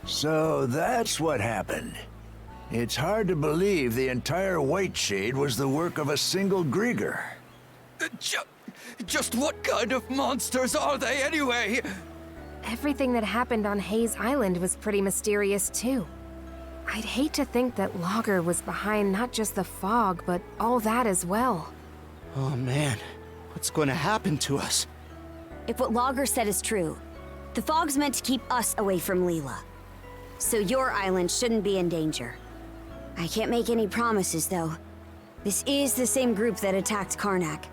So that's what happened. It's hard to believe the entire White Shade was the work of a single Grieger. Just what kind of monsters are they anyway? Everything that happened on Hayes Island was pretty mysterious too. I'd hate to think that Lager was behind not just the fog, but all that as well. Oh man, what's going to happen to us? If what Lager said is true, the fog's meant to keep us away from Leela. So your island shouldn't be in danger. I can't make any promises, though. This is the same group that attacked Karnak.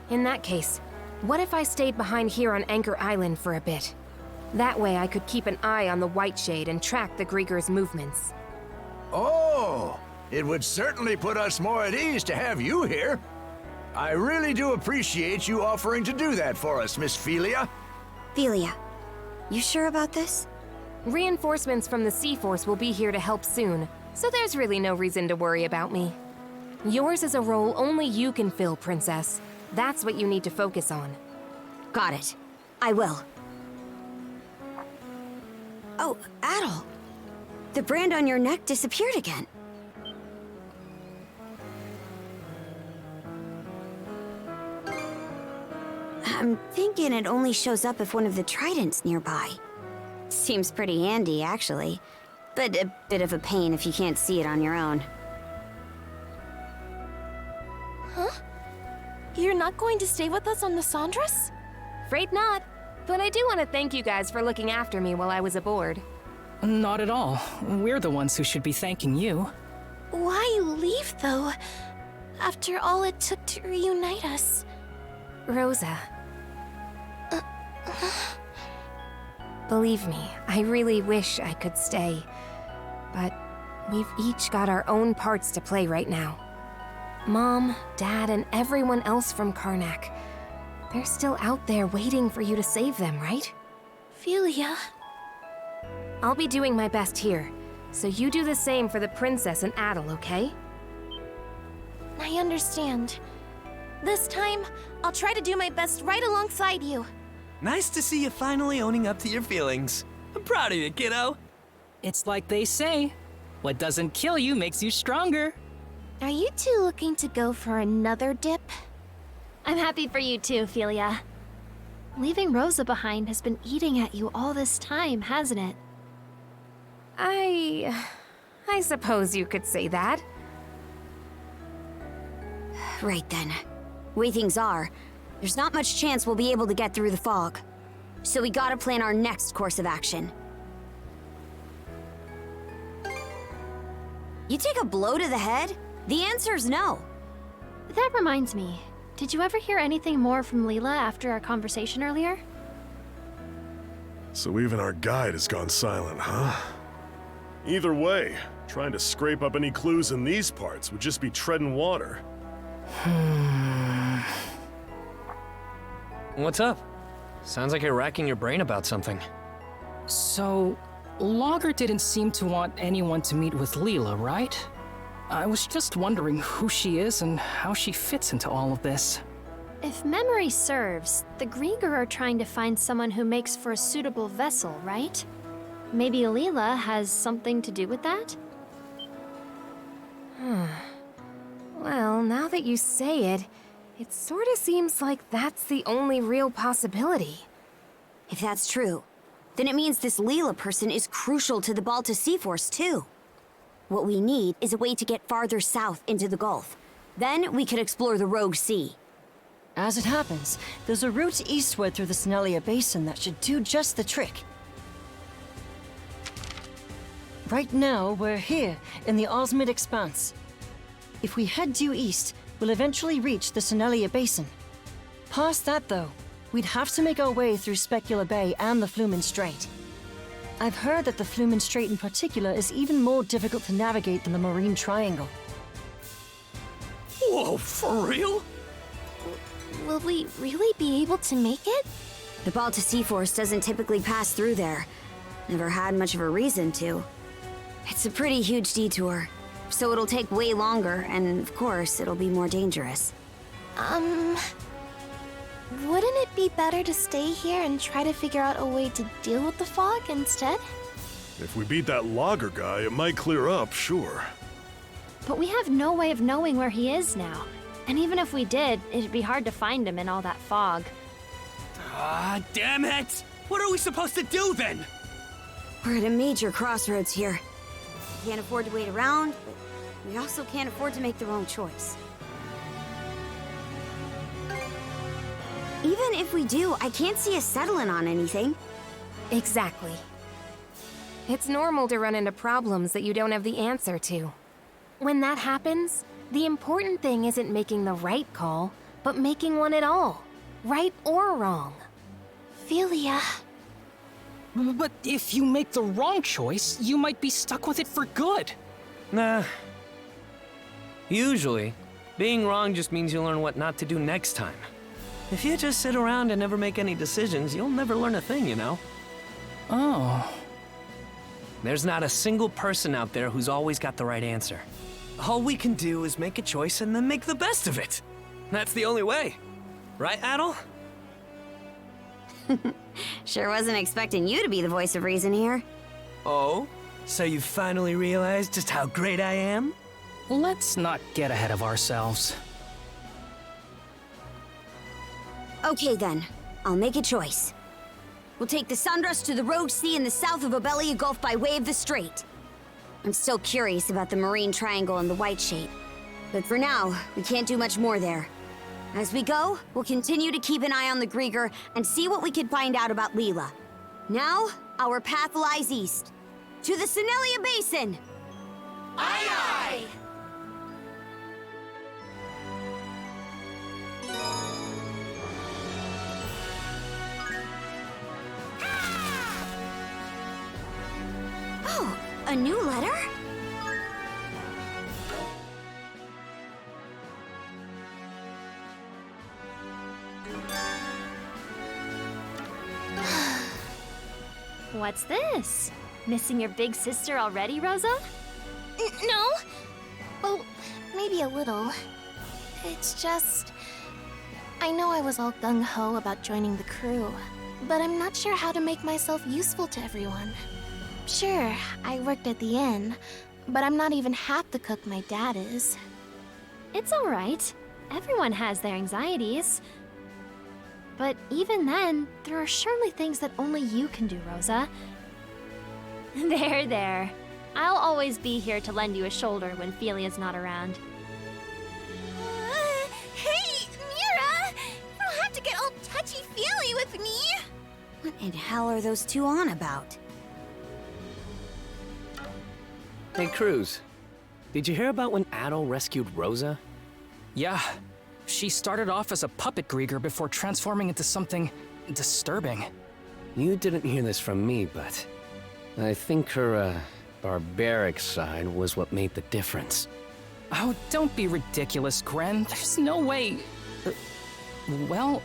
In that case, what if I stayed behind here on Anchor Island for a bit? That way I could keep an eye on the White Shade and track the Grieger's movements. Oh, it would certainly put us more at ease to have you here. I really do appreciate you offering to do that for us, Miss Philia. Philia, you sure about this? Reinforcements from the Sea Force will be here to help soon, so there's really no reason to worry about me. Yours is a role only you can fill, Princess. That's what you need to focus on. Got it. I will. Oh, Adel. The brand on your neck disappeared again. I'm thinking it only shows up if one of the tridents nearby. Seems pretty handy, actually. But a bit of a pain if you can't see it on your own. Huh? You're not going to stay with us on the Sandras? Afraid not. But I do want to thank you guys for looking after me while I was aboard. Not at all. We're the ones who should be thanking you. Why leave, though? After all it took to reunite us. Rosa. Believe me, I really wish I could stay. But we've each got our own parts to play right now. Mom, Dad, and everyone else from Karnak. They're still out there waiting for you to save them, right? Philia. I'll be doing my best here, so you do the same for the Princess and Adel, okay? I understand. This time, I'll try to do my best right alongside you. Nice to see you finally owning up to your feelings. I'm proud of you, kiddo. It's like they say, what doesn't kill you makes you stronger. Are you two looking to go for another dip? I'm happy for you too, Philia. Leaving Rosa behind has been eating at you all this time, hasn't it? I suppose you could say that. Right then. Way things are, there's not much chance we'll be able to get through the fog. So we gotta plan our next course of action. You take a blow to the head? The answer's no. That reminds me. Did you ever hear anything more from Leela after our conversation earlier? So even our guide has gone silent, huh? Either way, trying to scrape up any clues in these parts would just be treading water. What's up? Sounds like you're racking your brain about something. So, Lager didn't seem to want anyone to meet with Leela, right? I was just wondering who she is and how she fits into all of this. If memory serves, the Grieger are trying to find someone who makes for a suitable vessel, right? Maybe Leela has something to do with that? Well, now that you say it, it sort of seems like that's the only real possibility. If that's true, then it means this Leela person is crucial to the Balta Sea Force, too. What we need is a way to get farther south into the Gulf. Then we could explore the Rogue Sea. As it happens, there's a route eastward through the Senelia Basin that should do just the trick. Right now, we're here, in the Osmid Expanse. If we head due east, we'll eventually reach the Senelia Basin. Past that, though, we'd have to make our way through Specular Bay and the Flumen Strait. I've heard that the Flumen Strait in particular is even more difficult to navigate than the Marine Triangle. Whoa, for real? Will we really be able to make it? The Balta Sea Force doesn't typically pass through there. Never had much of a reason to. It's a pretty huge detour, so it'll take way longer, and of course, it'll be more dangerous. Wouldn't it be better to stay here and try to figure out a way to deal with the fog instead? If we beat that logger guy, it might clear up, sure. But we have no way of knowing where he is now. And even if we did, it'd be hard to find him in all that fog. Ah, damn it! What are we supposed to do then? We're at a major crossroads here. We can't afford to wait around, but we also can't afford to make the wrong choice. Even if we do, I can't see us settling on anything. Exactly. It's normal to run into problems that you don't have the answer to. When that happens, the important thing isn't making the right call, but making one at all, right or wrong. Philia. But if you make the wrong choice, you might be stuck with it for good. Nah. Usually, being wrong just means you learn what not to do next time. If you just sit around and never make any decisions, you'll never learn a thing, you know? Oh. There's not a single person out there who's always got the right answer. All we can do is make a choice and then make the best of it. That's the only way. Right, Adel? Sure wasn't expecting you to be the voice of reason here. Oh? So you finally realized just how great I am? Let's not get ahead of ourselves. Okay then, I'll make a choice. We'll take the Sunrush to the Rogue Sea in the south of Obelia Gulf by way of the Strait. I'm still curious about the Marine Triangle and the White Shape, but for now, we can't do much more there. As we go, we'll continue to keep an eye on the Grieger and see what we can find out about Leela. Now, our path lies east, to the Senelia Basin! Aye aye! Oh, a new letter? What's this? Missing your big sister already, Rosa? No. Well, maybe a little. It's just... I know I was all gung-ho about joining the crew, but I'm not sure how to make myself useful to everyone. Sure, I worked at the inn, but I'm not even half the cook my dad is. It's all right. Everyone has their anxieties. But even then, there are surely things that only you can do, Rosa. There. I'll always be here to lend you a shoulder when Philia's not around. Hey, Mira! You don't have to get all touchy-feely with me! What in hell are those two on about? Hey, Cruz. Did you hear about when Adel rescued Rosa? Yeah. She started off as a puppet Grieger before transforming into something disturbing. You didn't hear this from me, but I think her, barbaric side was what made the difference. Oh, don't be ridiculous, Gren. There's no way... well,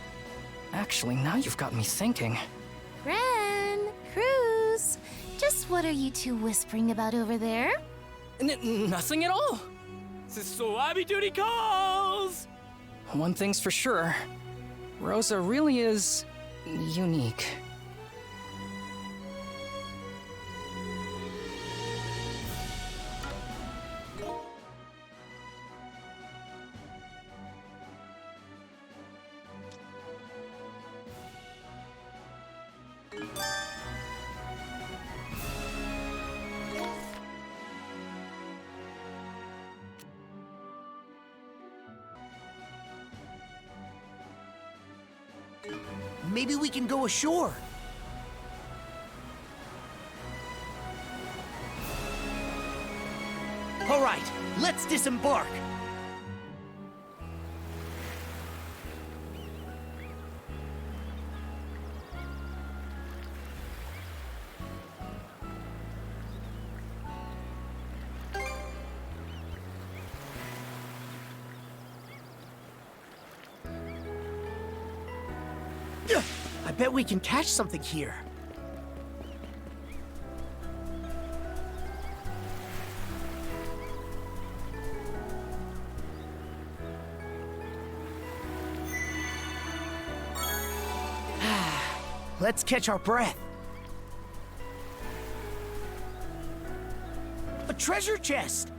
actually, now you've got me thinking. Ren, Cruz, just what are you two whispering about over there? Nothing at all. So Abby duty calls! One thing's for sure. Rosa really is... unique. Maybe we can go ashore. All right, let's disembark. I bet we can catch something here. Let's catch our breath. A treasure chest!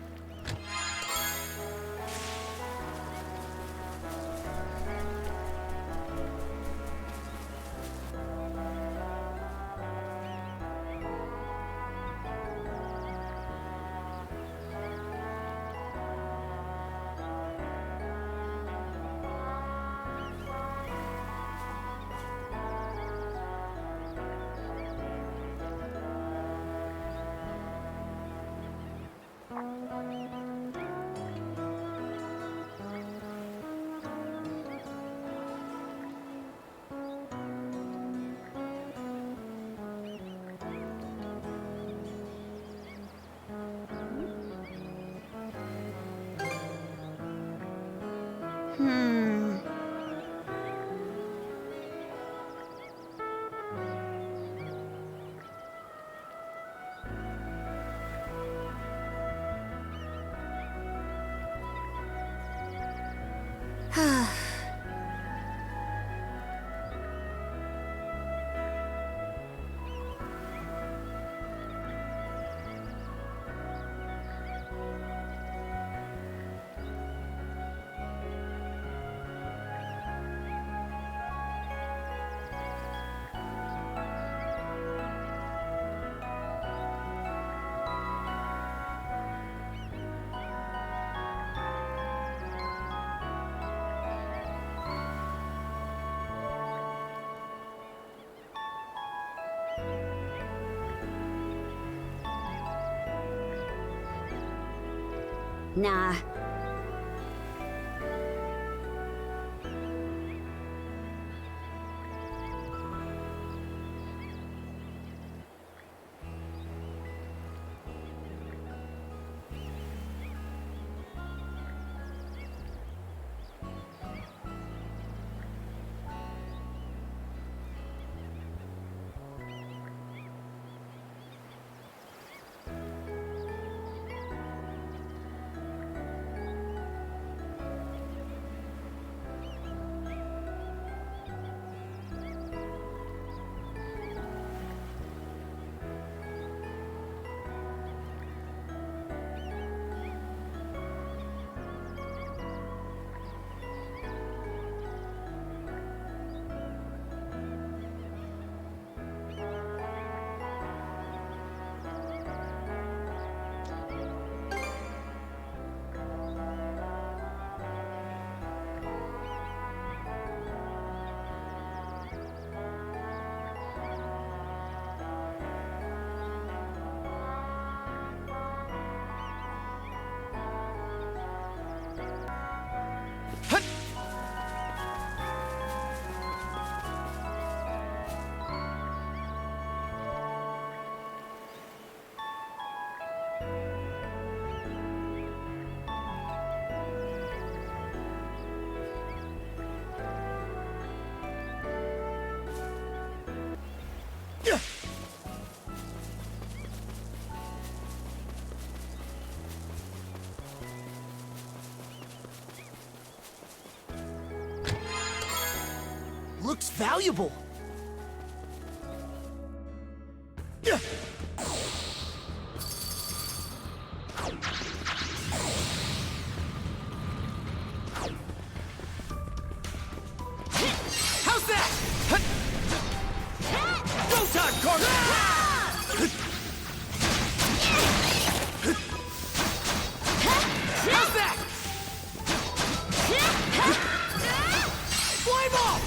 Nah. Looks valuable. How's that? Go time, Carter! How's that? Flame off!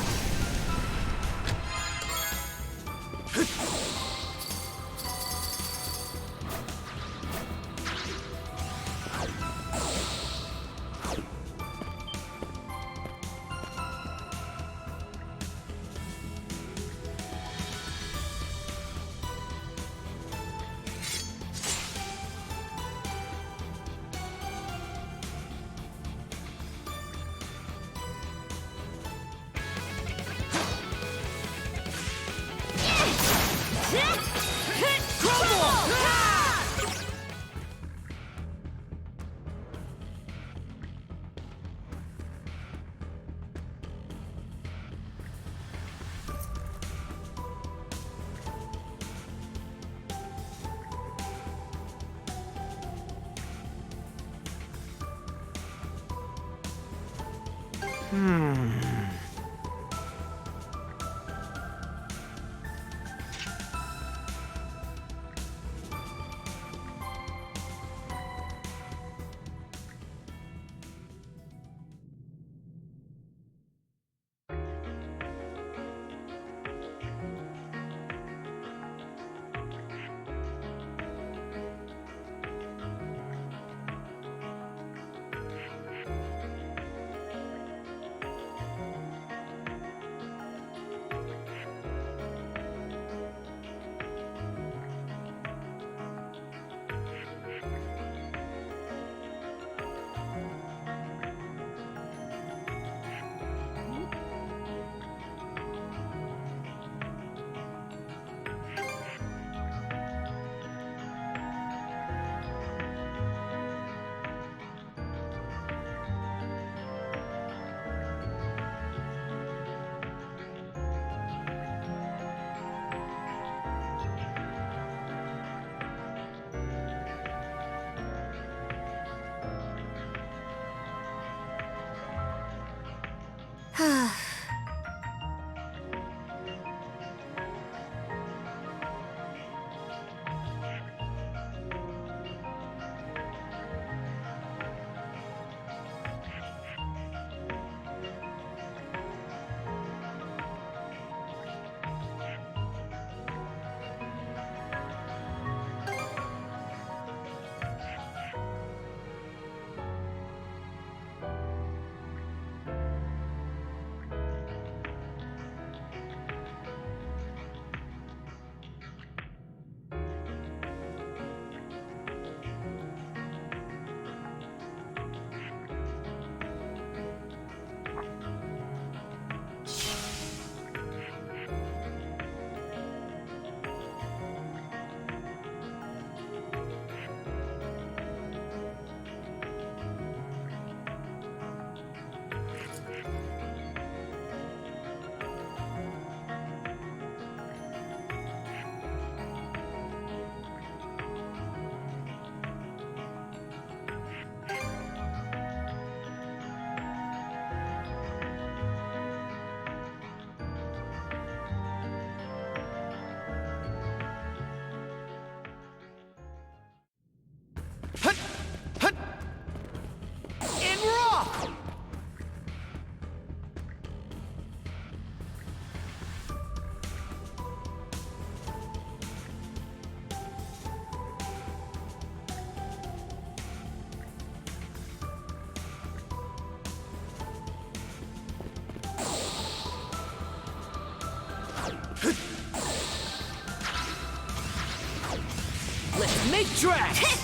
Let's make tracks!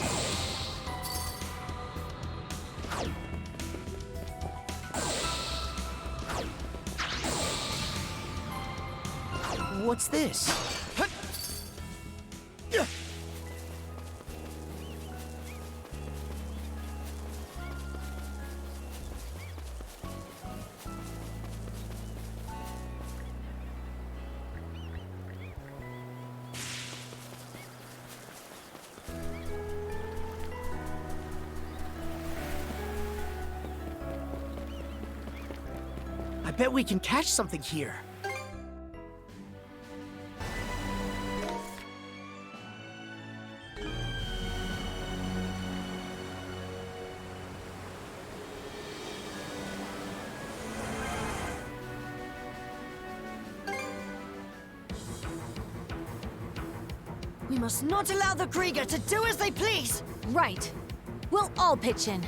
What's this? I bet we can catch something here. We must not allow the Krieger to do as they please! Right. We'll all pitch in.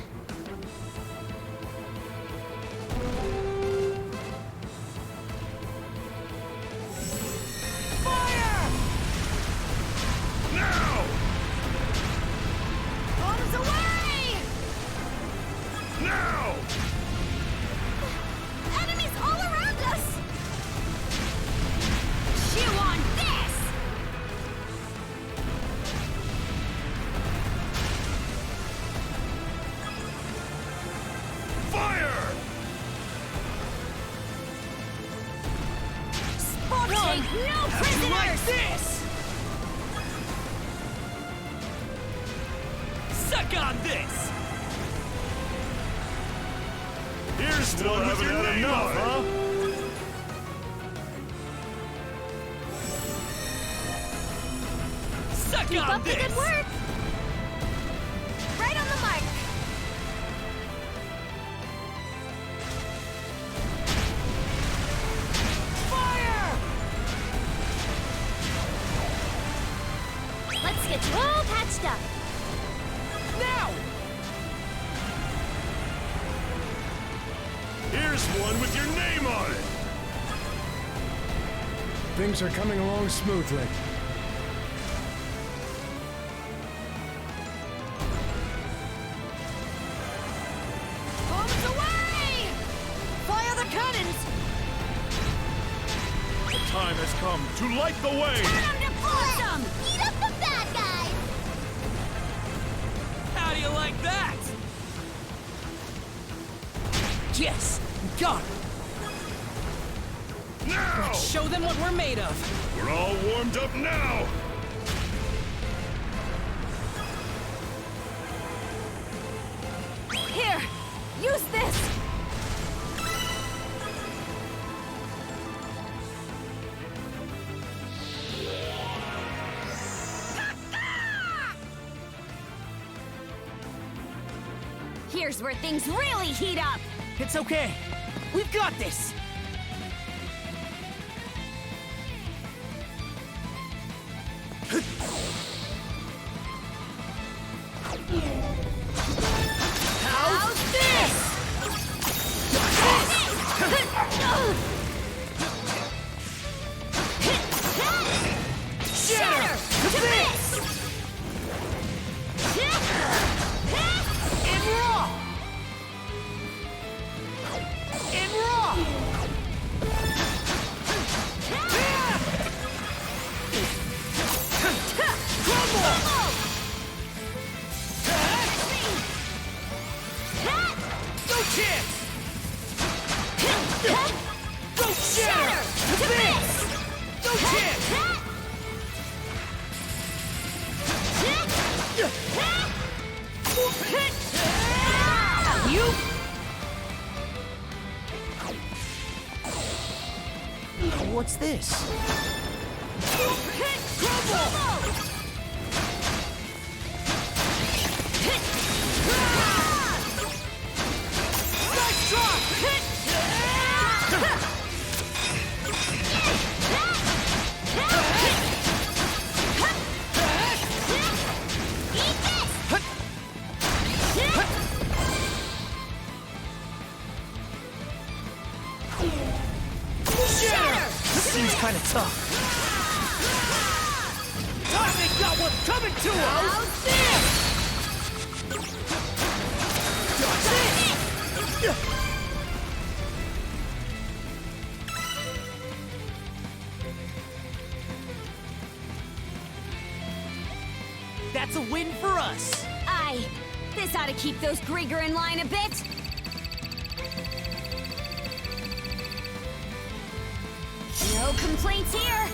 No prisoners! Like this! Suck on this! Here's Here's one with your name on it. Huh? Suck Keep on up the this! good work! Right on the mark! Fire! Let's get you all patched up! Now! Here's one with your name on it. Things are coming along smoothly. Bombs away! Fire the cannons! The time has come to light the way. Turn them to blossom! Eat up the bad guys! How do you like that? Yes! Got it! Now! Show them what we're made of. We're all warmed up now. Here! Use this! Here's where things really heat up! It's okay. We've got this! How's this? Shatter! To this! In raw! In raw! Crumble! No chance! Go shatter! To this! No chance! You! What's this? Crumble! Nice try! Shatter! Seems kind of tough. They got what's coming to us! How's this? That's a win for us! Aye. This ought to keep those Grieger in line a bit. No complaints here.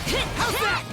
How's that?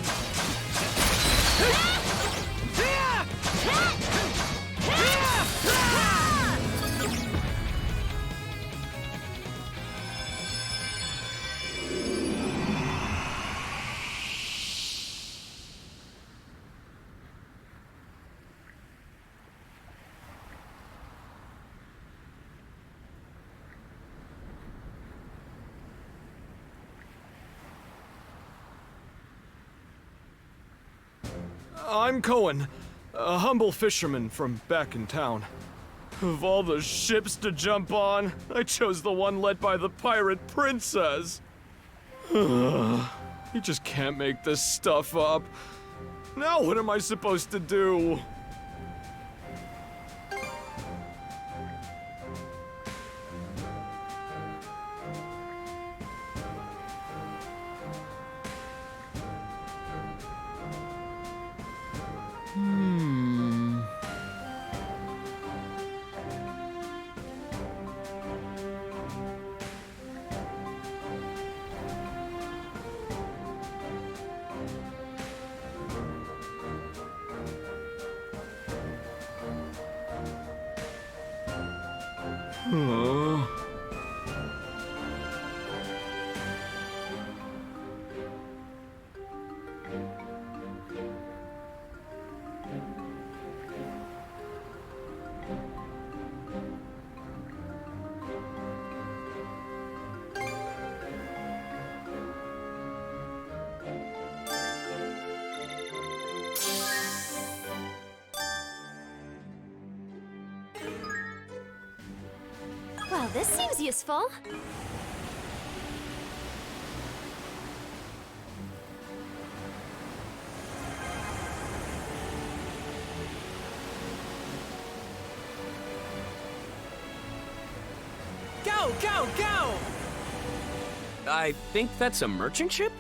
I'm Cohen, a humble fisherman from back in town. Of all the ships to jump on, I chose the one led by the pirate princess. You just can't make this stuff up. Now what am I supposed to do? Well, this seems useful. Go, go, go! I think that's a merchant ship?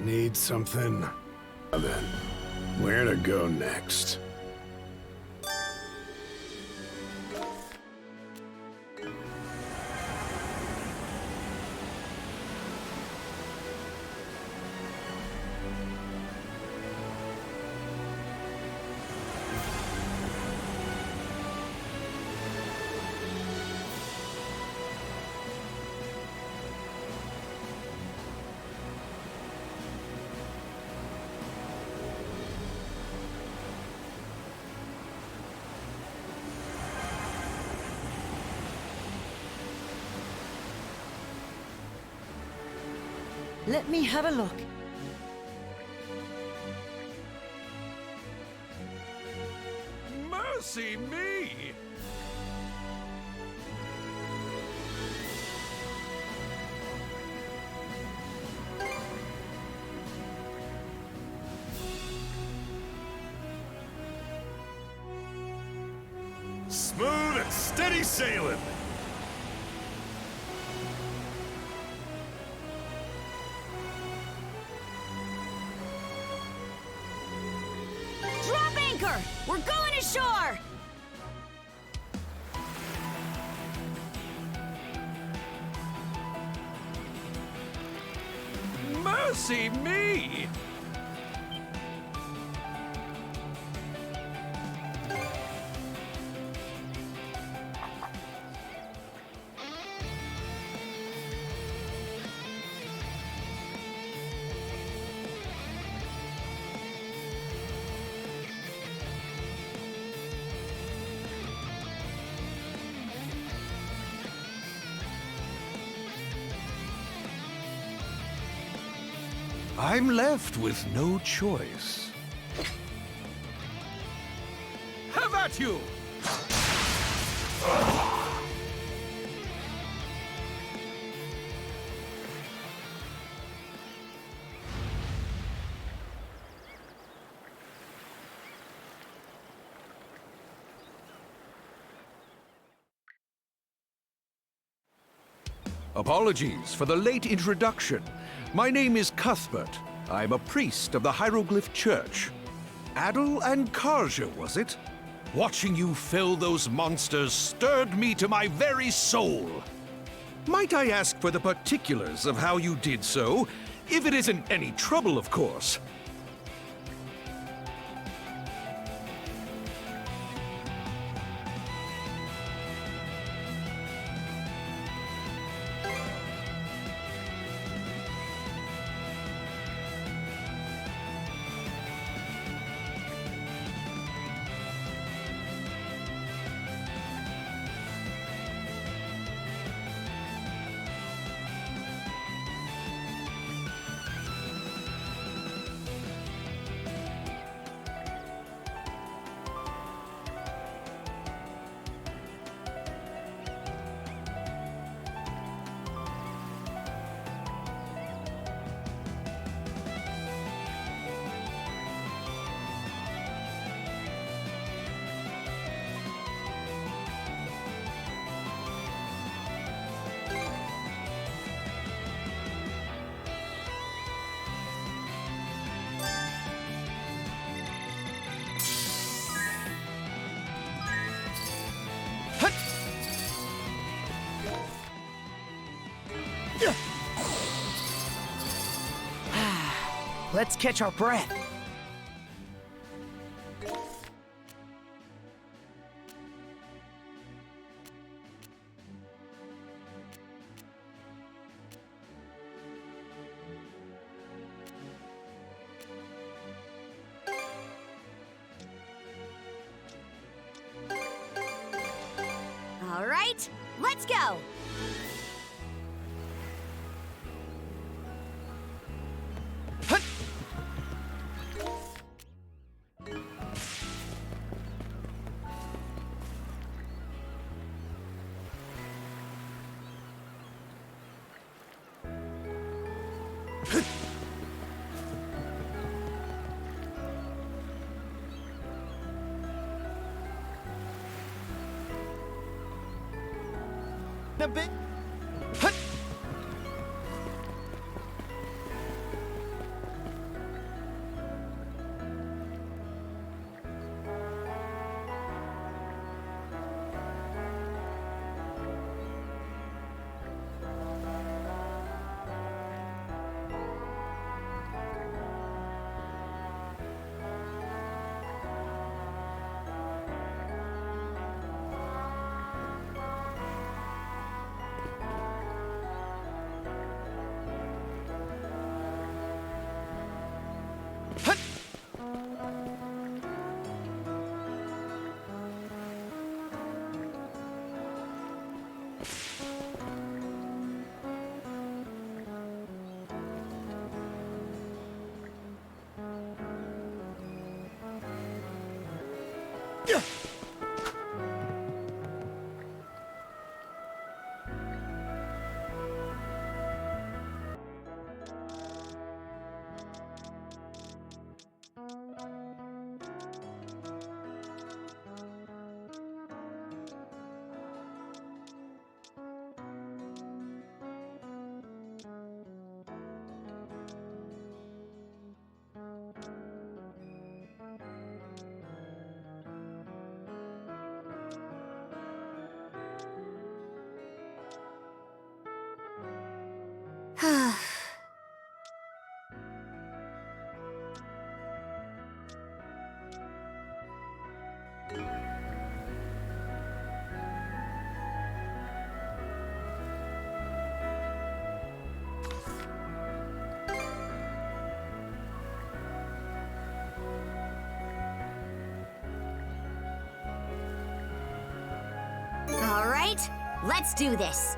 Need something? Then, where to go next? Let me have a look. Mercy me! Smooth and steady sailing. Drop anchor! We're going ashore! Mercy me! I'm left with no choice. Have at you! Apologies for the late introduction. My name is Cuthbert. I'm a priest of the Hieroglyph Church. Adel and Karja, was it? Watching you fill those monsters stirred me to my very soul. Might I ask for the particulars of how you did so? If it isn't any trouble, of course. Let's catch our breath. All right, let's go! A bit. All right, let's do this.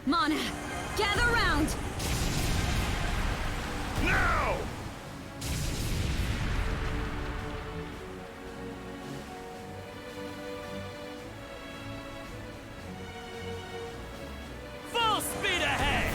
Mana, gather round! Now! Full speed ahead!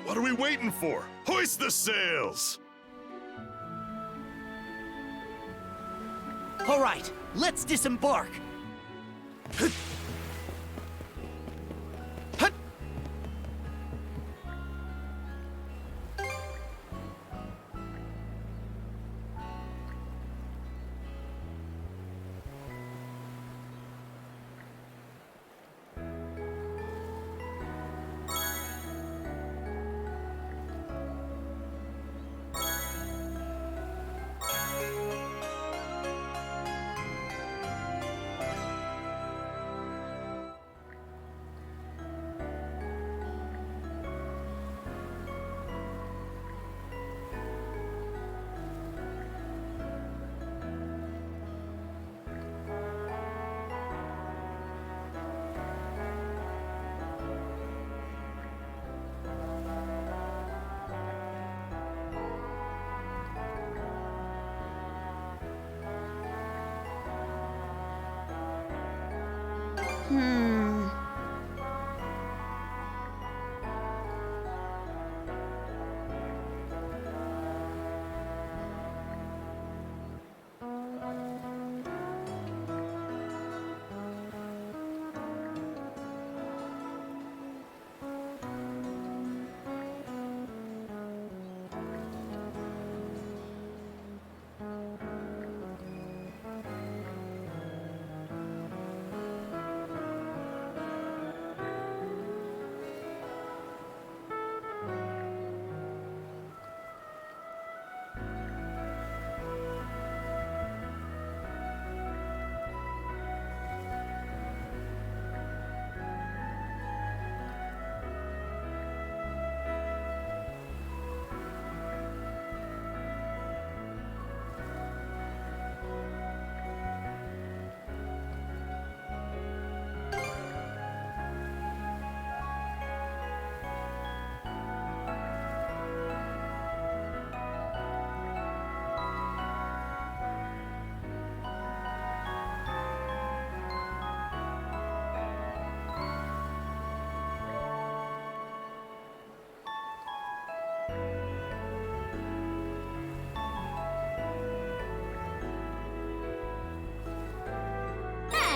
What are we waiting for? Hoist the sails! All right, let's disembark.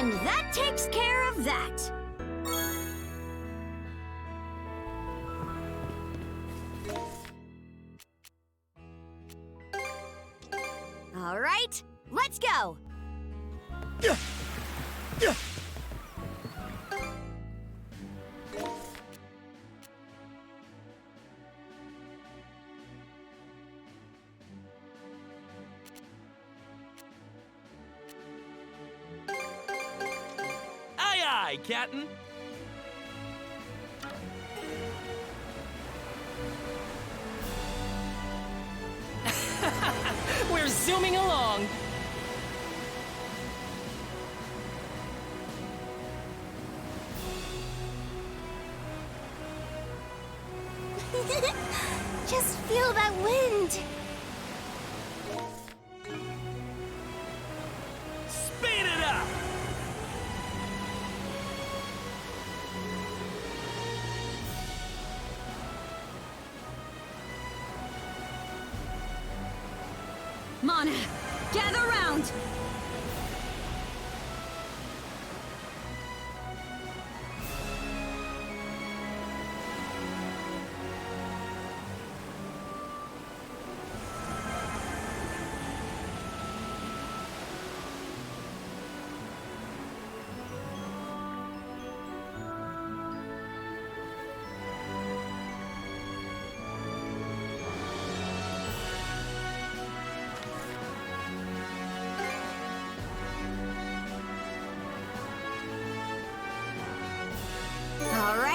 And that takes care of that. All right, let's go. Aye, aye, Captain. We're zooming along. Just feel that wind. Speed it up! Mana, gather round!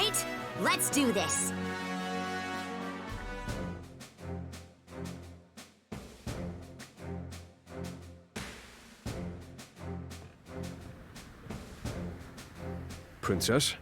right, let's do this. Princess?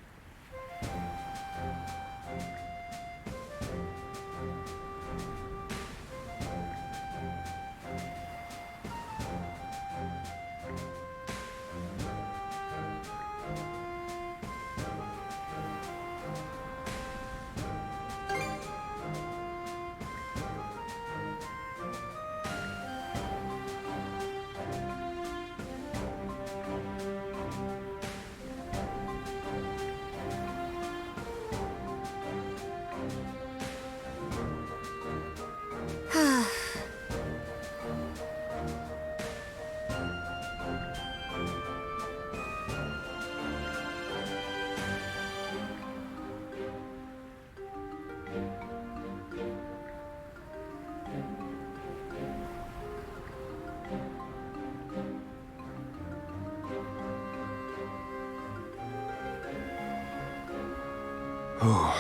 Oh.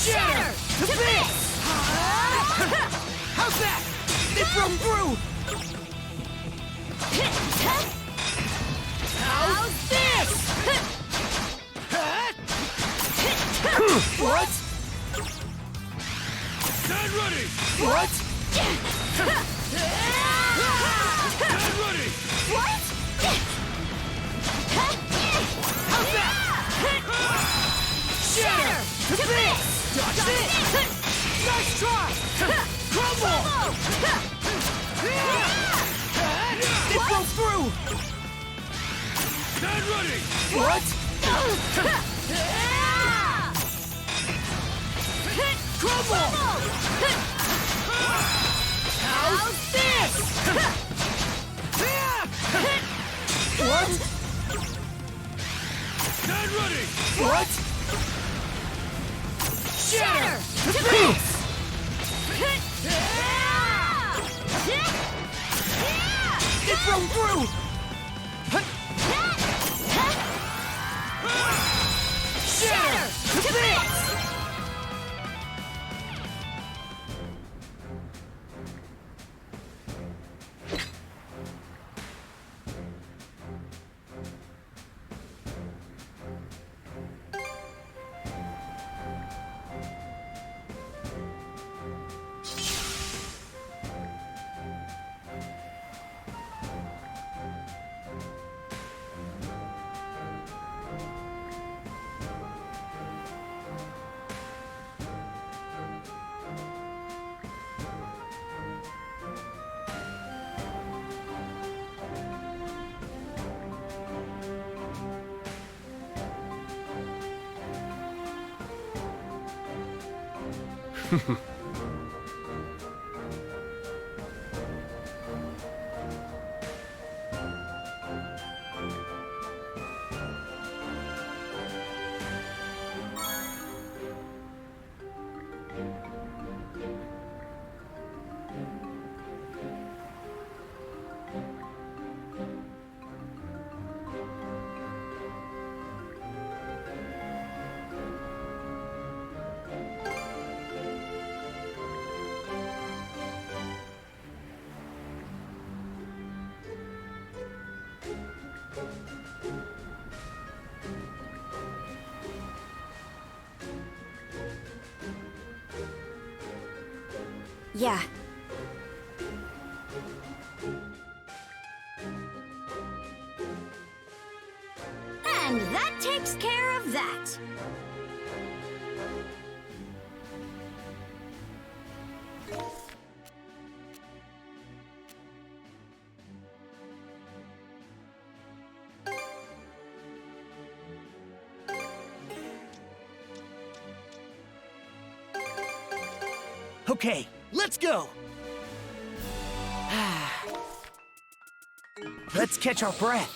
Shatter to bits! How's that? It broke through! How's this? What? Stand ready! What? Stand ready! What? How's that? Shatter to bits! Dodge it! Nice try! Crumble! It broke through! Stand ready! What? Crumble! How's this? What? Stand ready! What? Shatter to bits! It broke through! Shatter to bits! Yeah. And that takes care of that. Okay, let's go! Let's catch our breath.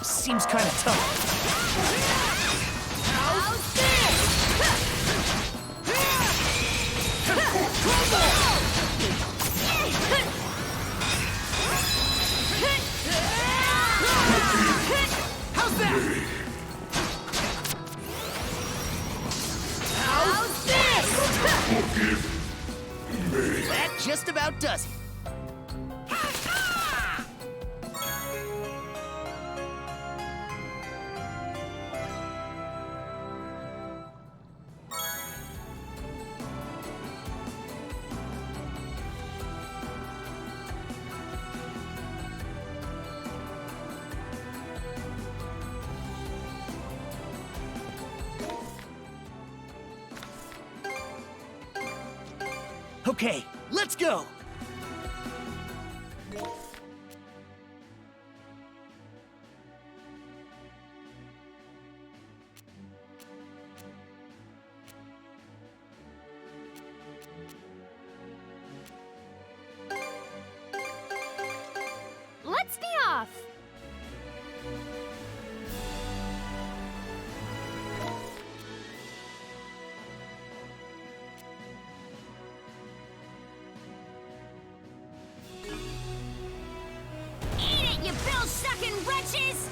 Seems kind of tough. How's that? How's this? That just about does it. Okay, let's go! Let's be off! You bill-sucking wretches!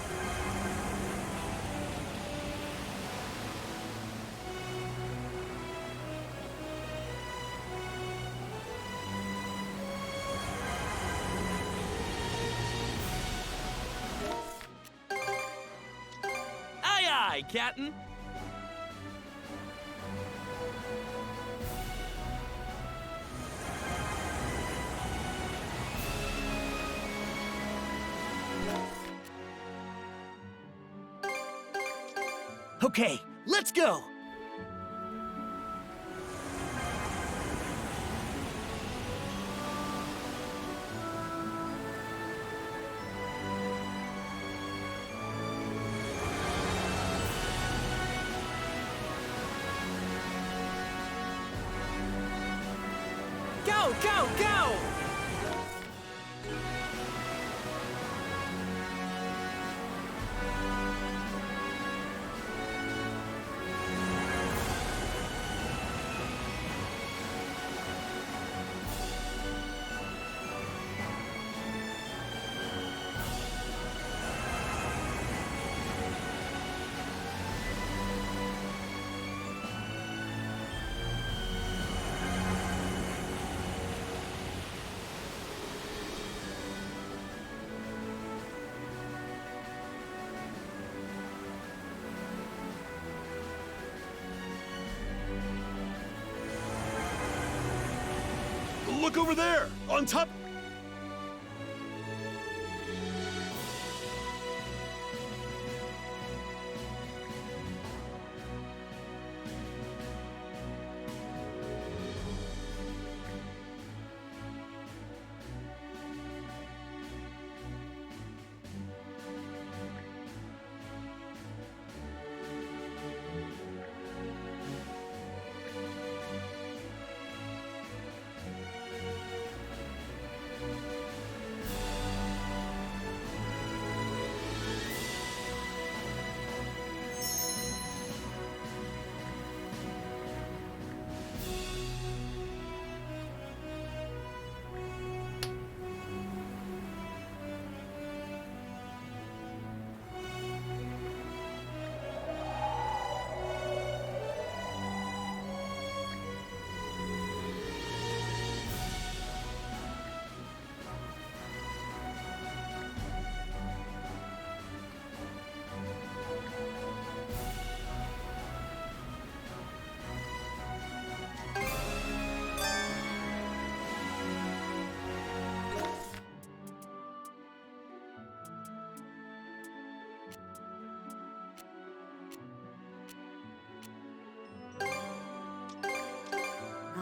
Aye aye, Captain! Okay, let's go! Go, go, go! Look over there! On top!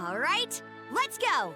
All right, let's go!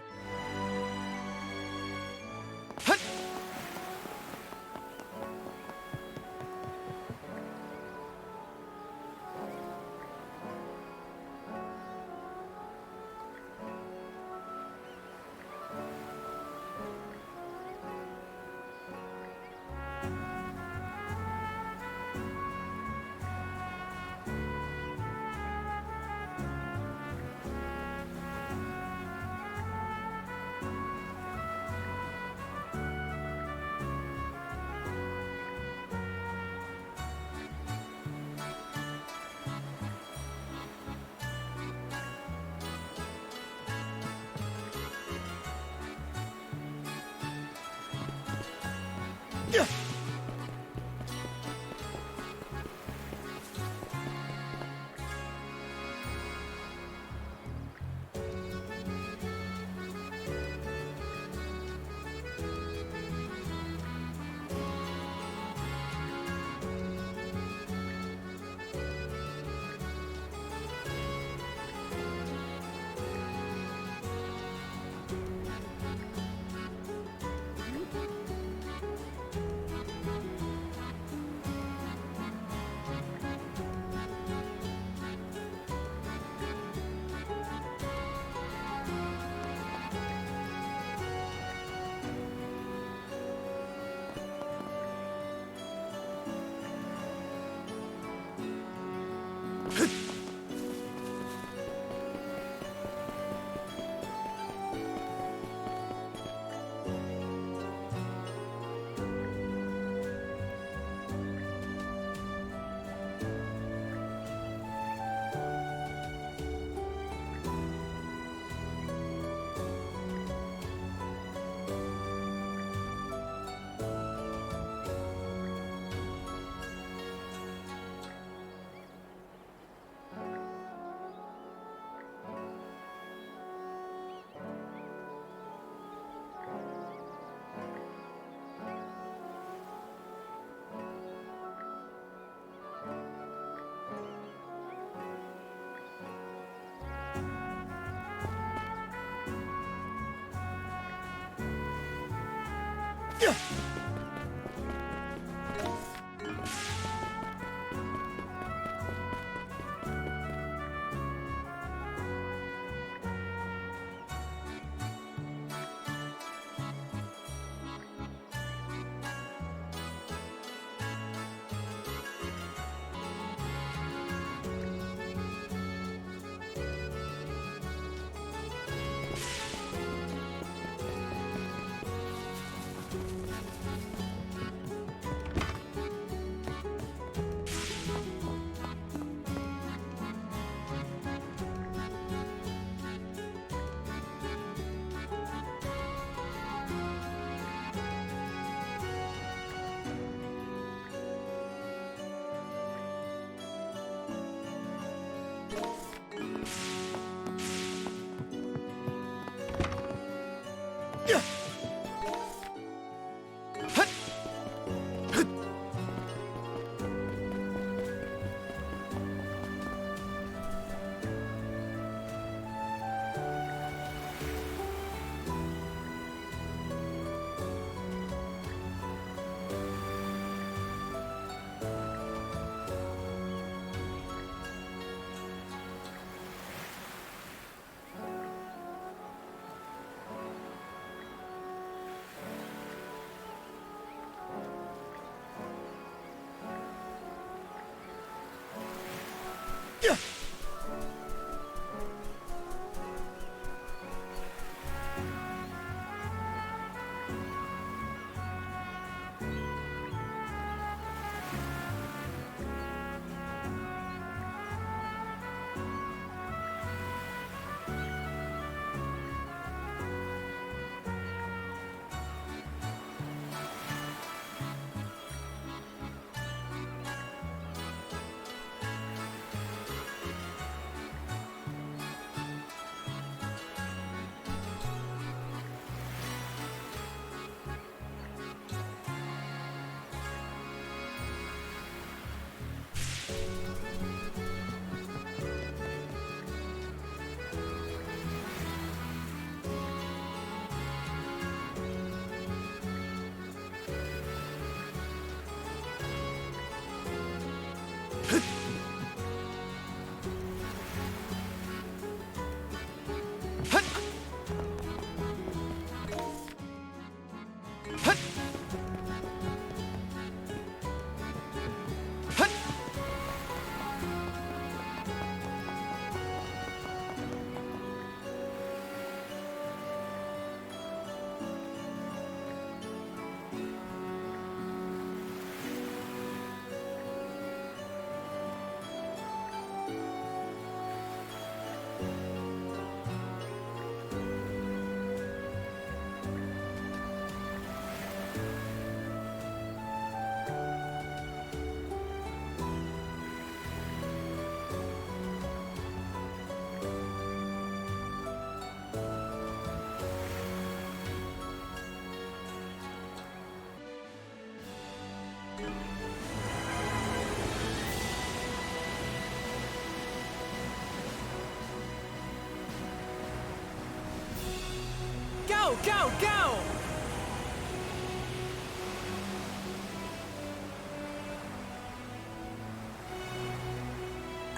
Go, go, go!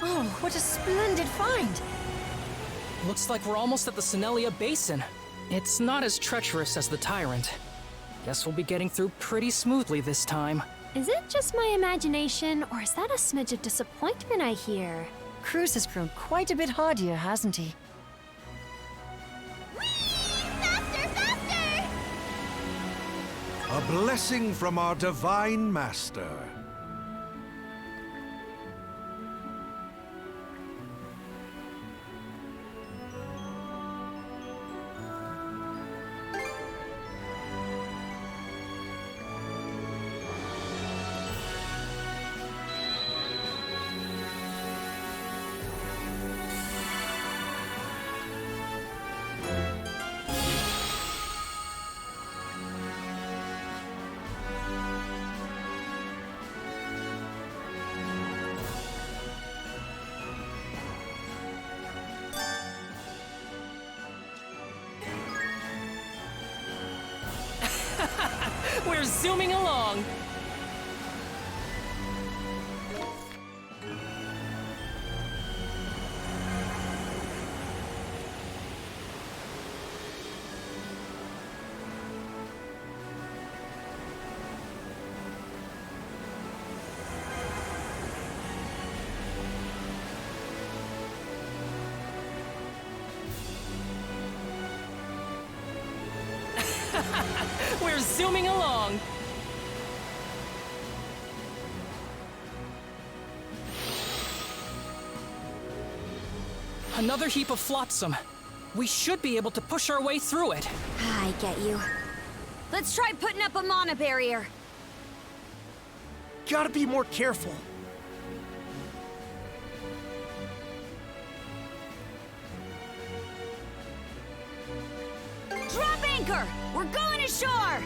Oh, what a splendid find! Looks like we're almost at the Senelia Basin. It's not as treacherous as the Tyrant. Guess we'll be getting through pretty smoothly this time. Is it just my imagination, or is that a smidge of disappointment I hear? Cruz has grown quite a bit hardier, hasn't he? A blessing from our divine master. We're zooming along. We're zooming along. Another heap of flotsam. We should be able to push our way through it. I get you. Let's try putting up a mana barrier. Gotta be more careful. Drop anchor! We're going ashore!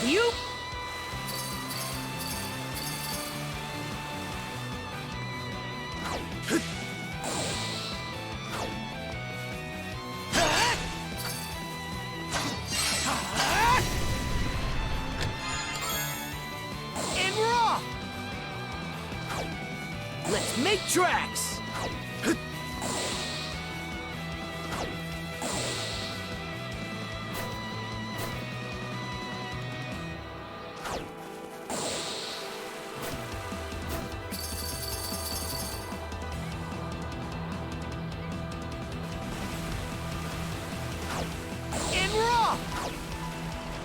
You? And raw! Let's make tracks!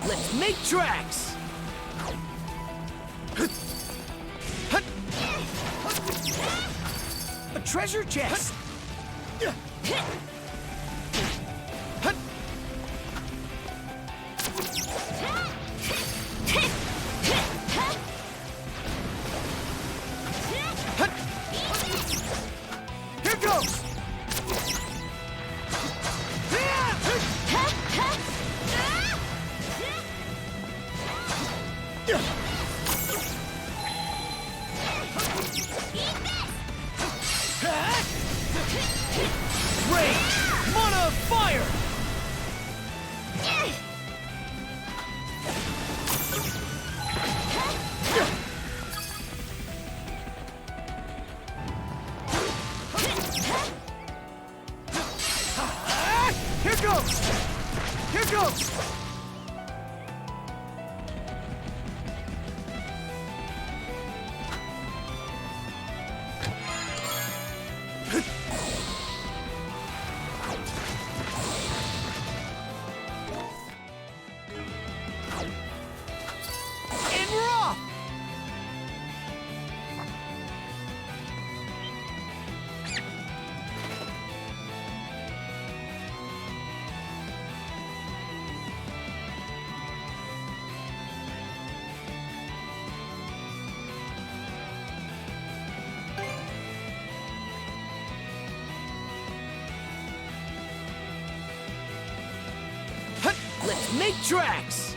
Let's make tracks! A treasure chest! Here goes! Rage! Mana of fire! Here goes! Here goes! And we're off! Let's make tracks!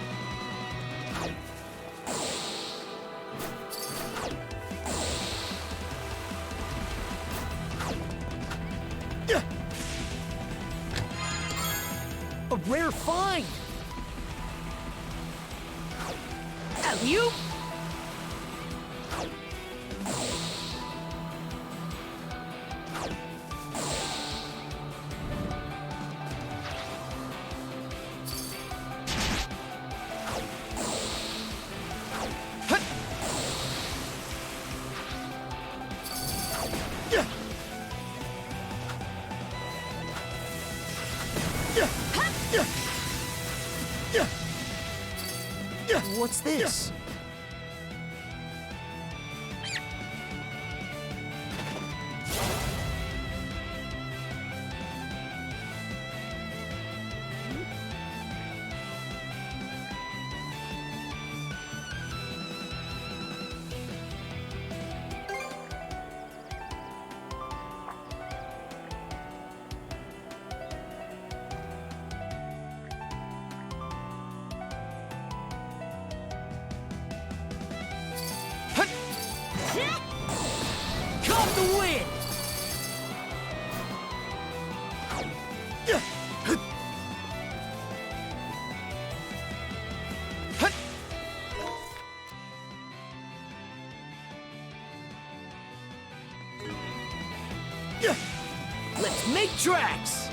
A rare find! Alley-oop! What's this? Caught the wind! Let's make tracks!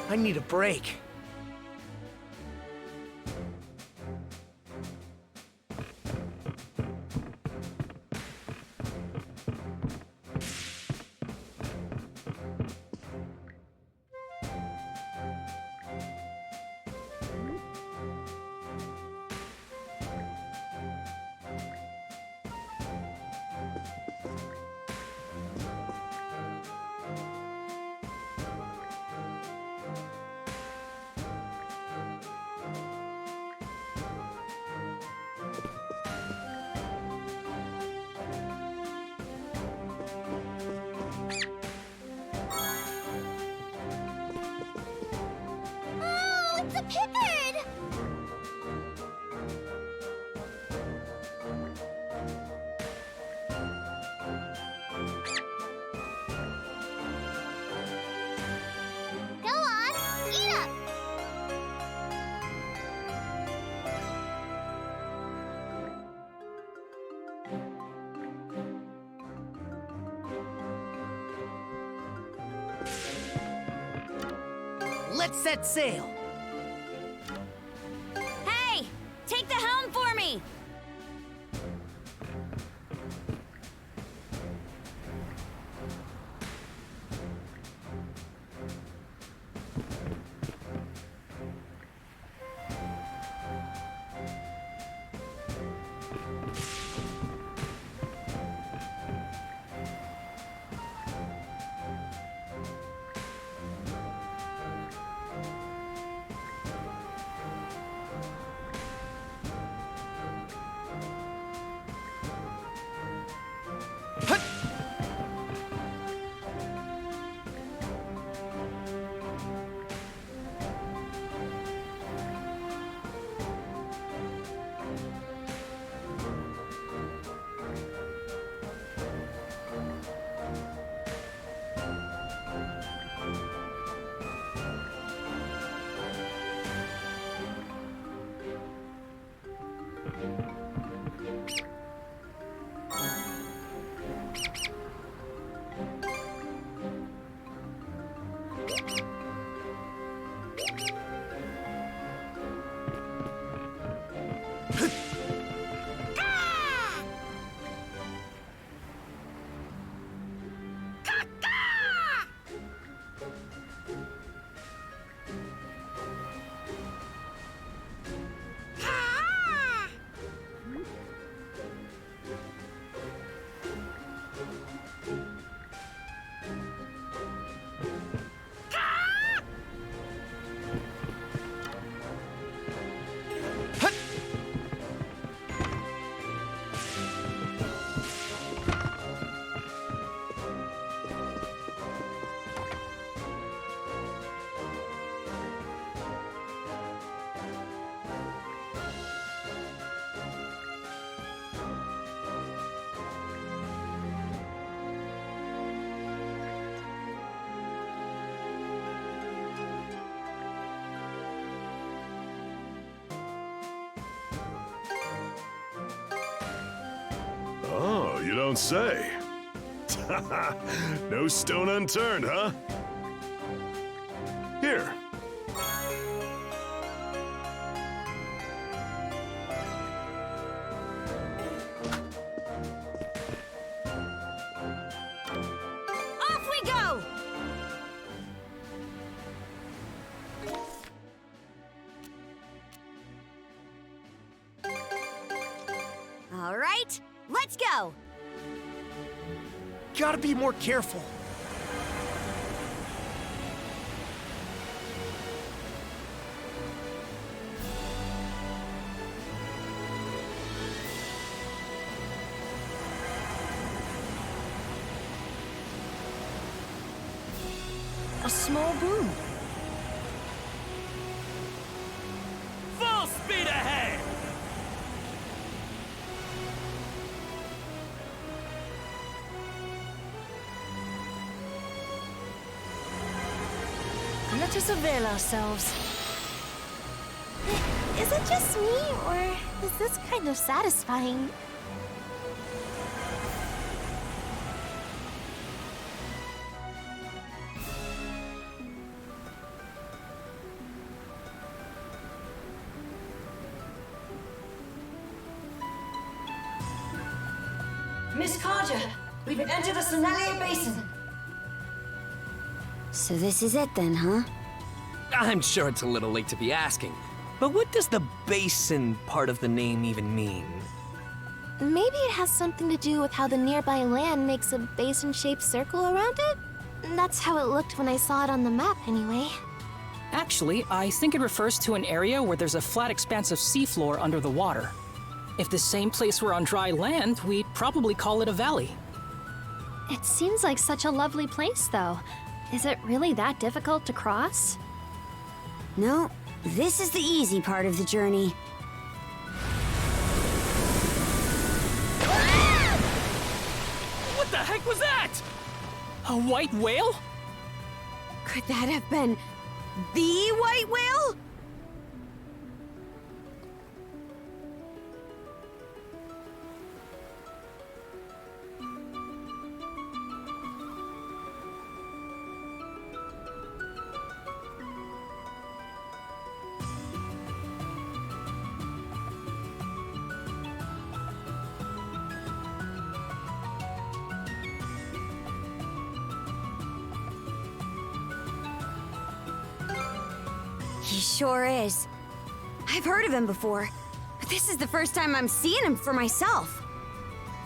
I need a break. let's set sail. Hey! Take the helm for me! Oh, you don't say. No stone unturned, huh? Here. Off we go! All right, let's go! Gotta be more careful. A small boom. Full speed ahead! Let us avail ourselves. Is it just me, or is this kind of satisfying? Miss Carja, we've entered the Sonalia Basin. So this is it then, huh? I'm sure it's a little late to be asking, but what does the basin part of the name even mean? Maybe it has something to do with how the nearby land makes a basin-shaped circle around it? That's how it looked when I saw it on the map, anyway. Actually, I think it refers to an area where there's a flat expanse of seafloor under the water. If the same place were on dry land, we'd probably call it a valley. It seems like such a lovely place, though. Is it really that difficult to cross? No, this is the easy part of the journey. What the heck was that? A white whale? Could that have been the white whale? sure is. I've heard of him before, but this is the first time I'm seeing him for myself.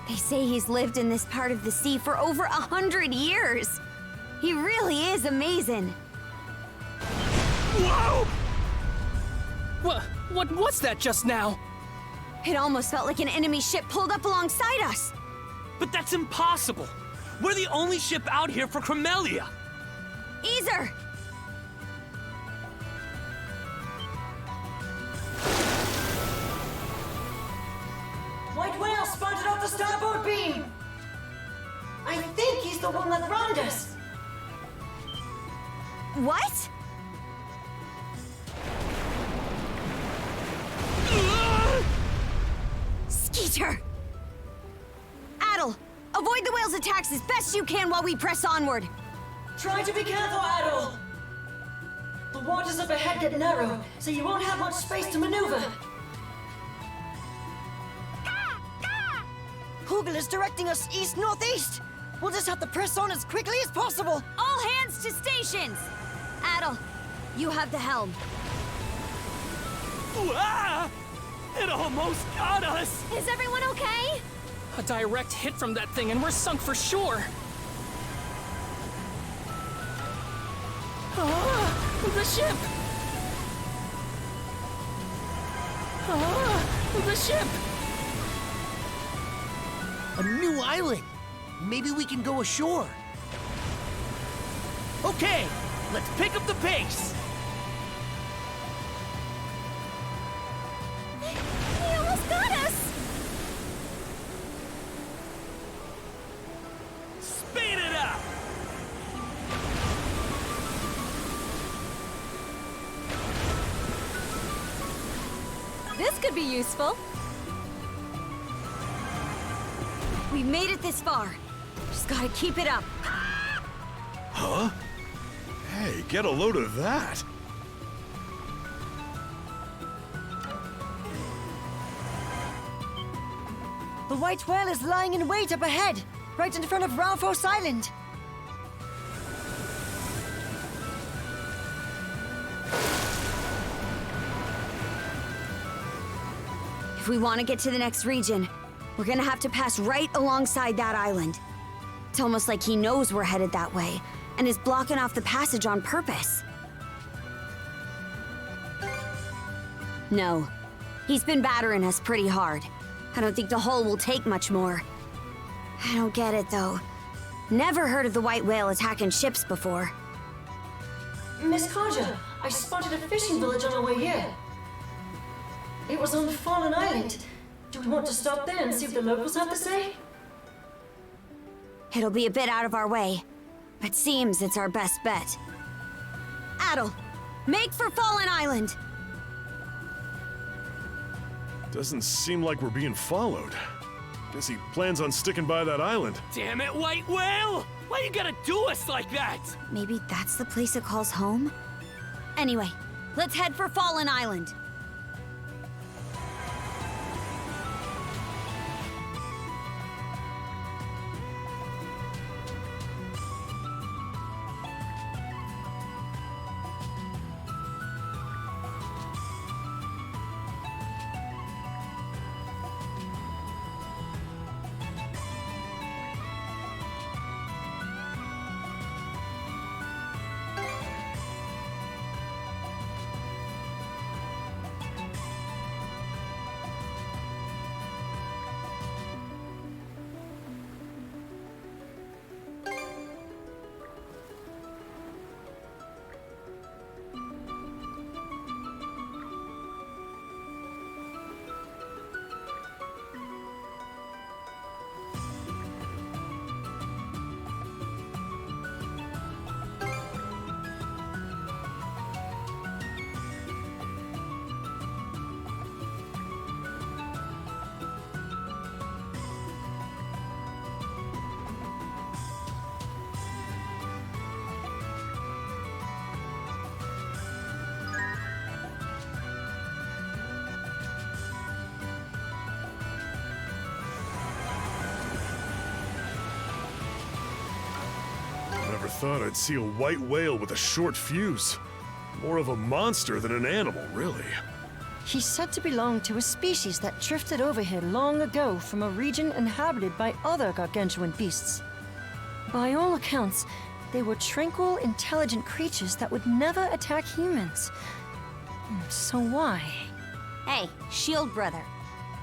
They say he's lived in this part of the sea for over 100 years. He really is amazing. Whoa! What was that just now? It almost felt like an enemy ship pulled up alongside us. But that's impossible. We're the only ship out here for Cremelia. Easer! White whale spotted off the starboard beam! I think he's the one that rammed us! What? Skeeter! Adel, avoid the whale's attacks as best you can while we press onward. Try to be careful, Adol! The waters up ahead get narrow, so you won't have much space to maneuver. Hugel is directing us east-northeast. We'll just have to press on as quickly as possible. All hands to stations! Adel, you have the helm. Ah! It almost got us! Is everyone okay? A direct hit from that thing and we're sunk for sure. The ship! The ship! A new island. Maybe we can go ashore. Okay, let's pick up the pace. He almost got us! Speed it up! This could be useful. We've made it this far. Just gotta keep it up. Huh? Hey, get a load of that! The white whale is lying in wait up ahead, right in front of Raufos Island. If we want to get to the next region, we're gonna have to pass right alongside that island. It's almost like he knows we're headed that way, and is blocking off the passage on purpose. No, he's been battering us pretty hard. I don't think the hull will take much more. I don't get it, though. Never heard of the white whale attacking ships before. Miss Carja, I spotted a fishing village on our way here. It was on Falun Island. Do we want to stop there and see what the locals have to say? It'll be a bit out of our way, but seems it's our best bet. Adel, make for Fallen Island! Doesn't seem like we're being followed. Guess he plans on sticking by that island. Damn it, white whale! Why you gotta do us like that? Maybe that's the place it calls home? Anyway, let's head for Fallen Island. Never thought I'd see a white whale with a short fuse. More of a monster than an animal, really. He's said to belong to a species that drifted over here long ago from a region inhabited by other gargantuan beasts. By all accounts, they were tranquil, intelligent creatures that would never attack humans. So why? Hey, Shield Brother.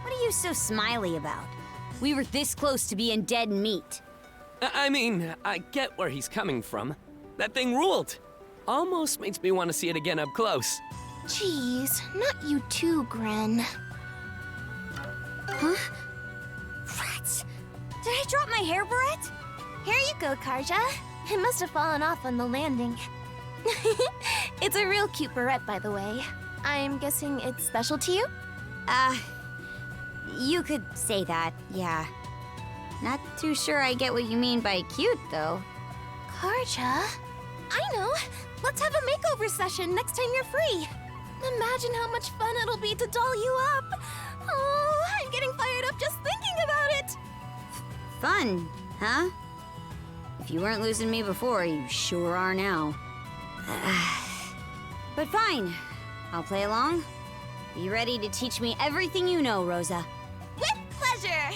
What are you so smiley about? We were this close to being dead meat. I mean, I get where he's coming from. That thing ruled. Almost makes me want to see it again up close. Jeez, not you too, Gren. Huh? Rats! Did I drop my hair barrette? Here you go, Karja. It must have fallen off on the landing. It's a real cute barrette, by the way. I'm guessing it's special to you? You could say that, yeah. Not too sure I get what you mean by cute, though. Karja? I know! Let's have a makeover session next time you're free! Imagine how much fun it'll be to doll you up! Oh, I'm getting fired up just thinking about it! Fun, huh? If you weren't losing me before, you sure are now. But fine. I'll play along. Be ready to teach me everything you know, Rosa. With pleasure!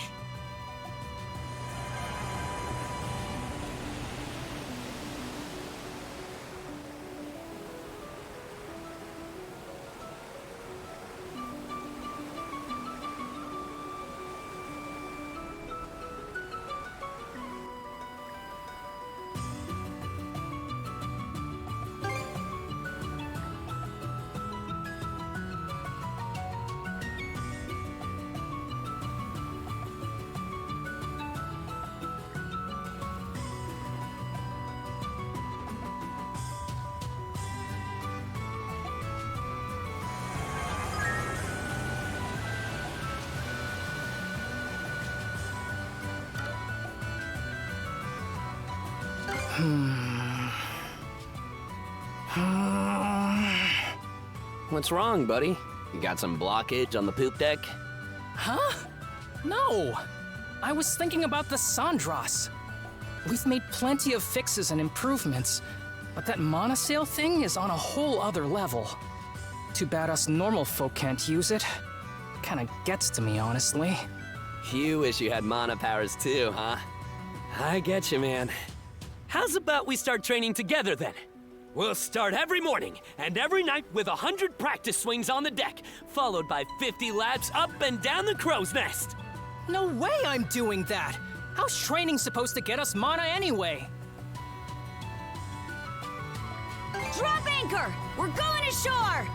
What's wrong, buddy? You got some blockage on the poop deck? Huh? No! I was thinking about the Sandras. We've made plenty of fixes and improvements, but that monosail thing is on a whole other level. Too bad us normal folk can't use it. Kinda gets to me, honestly. You wish you had mana powers too, huh? I get you, man. How's about we start training together then? We'll start every morning and every night with 100 practice swings on the deck, followed by 50 laps up and down the crow's nest. No way I'm doing that! How's training supposed to get us mana anyway? Drop anchor! We're going ashore!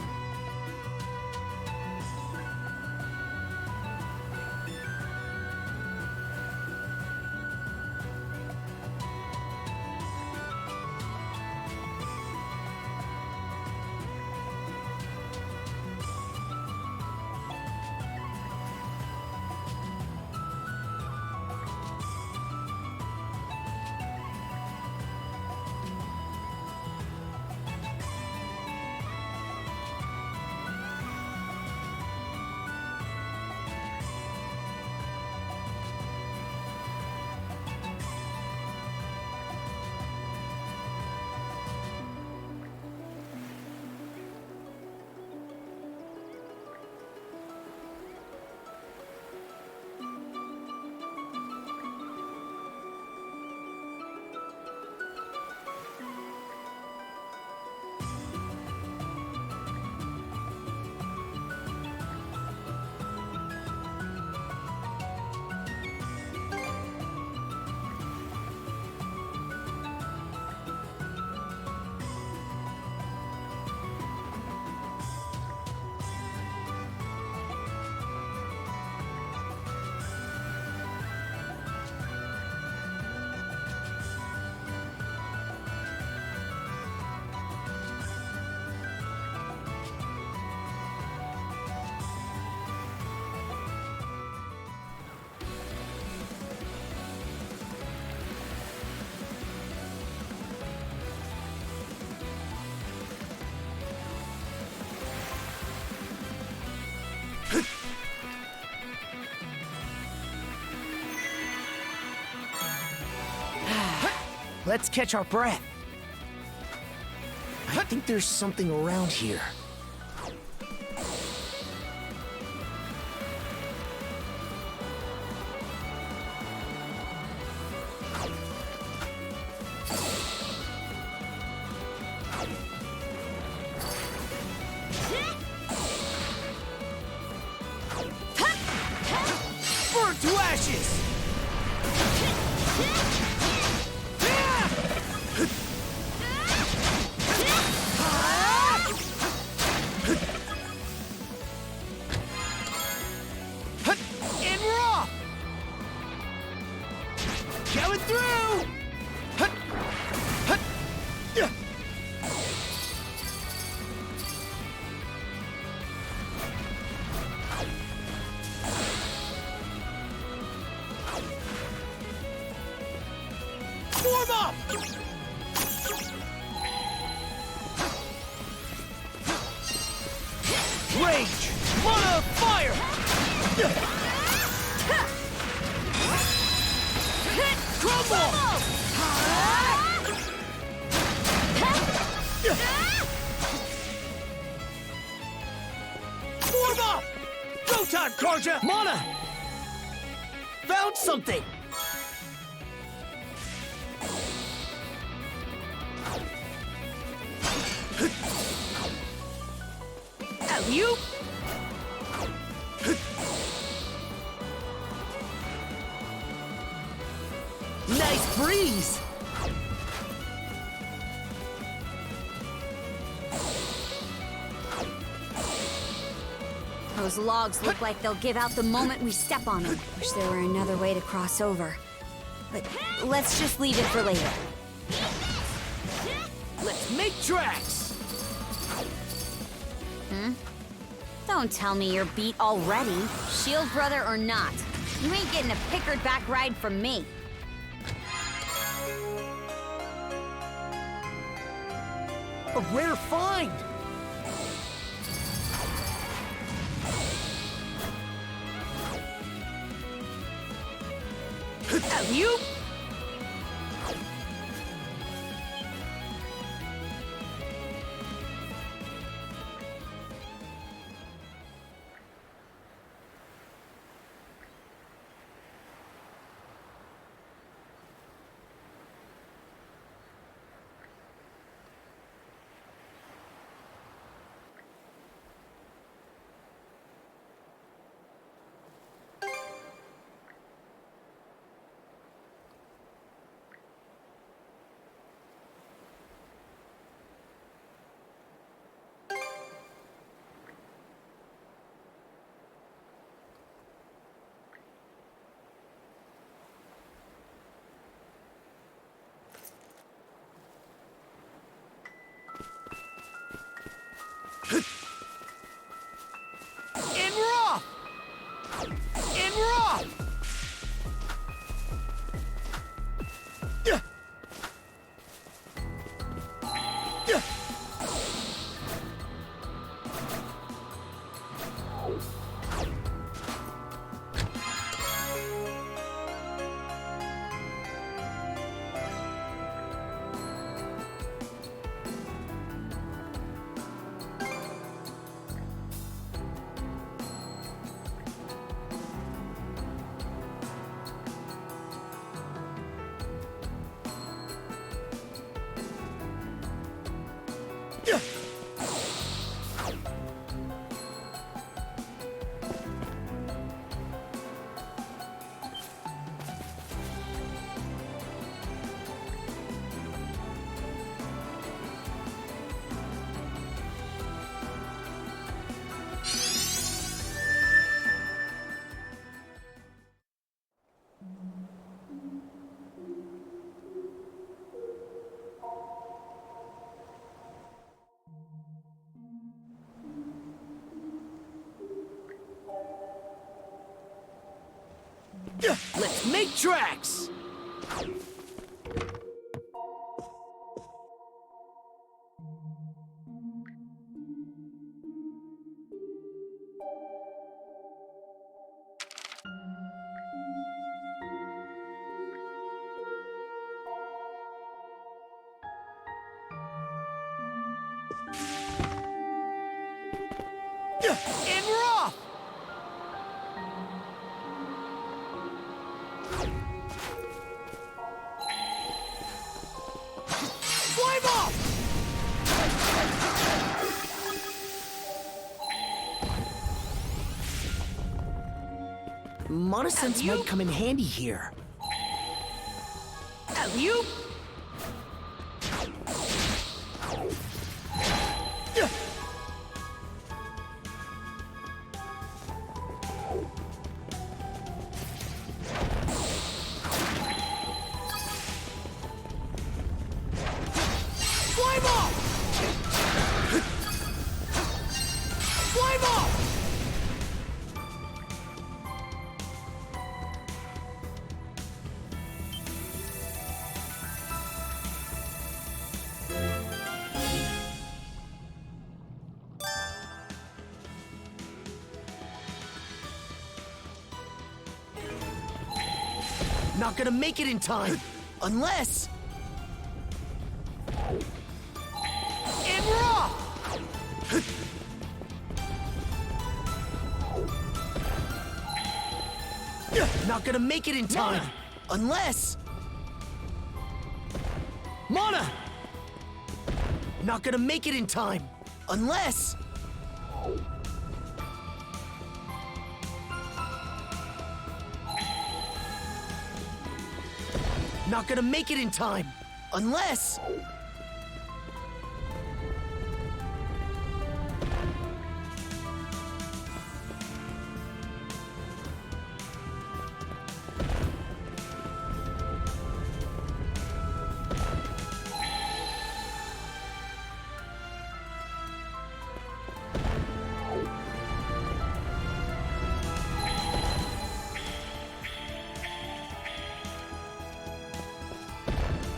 Let's catch our breath. think there's something around here. Burn to ashes! And raw! Coming through! Form up! Rage! Mana of fire! Crumble! Form up! Go time, Karja! Mana! Found something! You? Nice breeze! Those logs look like they'll give out the moment we step on them. Wish there were another way to cross over. But let's just leave it for later. Let's make tracks! Don't tell me you're beat already. Shield brother or not. You ain't getting a pickered back ride from me. A rare find! You? And raw! And raw! Let's make tracks! In rough! Climb up! Monosense might come in handy here. Alley-oop! Climb up! Climb up! Not gonna make it in time. Unless... In raw! Not gonna make it in time. Unless... Mana! Not gonna make it in time. Unless... Not gonna make it in time. Unless...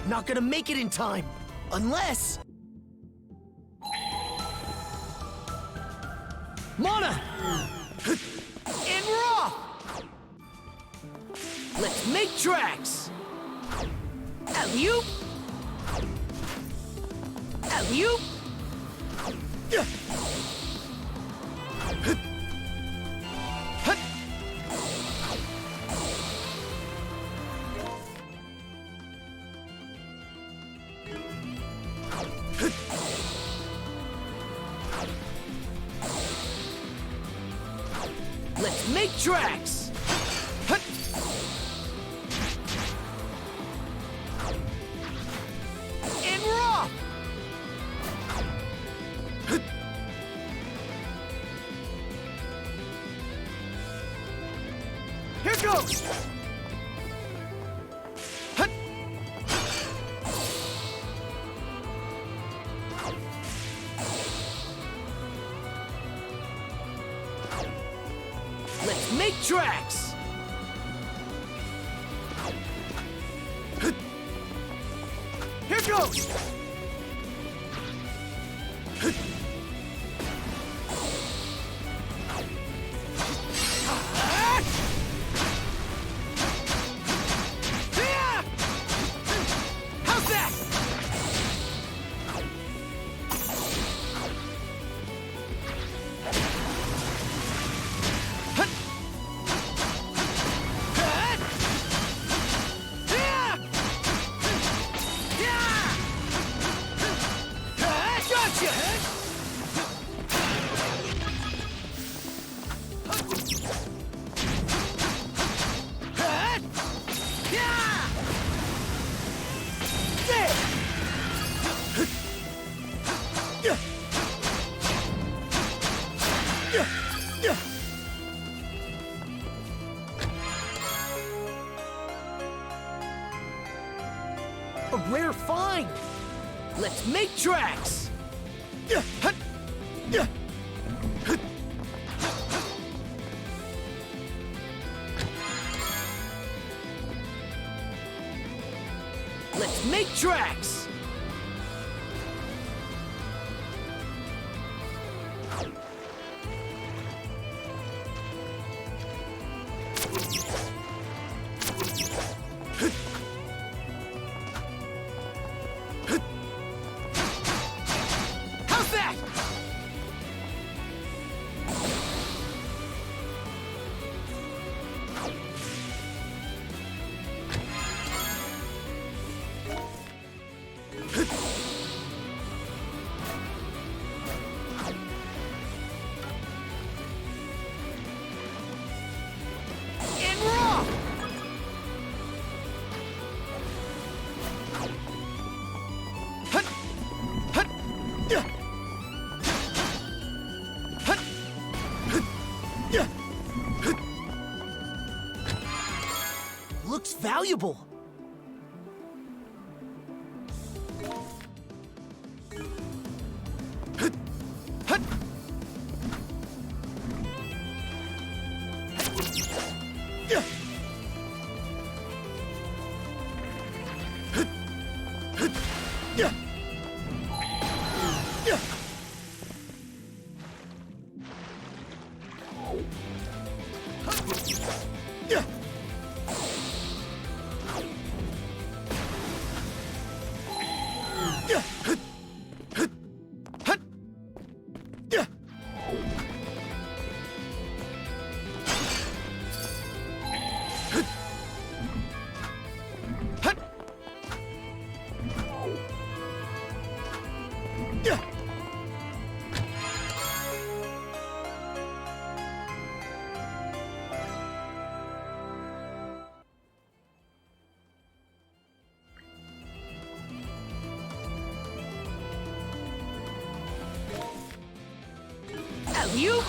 Not gonna make it in time. Unless... Mana! In raw! Let's make tracks! Alley-oop! Alley-oop! Let's make tracks! In raw! Here goes! Let's make tracks! Here goes! How's that? A rare find! Let's make tracks! Let's make tracks! How's looks valuable. You?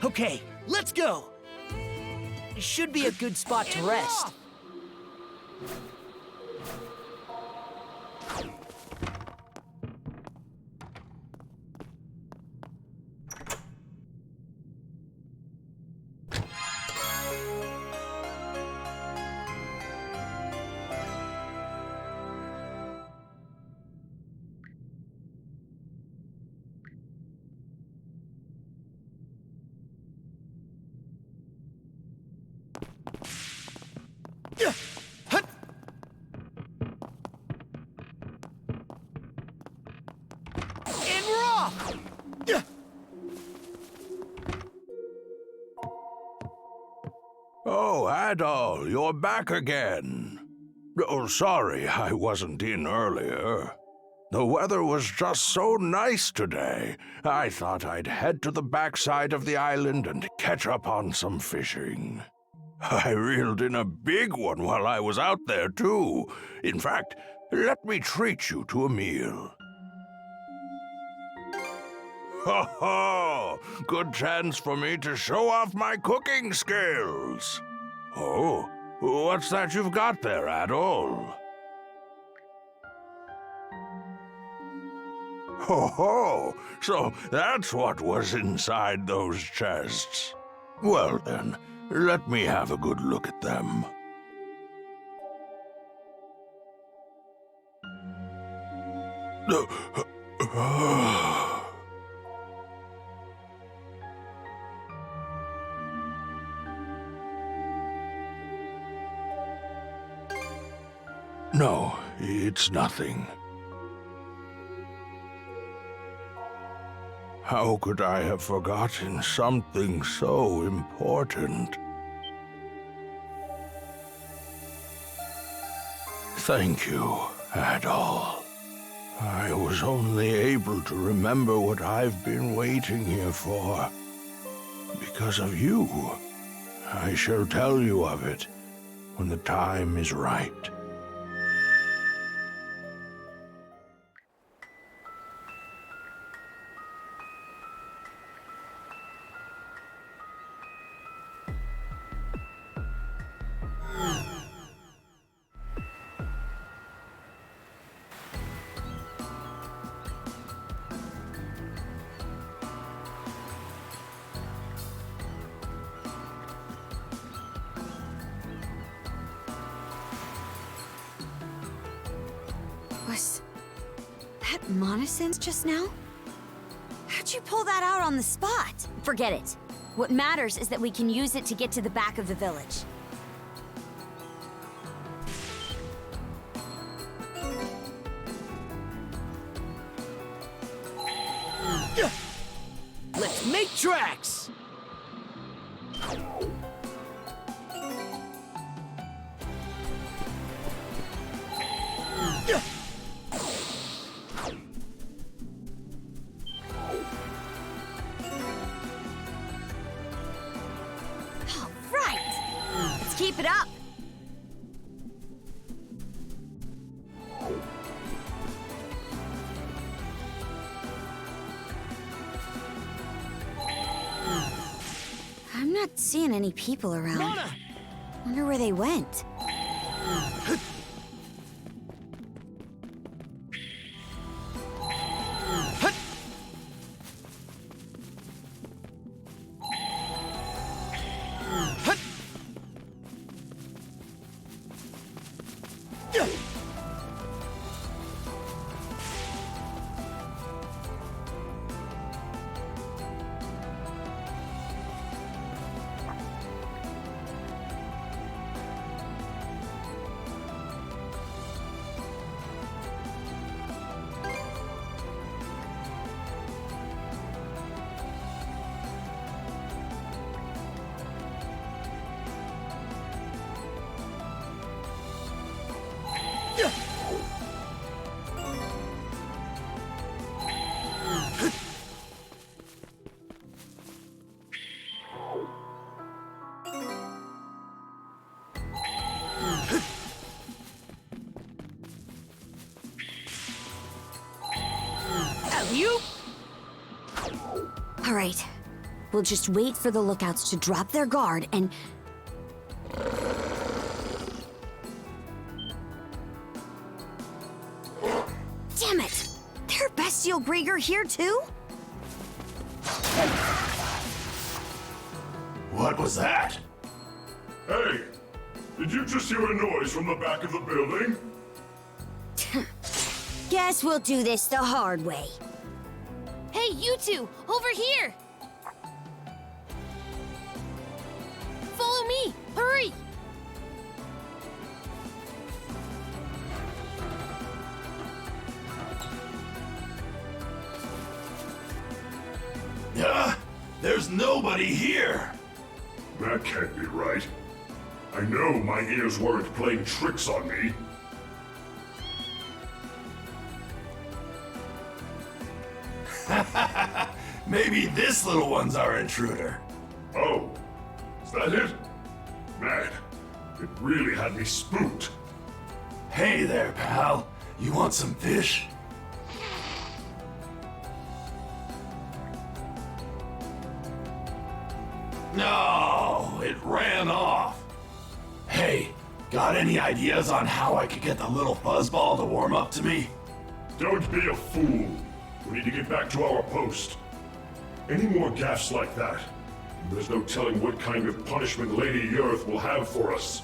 Okay, let's go. Should be a good spot to rest. Oh, Adol, you're back again. Oh, sorry I wasn't in earlier. The weather was just so nice today. I thought I'd head to the backside of the island and catch up on some fishing. I reeled in a big one while I was out there, too. In fact, let me treat you to a meal. Ho ho! Good chance for me to show off my cooking skills. Oh, what's that you've got there, Adol? Ho ho! So that's what was inside those chests. Well then, let me have a good look at them. No, it's nothing. How could I have forgotten something so important? Thank you, Adol. I was only able to remember what I've been waiting here for. Because of you. I shall tell you of it when the time is right. Was that monosense just now? How'd you pull that out on the spot? Forget it. What matters is that we can use it to get to the back of the village. Let's make tracks! Keep it up! I'm not seeing any people around. Mana! Wonder where they went. You? All right. We'll just wait for the lookouts to drop their guard and... Damn it! They're Bestial Grieger here too? What was that? Hey, did you just hear a noise from the back of the building? Guess we'll do this the hard way. Hey, you two! Over here! Follow me! Hurry! There's nobody here. That can't be right. I know my ears weren't playing tricks on me. Maybe this little one's our intruder. Oh, is that it? Man, it really had me spooked. Hey there, pal. You want some fish? No, it ran off. Hey, got any ideas on how I could get the little fuzzball to warm up to me? Don't be a fool. We need to get back to our post. Any more gaffes like that, there's no telling what kind of punishment Lady Earth will have for us.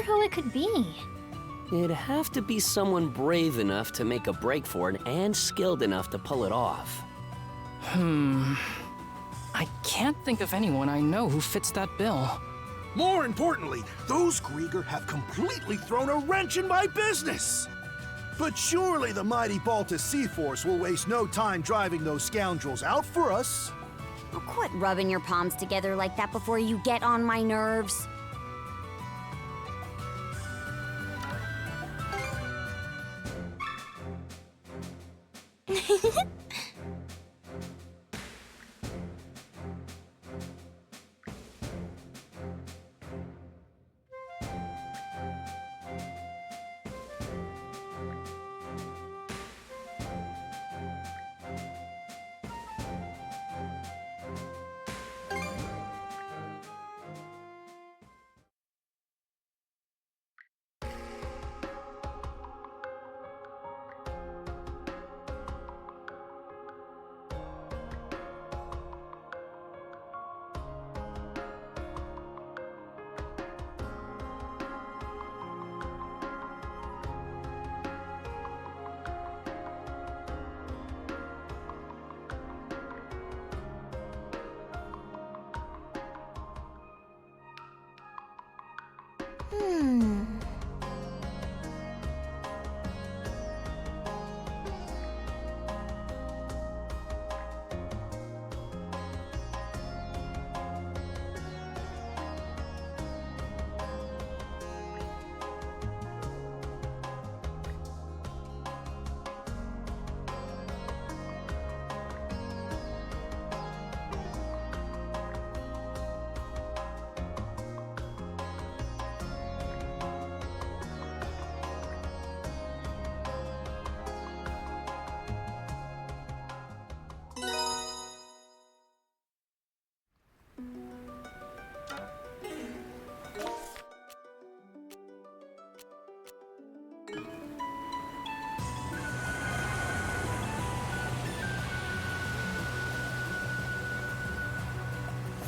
who it could be. It'd have to be someone brave enough to make a break for it and skilled enough to pull it off. I can't think of anyone I know who fits that bill. More importantly, those Krieger have completely thrown a wrench in my business! But surely the mighty Baltus Sea Force will waste no time driving those scoundrels out for us. Oh, quit rubbing your palms together like that before you get on my nerves.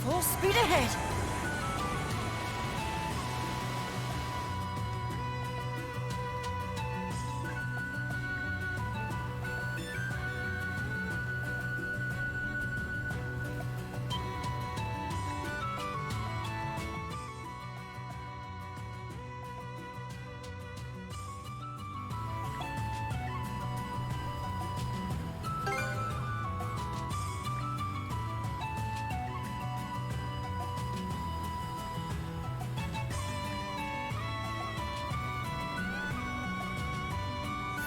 Full speed ahead!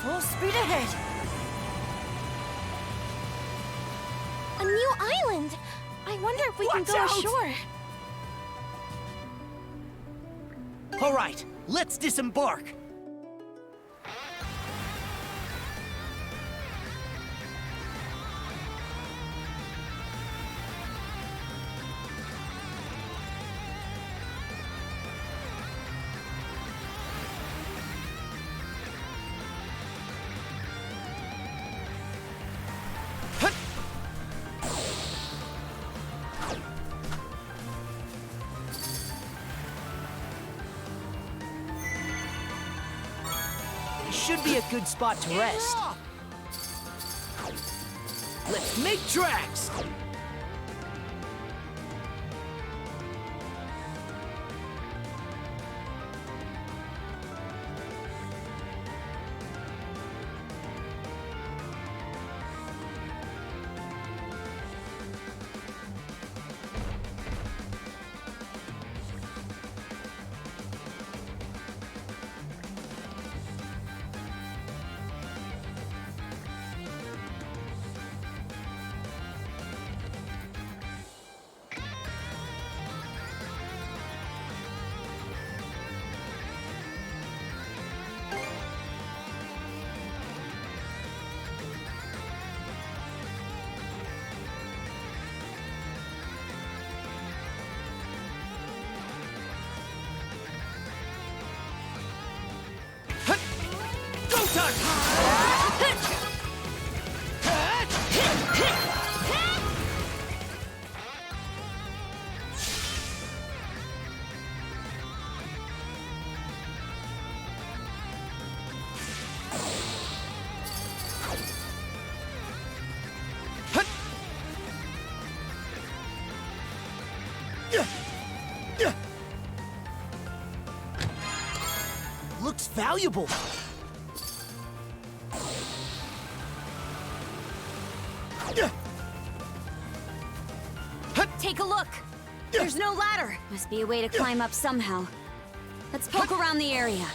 Full speed ahead! A new island! I wonder if we can go ashore. All right, let's disembark. Should be a good spot to rest. Let's make tracks! valuable. Take a look. There's no ladder. Must be a way to climb up somehow. Let's poke around the area.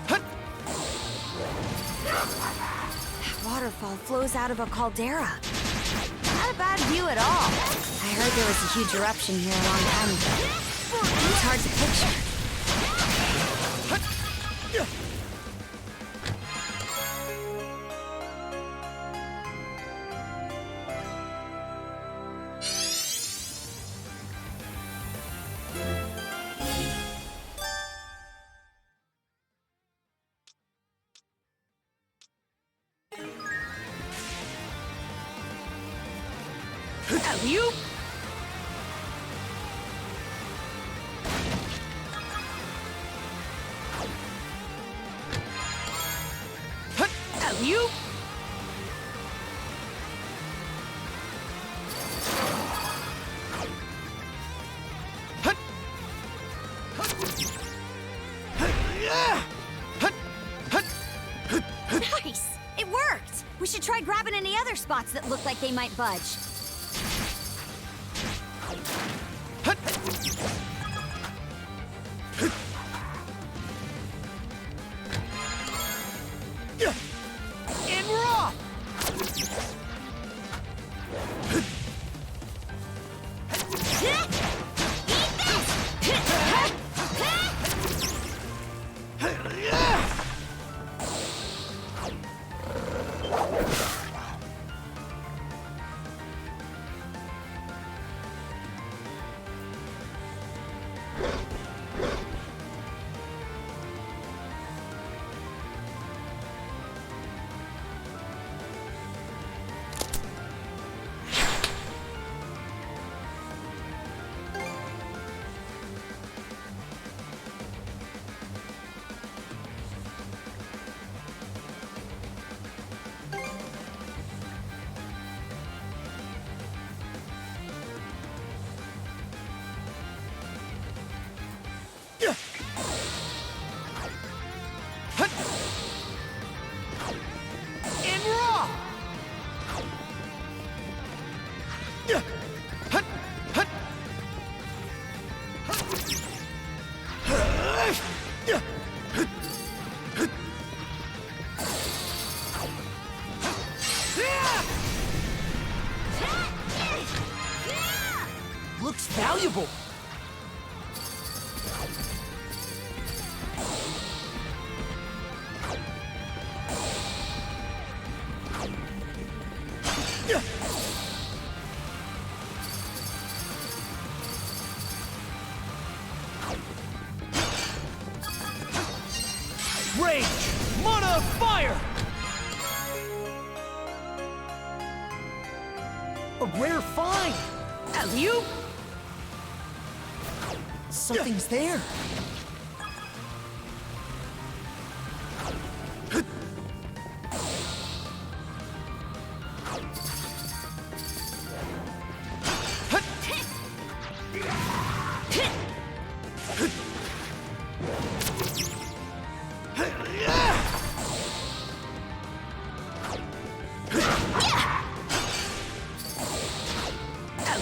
That waterfall flows out of a caldera. Not a bad view at all. I heard there was a huge eruption here a long time ago. It's hard to picture. You? You? Nice! It worked! We should try grabbing any other spots that look like they might budge. Looks valuable. Rage! Mana fire! A rare find! You? Something's there.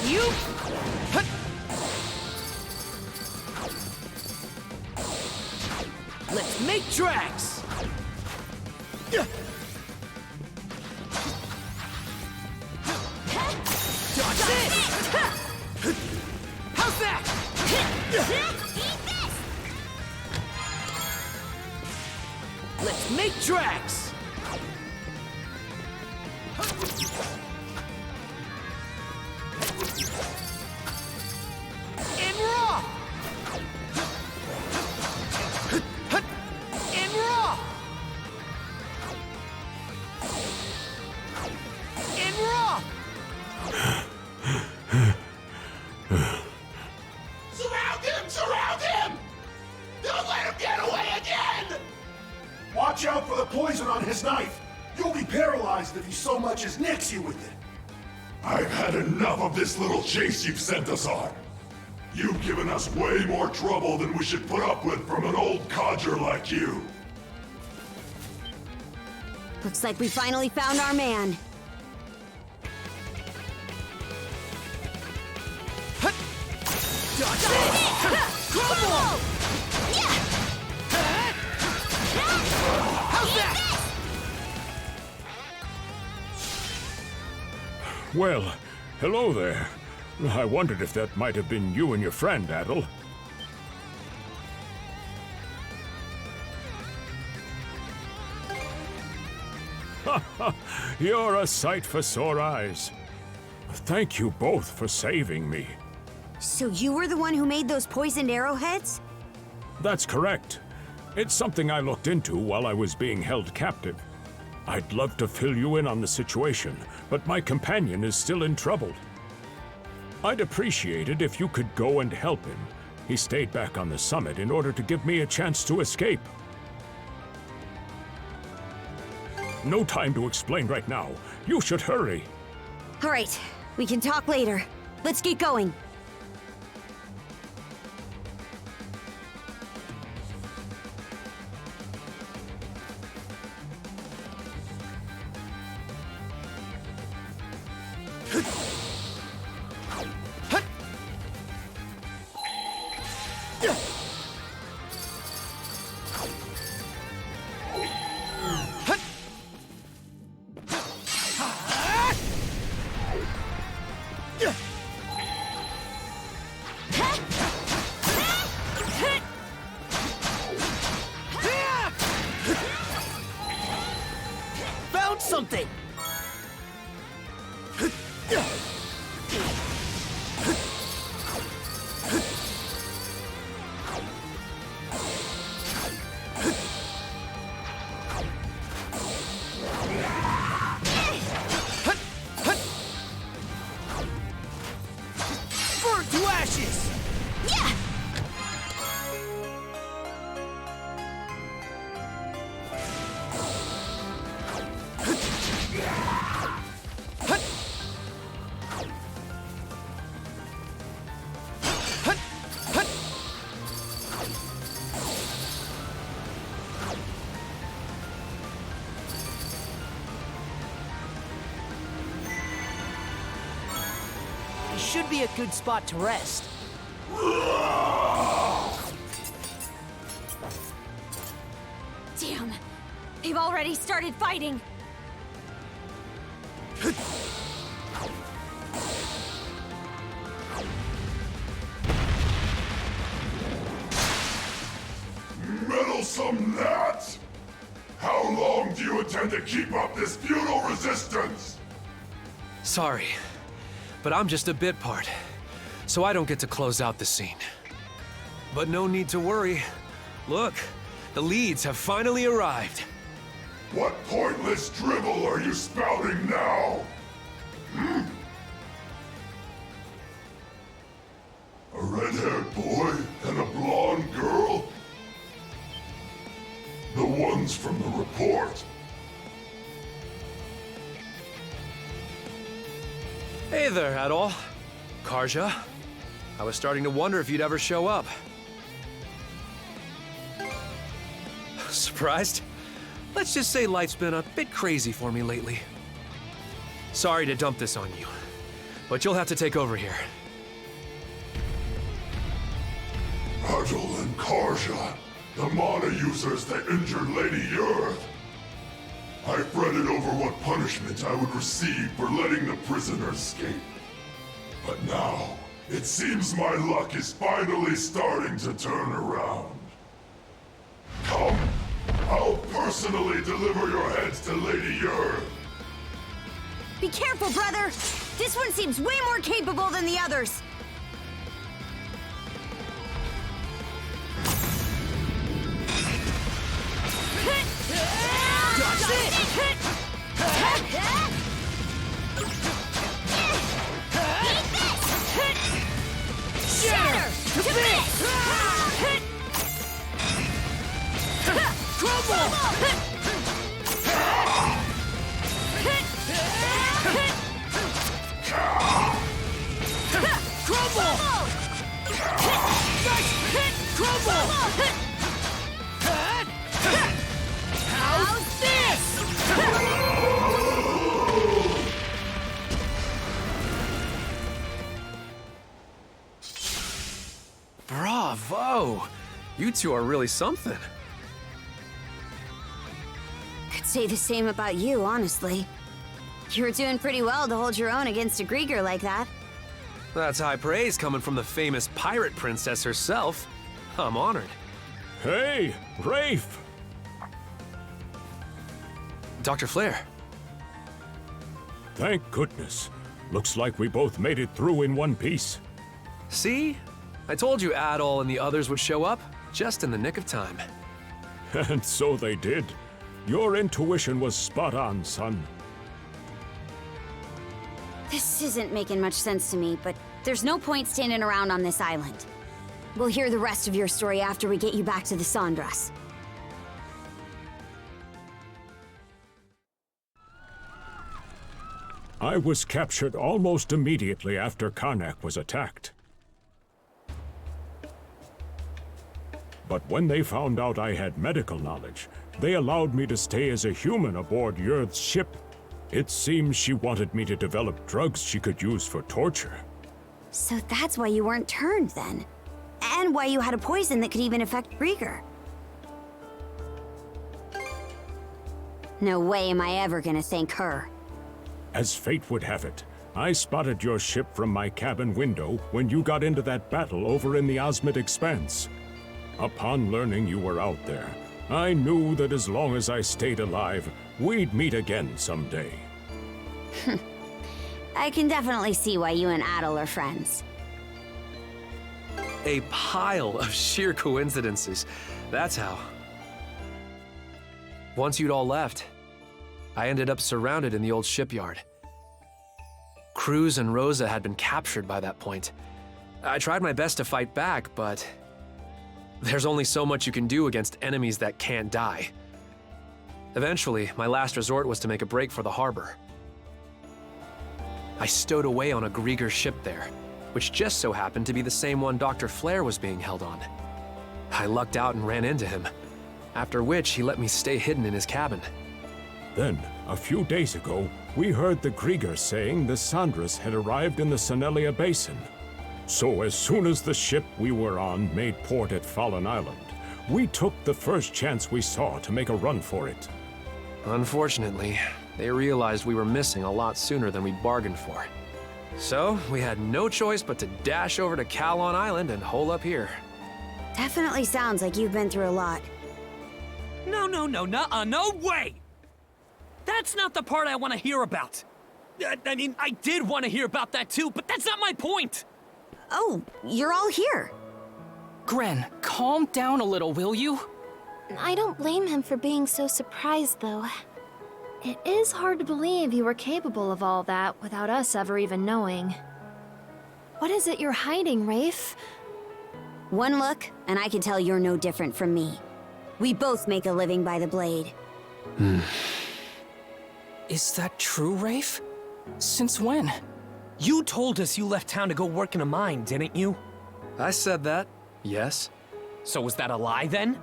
You? Let's make tracks! Dodge this! How's that? Let's make tracks! In raw! In raw! In raw! Surround him! Surround him! Don't let him get away again! Watch out for the poison on his knife. You'll be paralyzed if he so much as nicks you with it. I've had enough of this little chase you've sent us on. You've given us way more trouble than we should put up with from an old codger like you. Looks like we finally found our man. Crumble! How's that? Well, hello there. I wondered if that might have been you and your friend, Adel. You're a sight for sore eyes. Thank you both for saving me. So you were the one who made those poisoned arrowheads? That's correct. It's something I looked into while I was being held captive. I'd love to fill you in on the situation, but my companion is still in trouble. I'd appreciate it if you could go and help him. He stayed back on the summit in order to give me a chance to escape. No time to explain right now. You should hurry. All right, we can talk later. Let's get going. Found something! Burnt to ashes! Yeah! Should be a good spot to rest. Damn, they've already started fighting. Meddlesome gnat! How long do you intend to keep up this futile resistance? Sorry, but I'm just a bit part, so I don't get to close out the scene. But no need to worry. Look, the leads have finally arrived. What pointless drivel are you spouting now? A red-haired boy and a blonde girl? The ones from the report. Hey there, Adol. Karja. I was starting to wonder if you'd ever show up. Surprised? Let's just say life's been a bit crazy for me lately. Sorry to dump this on you, but you'll have to take over here. Adel and Karja, the mana users that injured Lady Earth. I fretted over what punishment I would receive for letting the prisoner escape. But now, it seems my luck is finally starting to turn around. Come, I'll personally deliver your heads to Lady Earth. Be careful, brother! This one seems way more capable than the others! That's it! Shatter! To bits! Crumble! Crumble! You two are really something. Could say the same about you, honestly. You were doing pretty well to hold your own against a Grieger like that. That's high praise coming from the famous pirate princess herself. I'm honored. Hey, Rafe! Dr. Flair. Thank goodness. Looks like we both made it through in one piece. See? I told you Adol and the others would show up, just in the nick of time. And so they did. Your intuition was spot on, son. This isn't making much sense to me, but there's no point standing around on this island. We'll hear the rest of your story after we get you back to the Sandras. I was captured almost immediately after Karnak was attacked. But when they found out I had medical knowledge, they allowed me to stay as a human aboard Yurth's ship. It seems she wanted me to develop drugs she could use for torture. So that's why you weren't turned then. And why you had a poison that could even affect Grieger. No way am I ever gonna thank her. As fate would have it, I spotted your ship from my cabin window when you got into that battle over in the Osmid Expanse. Upon learning you were out there, I knew that as long as I stayed alive, we'd meet again someday. I can definitely see why you and Adol are friends. A pile of sheer coincidences. That's how. Once you'd all left, I ended up surrounded in the old shipyard. Cruz and Rosa had been captured by that point. I tried my best to fight back, but there's only so much you can do against enemies that can't die. Eventually, my last resort was to make a break for the harbor. I stowed away on a Grieger ship there, which just so happened to be the same one Dr. Flair was being held on. I lucked out and ran into him, after which he let me stay hidden in his cabin. Then, a few days ago, we heard the Grieger saying the Sandras had arrived in the Senelia Basin. So as soon as the ship we were on made port at Falun Island, we took the first chance we saw to make a run for it. Unfortunately, they realized we were missing a lot sooner than we bargained for. So, we had no choice but to dash over to Calon Island and hole up here. Definitely sounds like you've been through a lot. No, nuh-uh, no way! That's not the part I want to hear about. I mean, I did want to hear about that too, but that's not my point! Oh, you're all here. Gren, calm down a little, will you? I don't blame him for being so surprised, though. It is hard to believe you were capable of all that without us ever even knowing. What is it you're hiding, Rafe? One look, and I can tell you're no different from me. We both make a living by the blade. Is that true, Rafe? Since when? You told us you left town to go work in a mine, didn't you? I said that, yes. So was that a lie then?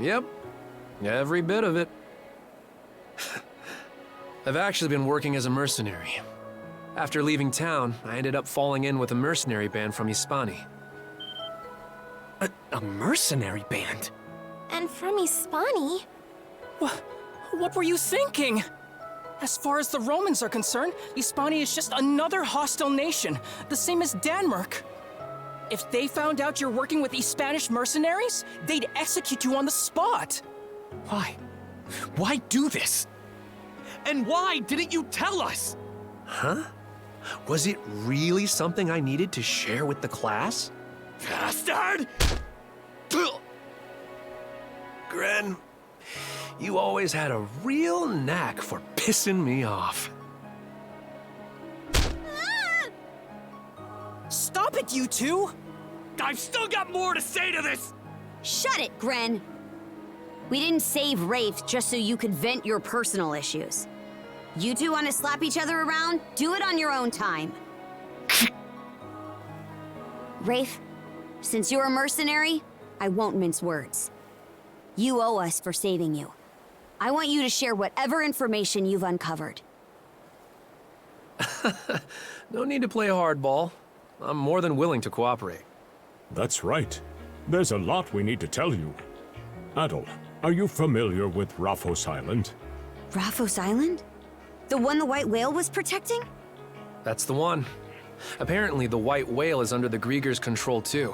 Yep, every bit of it. I've actually been working as a mercenary. After leaving town, I ended up falling in with a mercenary band from Hispani. A mercenary band? And from Hispani? What were you thinking? As far as the Romans are concerned, Hispania is just another hostile nation, the same as Denmark. If they found out you're working with these Spanish mercenaries, they'd execute you on the spot. Why? Why do this? And why didn't you tell us? Huh? Was it really something I needed to share with the class? Bastard! Gren, you always had a real knack for pissing me off. Stop it, you two! I've still got more to say to this! Shut it, Gren! We didn't save Rafe just so you could vent your personal issues. You two want to slap each other around? Do it on your own time. Rafe, since you're a mercenary, I won't mince words. You owe us for saving you. I want you to share whatever information you've uncovered. No need to play hardball. I'm more than willing to cooperate. That's right. There's a lot we need to tell you. Adol, are you familiar with Raufos Island? Raufos Island? The one the white whale was protecting? That's the one. Apparently, the white whale is under the Grieger's control too.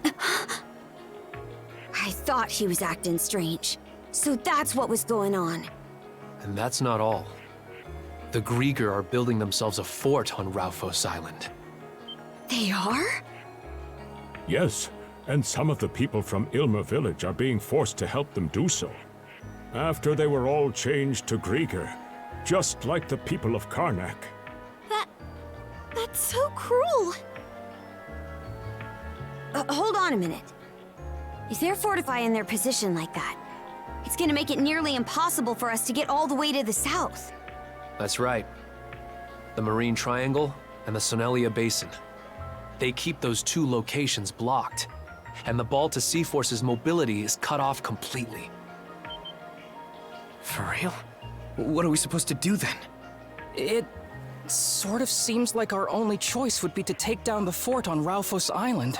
I thought he was acting strange. So that's what was going on. And that's not all. The Grieger are building themselves a fort on Raufos Island. They are? Yes, and some of the people from Imler village are being forced to help them do so. After they were all changed to Grieger, just like the people of Karnak. That's so cruel. Hold on a minute. If they're fortifying their position like that, it's gonna make it nearly impossible for us to get all the way to the south. That's right. The Marine Triangle and the Sonelia Basin. They keep those two locations blocked, and the Balta Sea Force's mobility is cut off completely. For real? What are we supposed to do then? It sort of seems like our only choice would be to take down the fort on Raufos Island.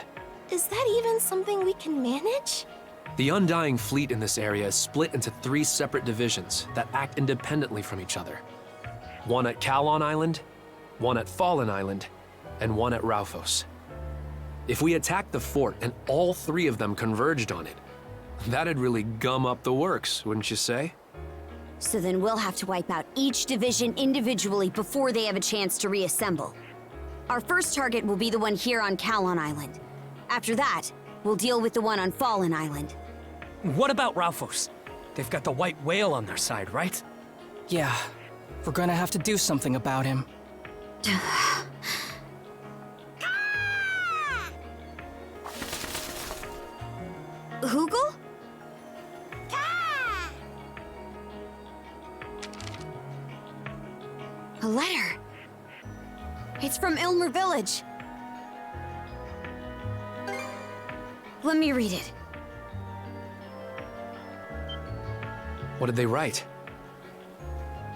Is that even something we can manage? The Undying Fleet in this area is split into 3 separate divisions that act independently from each other. One at Charon Island, one at Falun Island, and one at Raufos. If we attacked the fort and all 3 of them converged on it, that'd really gum up the works, wouldn't you say? So then we'll have to wipe out each division individually before they have a chance to reassemble. Our first target will be the one here on Charon Island. After that, we'll deal with the one on Fallen Island. What about Raufos? They've got the white whale on their side, right? Yeah, we're gonna have to do something about him. Hugel? A letter. It's from Imler village. Let me read it. What did they write?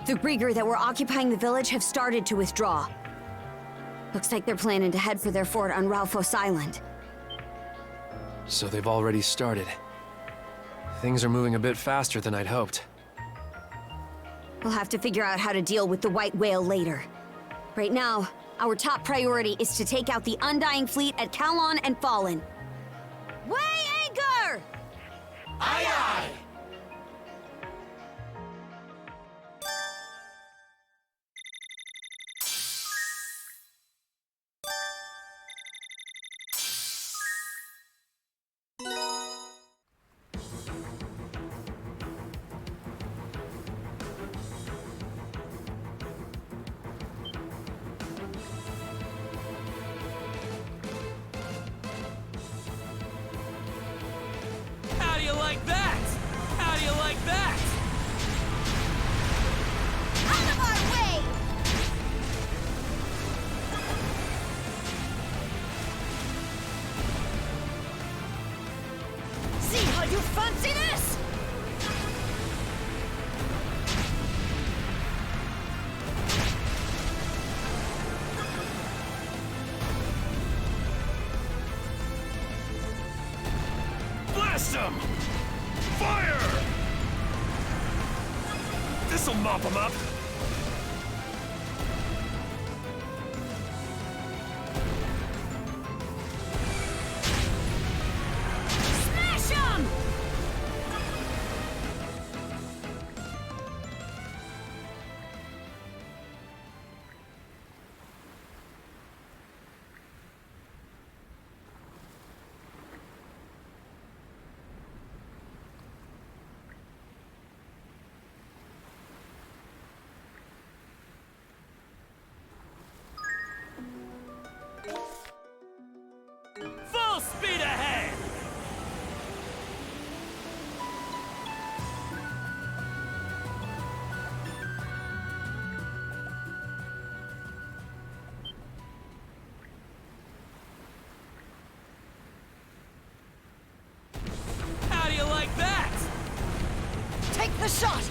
The Grieger that were occupying the village have started to withdraw. Looks like they're planning to head for their fort on Raufos Island. So they've already started. Things are moving a bit faster than I'd hoped. We'll have to figure out how to deal with the white whale later. Right now, our top priority is to take out the Undying Fleet at Charon and Fallen. Weigh anchor! Aye, aye! How do you like that? How do you like that? Out of our way! See how you fancy this? Blast him! Fire! This'll mop him up. Smash 'em! Full speed ahead! How do you like that? Take the shot!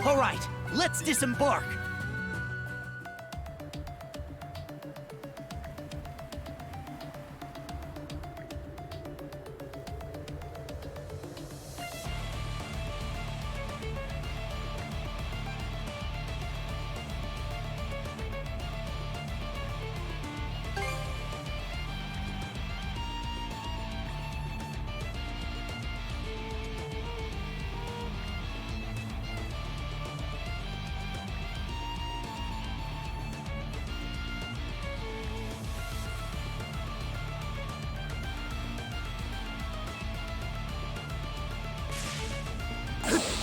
All right, let's disembark.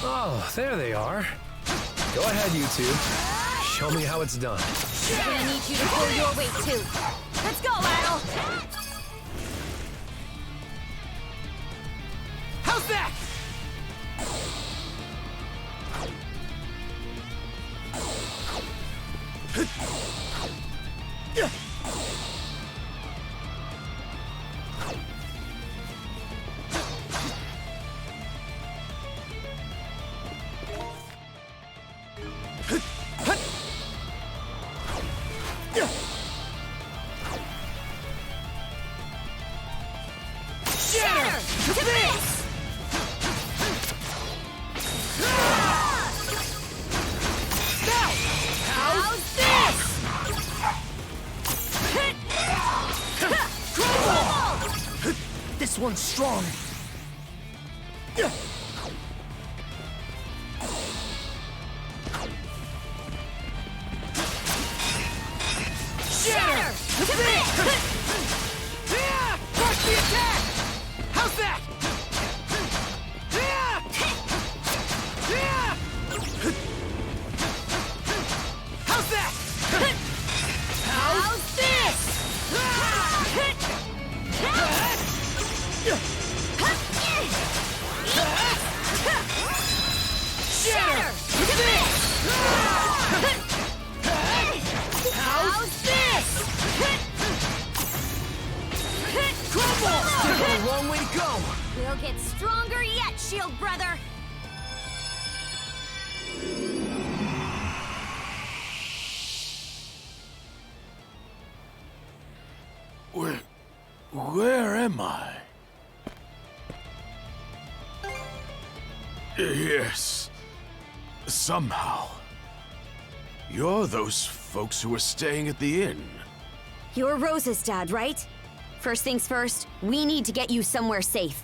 Oh, there they are. Go ahead, you two. Show me how it's done. We're gonna need you to pull your weight too. Let's go, Adel! How's that? This one's strong. Shatter! Crush the attack! How's that? How's that? How's this? Shatter! How's this? Crumble! Still got a long way to go. We'll get stronger yet, Shield Brother! Where am I? Yes. Somehow. You're those folks who were staying at the inn. You're Rose's dad, right? First things first, we need to get you somewhere safe.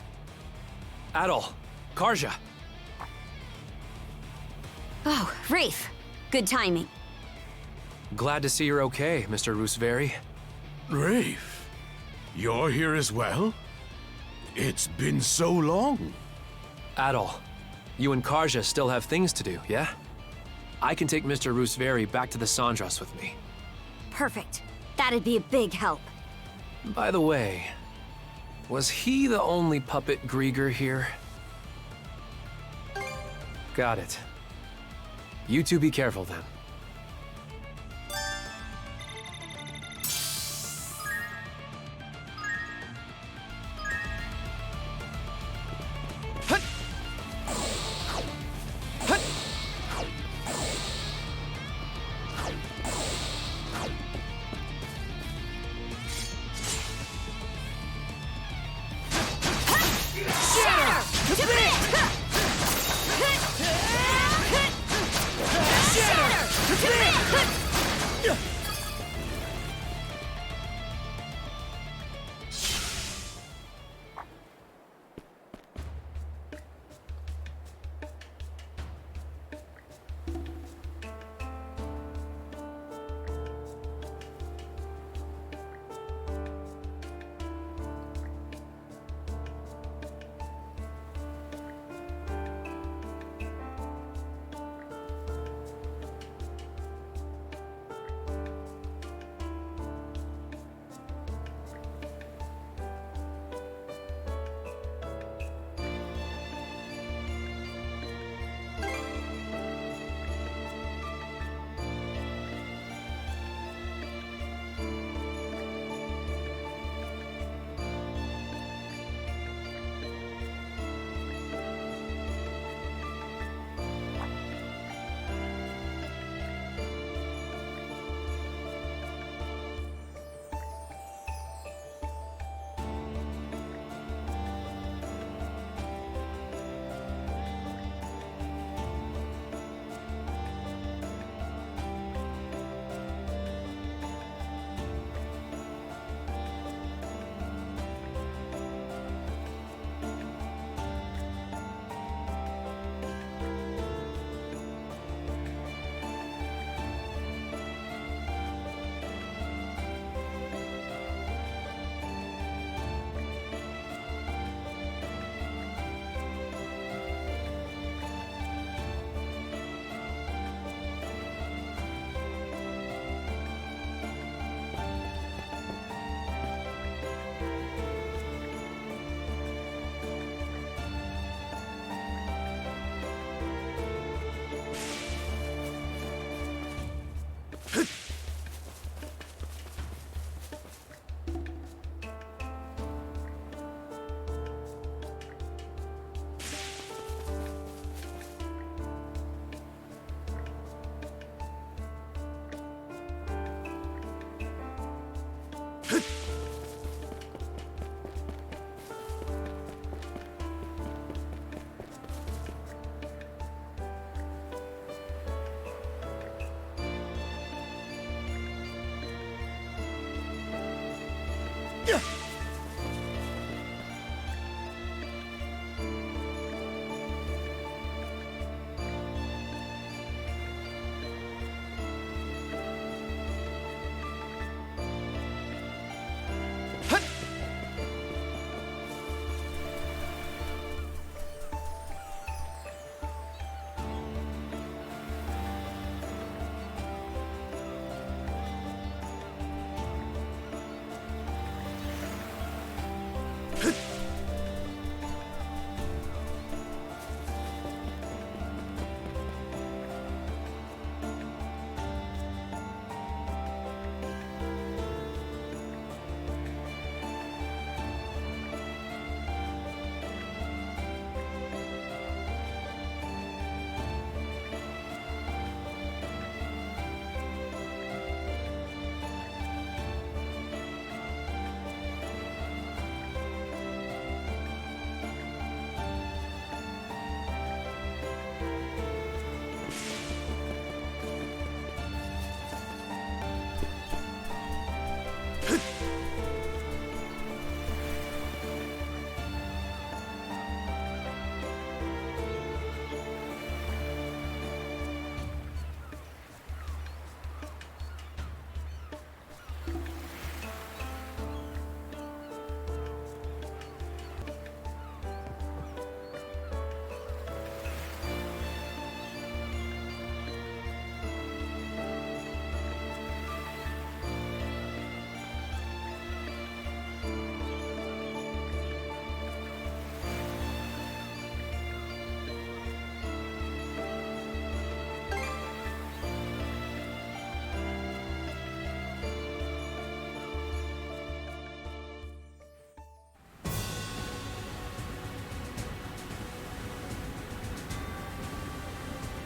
Adol, Karja. Oh, Rafe. Good timing. Glad to see you're okay, Mr. Rooseveri. Rafe, you're here as well? It's been so long. Adol, you and Karja still have things to do, yeah? I can take Mr. Rooseveri back to the Sandras with me. Perfect. That'd be a big help. By the way, was he the only puppet Grieger here? Got it. You two be careful then.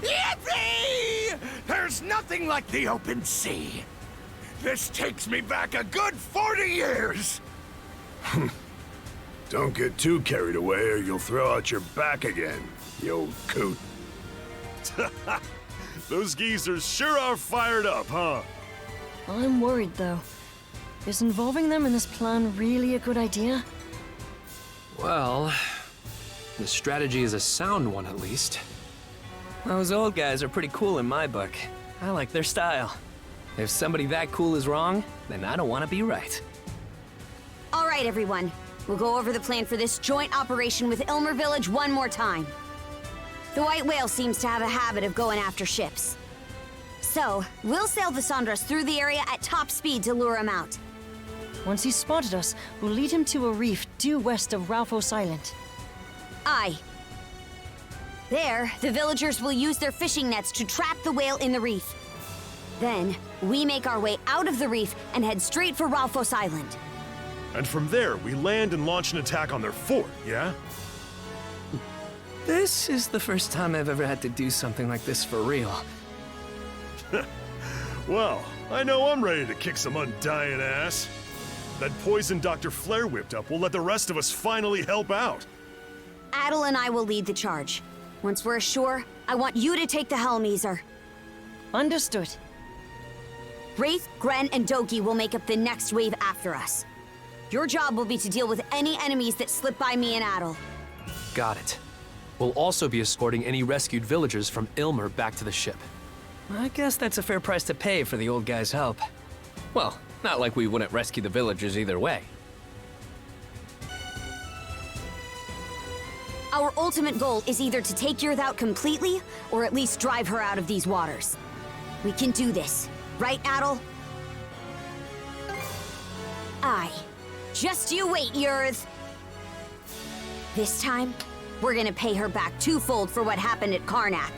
Yippee! There's nothing like the open sea. This takes me back a good 40 years. Don't get too carried away or you'll throw out your back again, you old coot. Those geezers sure are fired up, huh? I'm worried, though. Is involving them in this plan really a good idea? Well, the strategy is a sound one at least. Those old guys are pretty cool in my book. I like their style. If somebody that cool is wrong, then I don't want to be right. All right, everyone. We'll go over the plan for this joint operation with Imler Village one more time. The White Whale seems to have a habit of going after ships. So, we'll sail the Sandras through the area at top speed to lure him out. Once he's spotted us, we'll lead him to a reef due west of Raufos Island. Aye. There, the villagers will use their fishing nets to trap the whale in the reef. Then, we make our way out of the reef and head straight for Raufos Island. And from there, we land and launch an attack on their fort, yeah? This is the first time I've ever had to do something like this for real. Well, I know I'm ready to kick some undying ass. That poison Dr. Flare whipped up will let the rest of us finally help out. Adel and I will lead the charge. Once we're ashore, I want you to take the helm, Easer. Understood. Wraith, Gren, and Doki will make up the next wave after us. Your job will be to deal with any enemies that slip by me and Adel. Got it. We'll also be escorting any rescued villagers from Imler back to the ship. I guess that's a fair price to pay for the old guy's help. Well, not like we wouldn't rescue the villagers either way. Our ultimate goal is either to take Yurth out completely, or at least drive her out of these waters. We can do this, right, Adel? Aye. Just you wait, Yurth. This time, we're gonna pay her back twofold for what happened at Karnak.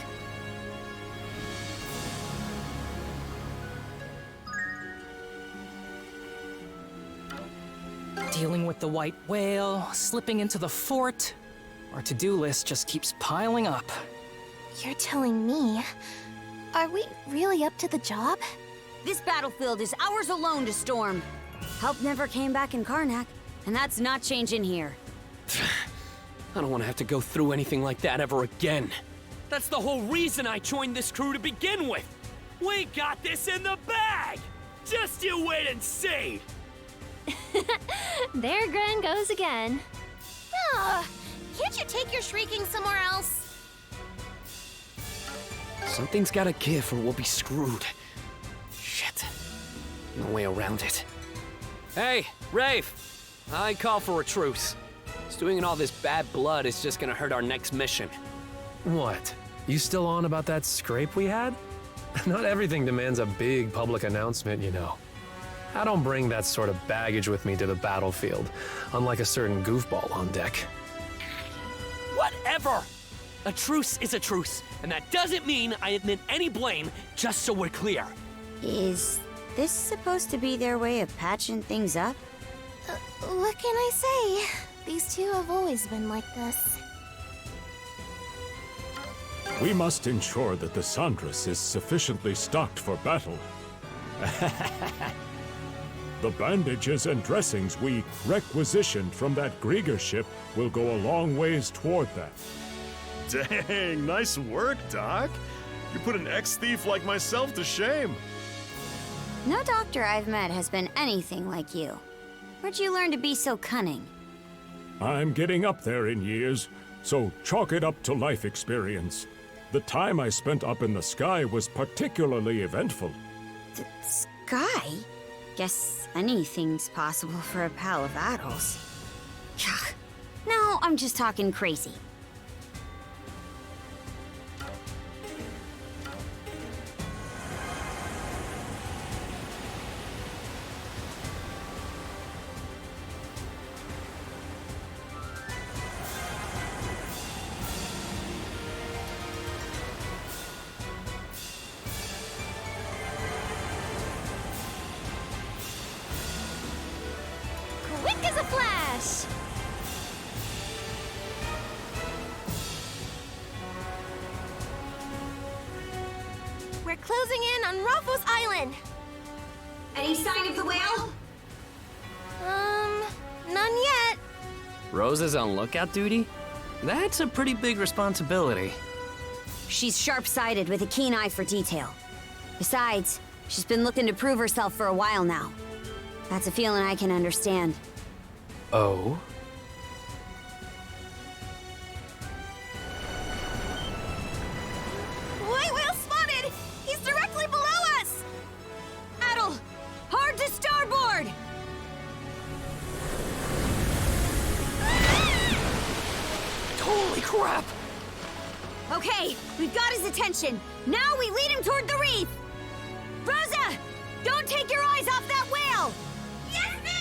Dealing with the White Whale, slipping into the fort. Our to-do list just keeps piling up. You're telling me? Are we really up to the job? This battlefield is ours alone to storm. Help never came back in Karnak, and that's not changing here. I don't want to have to go through anything like that ever again. That's the whole reason I joined this crew to begin with. We got this in the bag! Just you wait and see! There Gren goes again. Can't you take your shrieking somewhere else? Something's gotta give or we'll be screwed. Shit. No way around it. Hey, Rafe! I call for a truce. Stewing in all this bad blood is just gonna hurt our next mission. What? You still on about that scrape we had? Not everything demands a big public announcement, you know. I don't bring that sort of baggage with me to the battlefield, unlike a certain goofball on deck. Whatever! A truce is a truce, and that doesn't mean I admit any blame, just so we're clear. Is this supposed to be their way of patching things up? What can I say? These two have always been like this. We must ensure that the Sandras is sufficiently stocked for battle. The bandages and dressings we requisitioned from that Grieger ship will go a long ways toward that. Dang, nice work, Doc. You put an ex-thief like myself to shame. No doctor I've met has been anything like you. Where'd you learn to be so cunning? I'm getting up there in years, so chalk it up to life experience. The time I spent up in the sky was particularly eventful. The sky? Guess anything's possible for a pal of Adel's. No, I'm just talking crazy. Quick as a flash! We're closing in on Raufos Island. Any sign of the whale? None yet. Rose is on lookout duty? That's a pretty big responsibility. She's sharp-sighted with a keen eye for detail. Besides, she's been looking to prove herself for a while now. That's a feeling I can understand. Oh? White whale spotted! He's directly below us! Adel, hard to starboard! Holy crap! Okay, we've got his attention. Now we lead him toward the reef. Rosa, don't take your eyes off that whale! Yes, ma'am!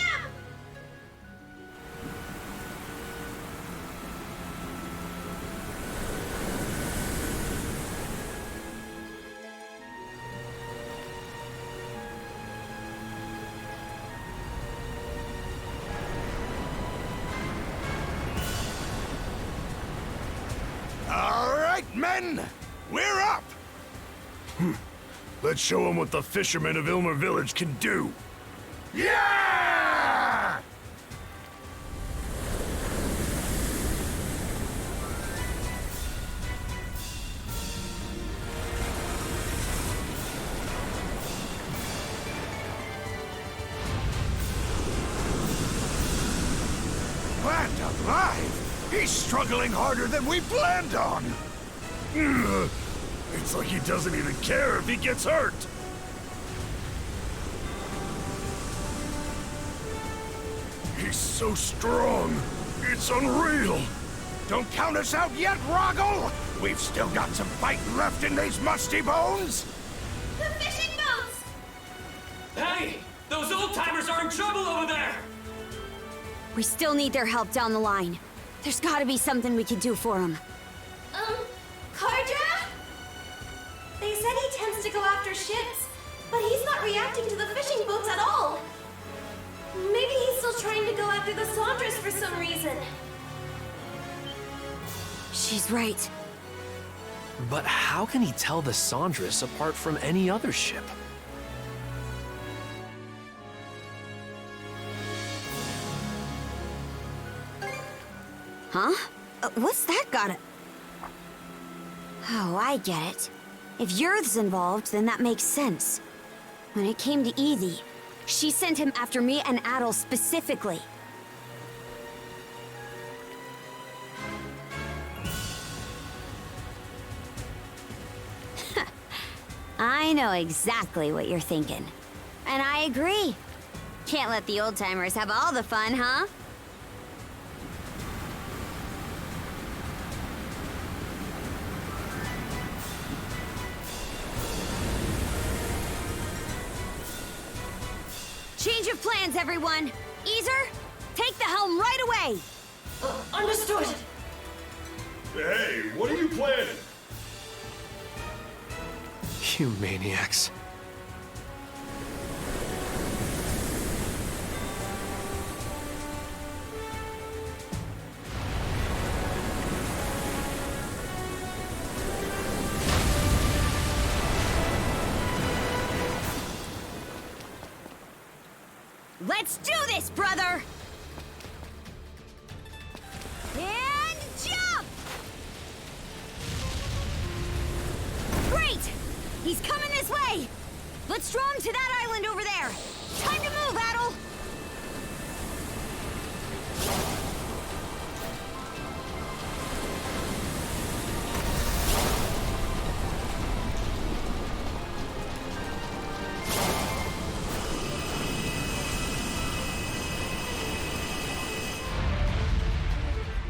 All right, men! We're up! Let's show them what the fishermen of Imler Village can do. Yeah! Planned alive! He's struggling harder than we planned on! It's like he doesn't even care if he gets hurt! He's so strong! It's unreal! Don't count us out yet, Roggle! We've still got some fight left in these musty bones! The fishing boats! Hey! Those old-timers are in trouble over there! We still need their help down the line. There's gotta be something we can do for them. Karja? They said he tends to go after ships, but he's not reacting to the fishing boats at all. Maybe he's still trying to go after the Sandras for some reason. She's right. But how can he tell the Sandras apart from any other ship? Huh? What's that gotta... Oh, I get it. If Yurth's involved, then that makes sense. When it came to Ethi, she sent him after me and Adel specifically. I know exactly what you're thinking. And I agree. Can't let the old-timers have all the fun, huh? Change of plans, everyone! Easer, take the helm right away! Understood! Hey, what are you planning? You maniacs. Let's do this, brother! And jump! Great! He's coming this way! Let's draw him to that island over there! Time to move, Adel!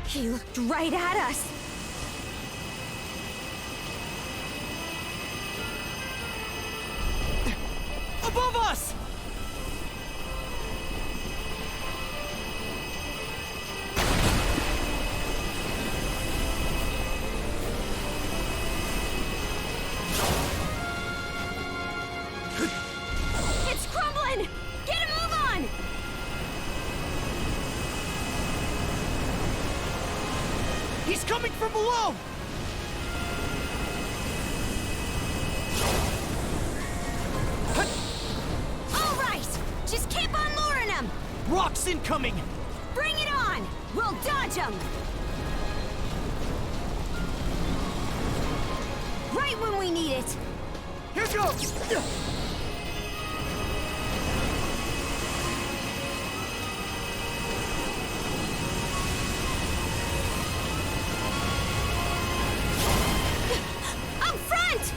He looked right at us. Above us! It's crumbling! Get a move on! He's coming from below! All right! Just keep on luring him! Rocks incoming! Bring it on! We'll dodge him! Right when we need it! Here goes! Up front!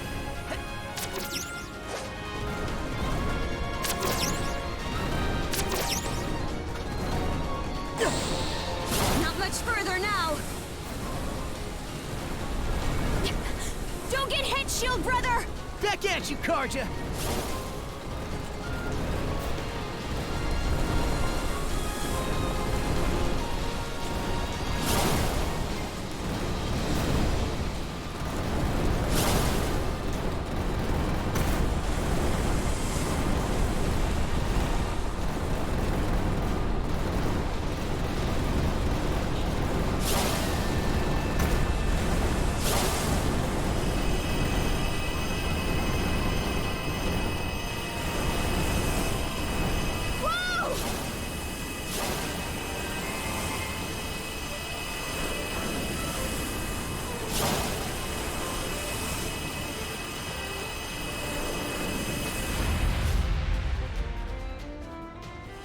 Not much further now. Don't get hit, shield brother! Back at you, Karja!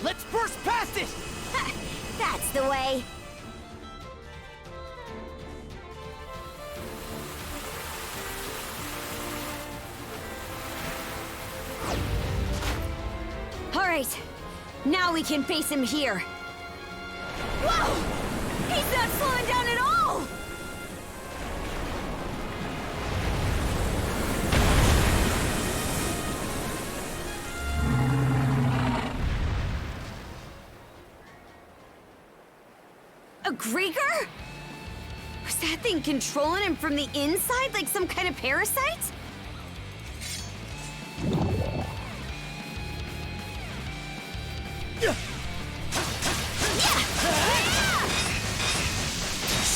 Let's burst past it! That's the way. All right, now we can face him here. Whoa! He's not slowing down at all! A Grieger? Was that thing controlling him from the inside like some kind of parasite?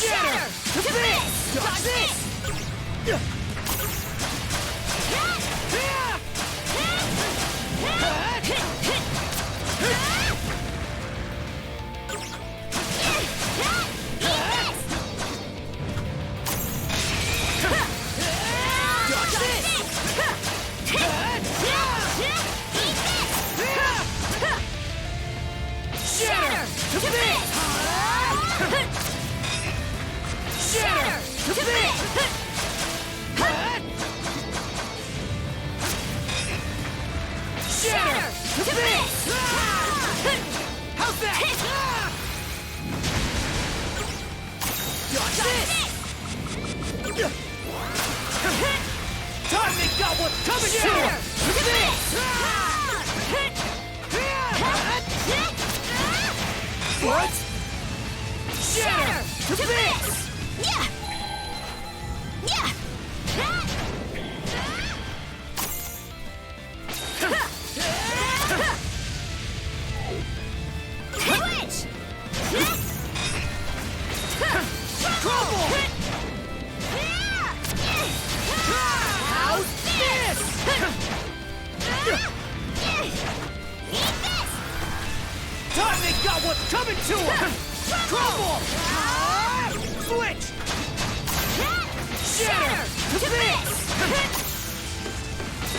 Shatter! To this! Dodge this! Eat this! Shatter to bits! How's that? Target got what's coming here! What? Shatter to bits! Yeah! Yeah! Switch! Trouble! How's this? Target got what's coming to him! Trouble! Switch! Shatter to bits!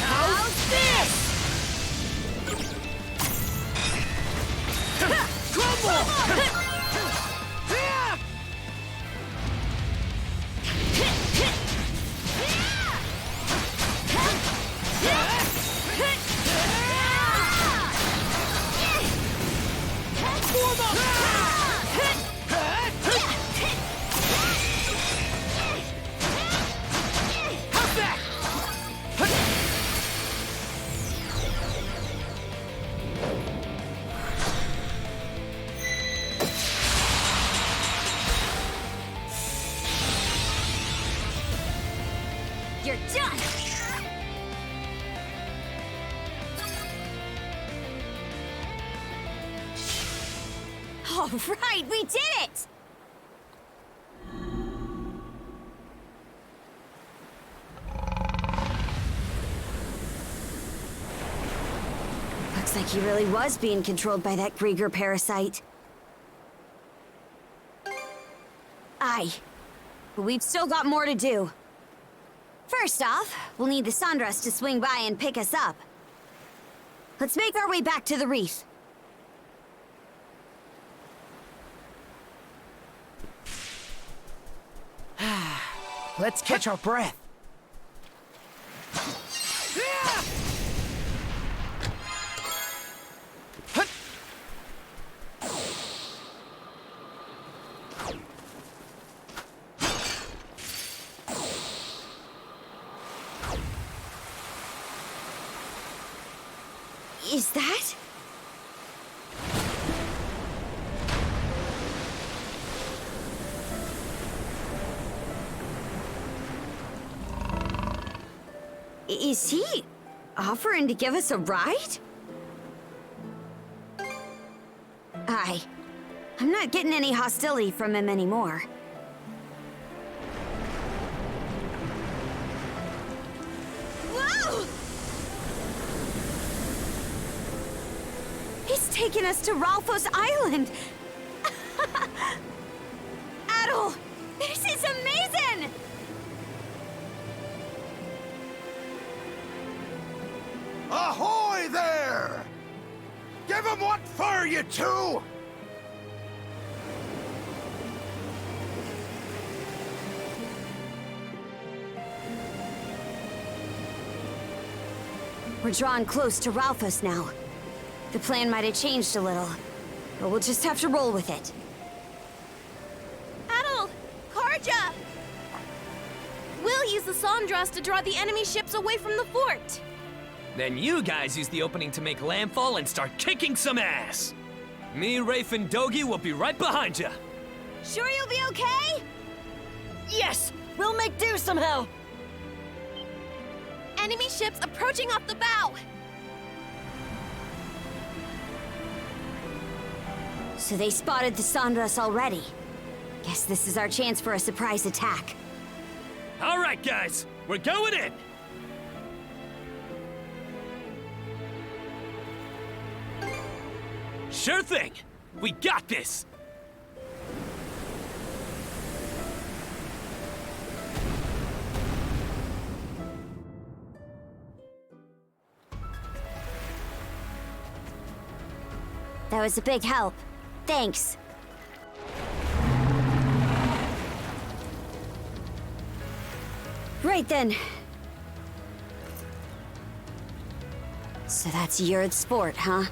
How's this? Trouble! How's that? You're done! All right, we did it! Looks like he really was being controlled by that Grieger parasite. Aye. But we've still got more to do. First off, we'll need the Sandras to swing by and pick us up. Let's make our way back to the reef. Let's catch our breath. Is that? Is he offering to give us a ride? Aye. I'm not getting any hostility from him anymore. Whoa! He's taking us to Raufos Island! Adol! This is amazing! Ahoy there! Give 'em what for, you two! We're drawing close to Raufos now. The plan might have changed a little, but we'll just have to roll with it. Adol! Karja! We'll use the Sandras to draw the enemy ships away from the fort. Then you guys use the opening to make landfall and start kicking some ass. Me, Rafe, and Dogi will be right behind you. Sure you'll be okay? Yes! We'll make do somehow! Enemy ships approaching off the bow! So they spotted the Sandras already. Guess this is our chance for a surprise attack. All right, guys, we're going in. Sure thing. We got this. That was a big help. Thanks. Right then. So that's your sport, huh?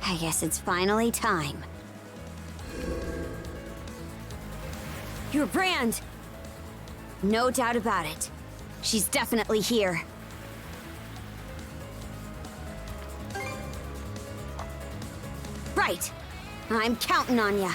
I guess it's finally time. Your brand! No doubt about it. She's definitely here. Right. I'm counting on ya.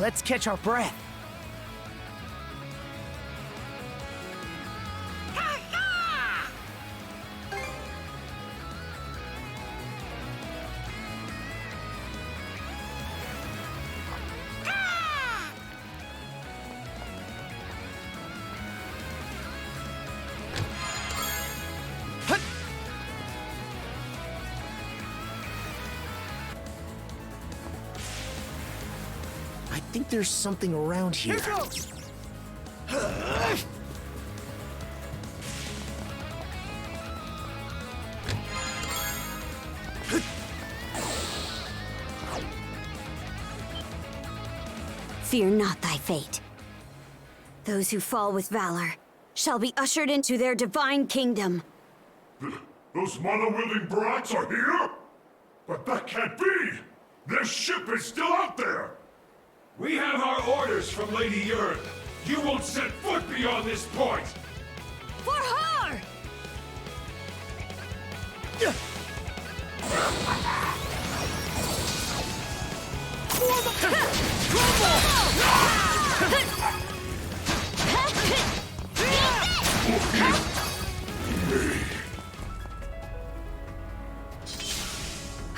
Let's catch our breath. I think there's something around here. Here goes! Fear not thy fate. Those who fall with valor shall be ushered into their divine kingdom. Those mana-wielding brats are here? But that can't be! Their ship is still out there! We have our orders from Lady Yrd. You won't set foot beyond this point! For her!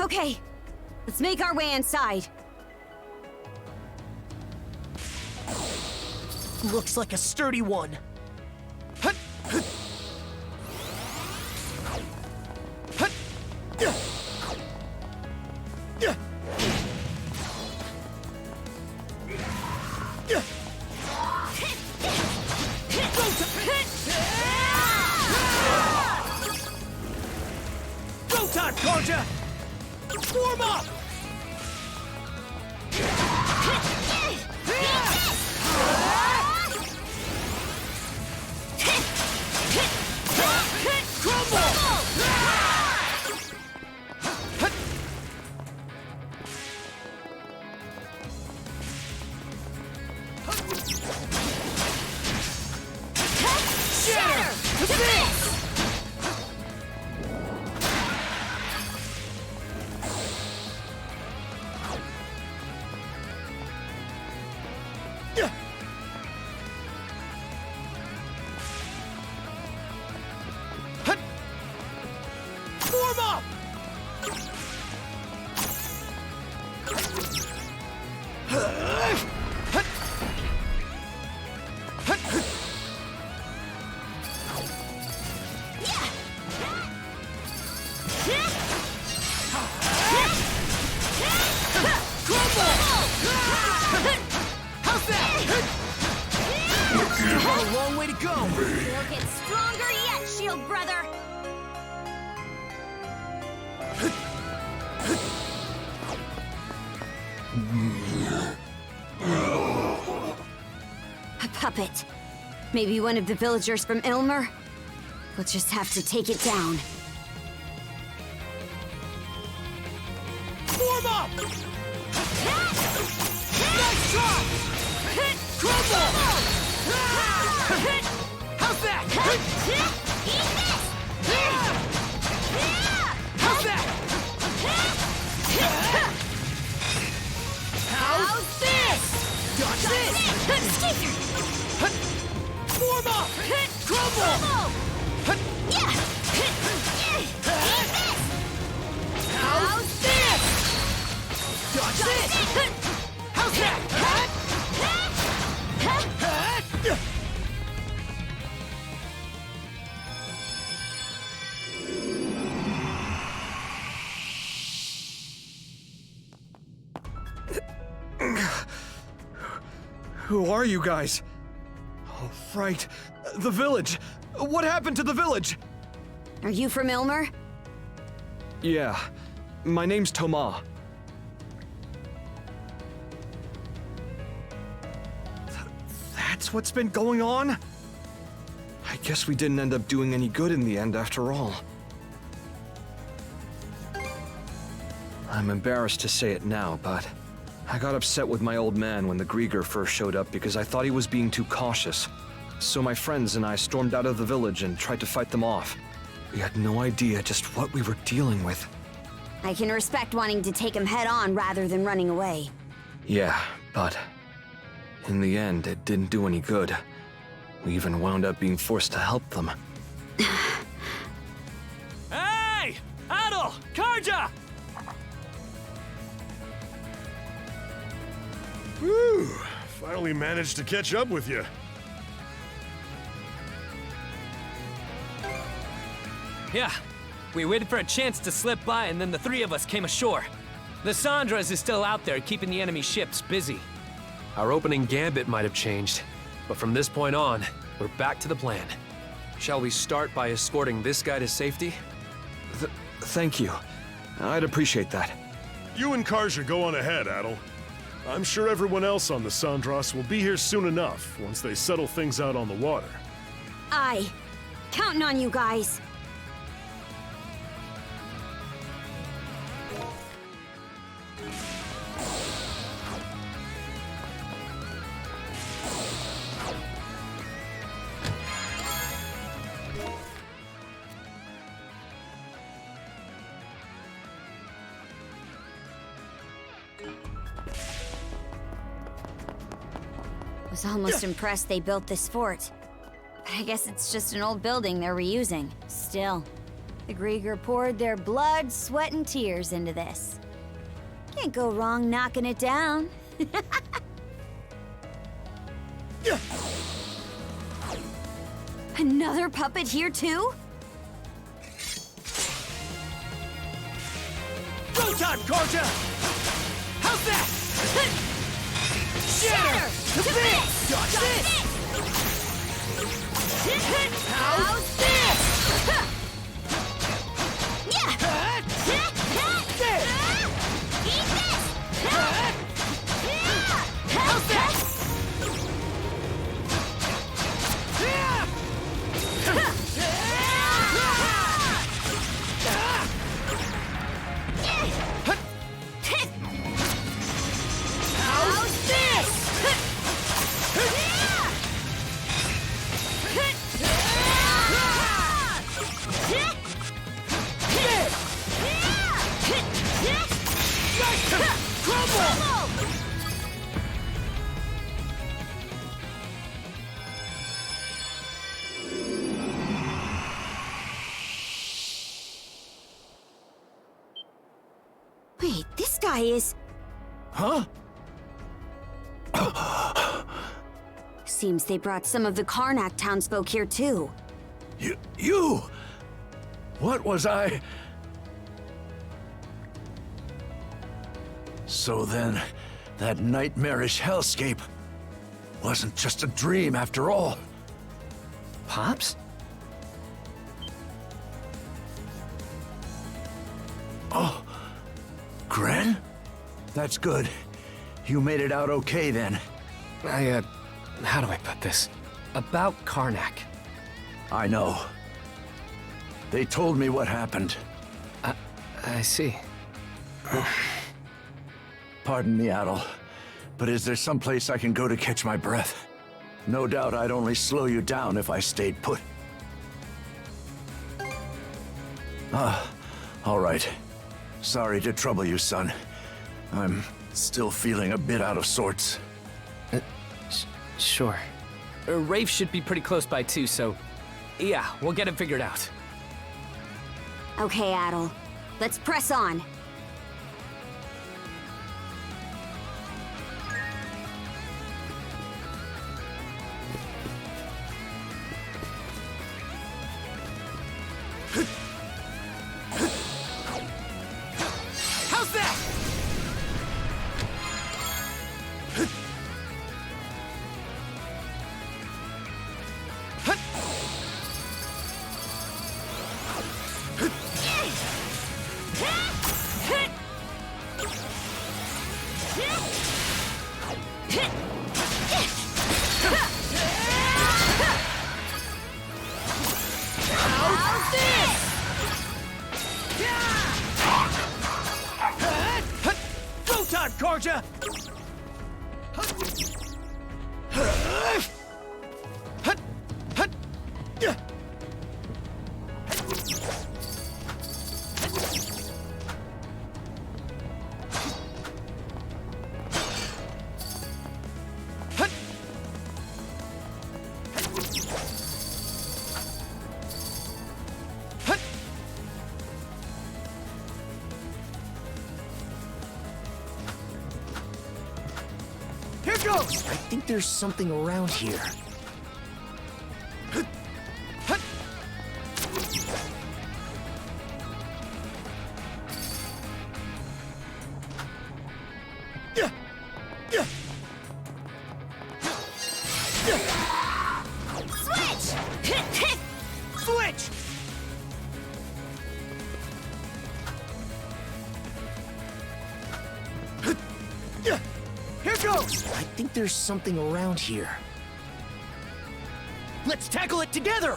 Okay, let's make our way inside. Looks like a sturdy one. Go time, Karja! Form up! Form up! A long way to go. You'll get stronger yet, shield brother. A puppet. Maybe one of the villagers from Imler? We'll just have to take it down. Form up! Nice try! Crumble! How's that? How's that? How's this? Dodge this! Form up! Crumble! How's this? Dodge this! How's that? Who are you guys? Oh, right. The village. What happened to the village? Are you from Imler? Yeah. My name's Thomas. That's what's been going on? I guess we didn't end up doing any good in the end after all. I'm embarrassed to say it now, but I got upset with my old man when the Grieger first showed up because I thought he was being too cautious. So my friends and I stormed out of the village and tried to fight them off. We had no idea just what we were dealing with. I can respect wanting to take him head on rather than running away. Yeah, but in the end, it didn't do any good. We even wound up being forced to help them. Hey! Adel! Karja! Whew! Finally managed to catch up with you. Yeah, we waited for a chance to slip by and then the three of us came ashore. The Sandras is still out there keeping the enemy ships busy. Our opening gambit might have changed, but from this point on, we're back to the plan. Shall we start by escorting this guy to safety? Thank you. I'd appreciate that. You and Karja go on ahead, Adel. I'm sure everyone else on the Sandras will be here soon enough once they settle things out on the water. Aye. Counting on you guys. I was almost impressed they built this fort. But I guess it's just an old building they're reusing. Still, the Grieger poured their blood, sweat, and tears into this. Can't go wrong knocking it down. Another puppet here too? Go time, Karja! How's that? Shatter! To bits! Dodge this! How's this? Yeah! Eat this! How's that? How's this? Wait, this guy is... Huh? Seems they brought some of the Karnak townsfolk here too. You? What was I? So then, that nightmarish hellscape wasn't just a dream after all. Pops? Oh, Gren? That's good. You made it out okay then. How do I put this? About Karnak. I know. They told me what happened. I see. Pardon me, Adel, but is there someplace I can go to catch my breath? No doubt I'd only slow you down if I stayed put. All right. Sorry to trouble you, son. I'm still feeling a bit out of sorts. Sure. Rafe should be pretty close by too, so yeah, we'll get him figured out. Okay, Adel. Let's press on. How's that? Karja! Here goes! I think there's something around here. Switch! Here goes! I think there's something around here. Let's tackle it together!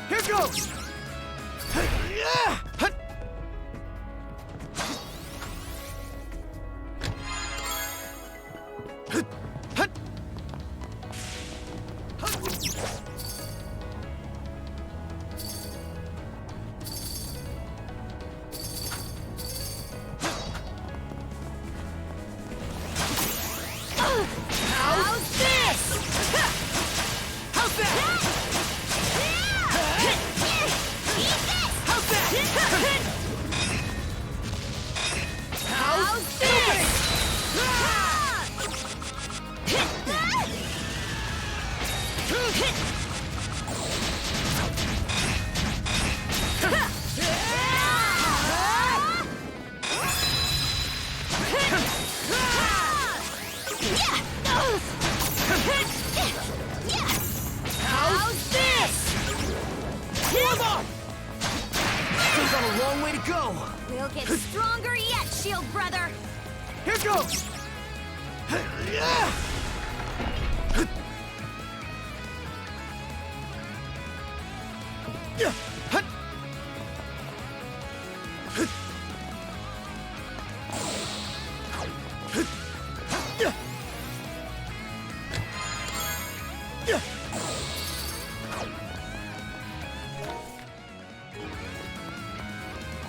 Here goes! How's this? How's that? How's this? How's this? Hold on! Still got a long way to go. We'll get stronger yet, Shield Brother! Here goes!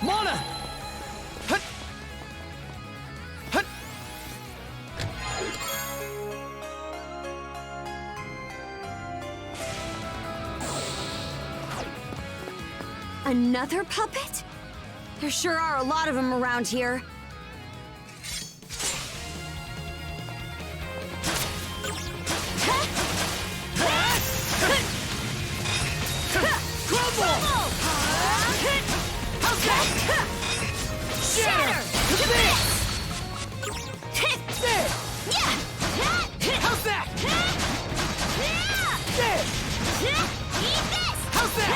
Mana! Another puppet? There sure are a lot of them around here. Crumble! How's that? Shatter! There! How's that? There! Eat this! How's that?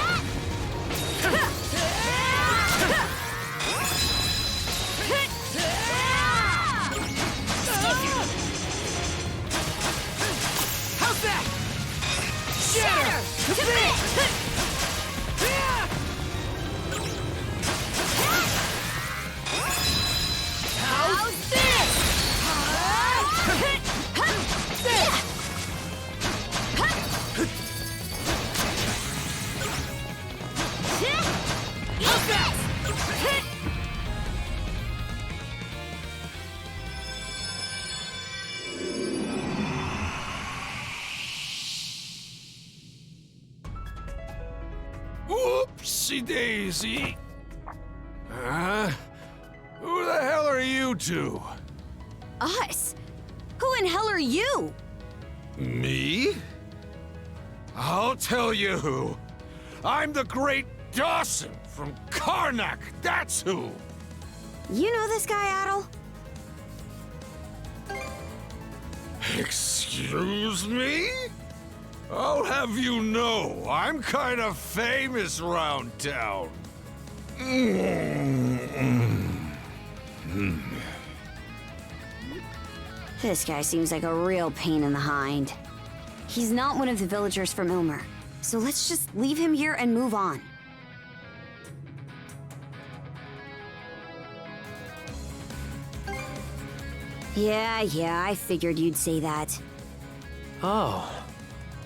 How's that? Shatter! How's this? How's that? Whoopsie daisy. you two? Us? Who in hell are you? Me? I'll tell you who. I'm the great Dawson from Karnak, that's who! You know this guy, Adel? Excuse me? I'll have you know, I'm kind of famous round town. This guy seems like a real pain in the hind. He's not one of the villagers from Imler, so let's just leave him here and move on. Yeah, I figured you'd say that. Oh,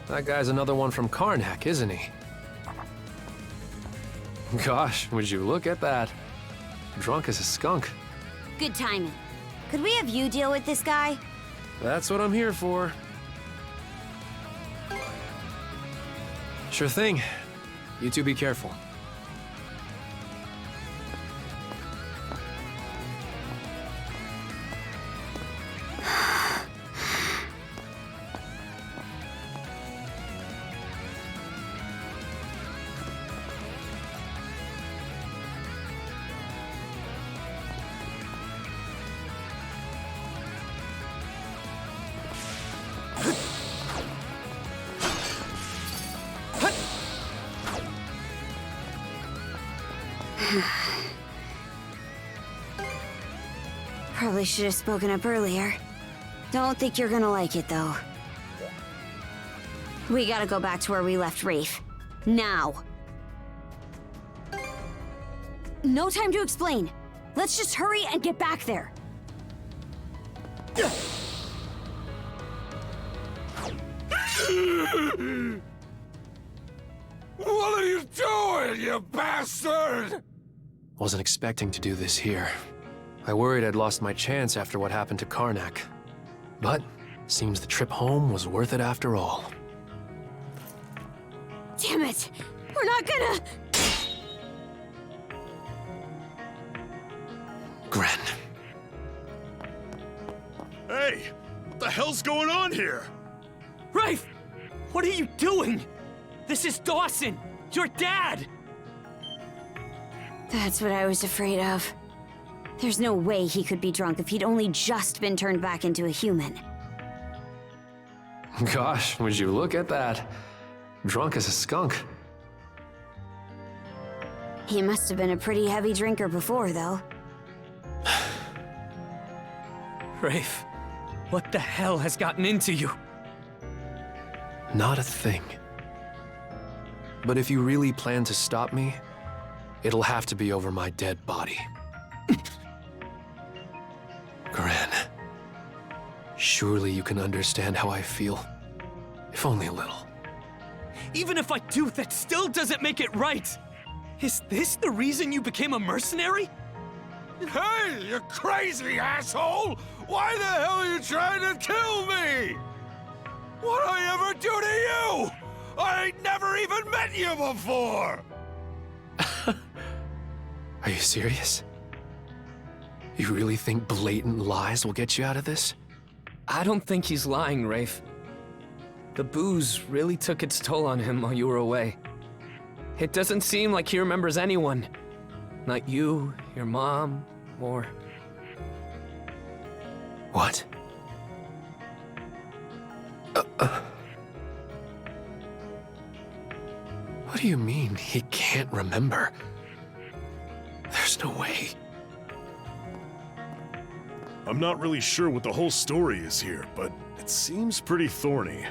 that guy's another one from Karnak, isn't he? Gosh, would you look at that? Drunk as a skunk. Good timing. Could we have you deal with this guy? That's what I'm here for. Sure thing. You two be careful. Probably should have spoken up earlier. Don't think you're gonna like it, though. We gotta go back to where we left Rafe. Now! No time to explain. Let's just hurry and get back there. What are you doing, you bastard? Wasn't expecting to do this here. I worried I'd lost my chance after what happened to Karnak. But, seems the trip home was worth it after all. Damn it! We're not gonna... Gren. Hey! What the hell's going on here? Rafe! What are you doing? This is Dawson! Your dad! That's what I was afraid of. There's no way he could be drunk if he'd only just been turned back into a human. Gosh, would you look at that? Drunk as a skunk. He must have been a pretty heavy drinker before, though. Rafe, what the hell has gotten into you? Not a thing. But if you really plan to stop me, it'll have to be over my dead body. Gren, surely you can understand how I feel. If only a little. Even if I do, that still doesn't make it right! Is this the reason you became a mercenary? Hey, you crazy asshole! Why the hell are you trying to kill me? What'd I ever do to you? I ain't never even met you before! Are you serious? You really think blatant lies will get you out of this? I don't think he's lying, Rafe. The booze really took its toll on him while you were away. It doesn't seem like he remembers anyone. Not you, your mom, or... What? What do you mean he can't remember? There's no way. I'm not really sure what the whole story is here, but it seems pretty thorny.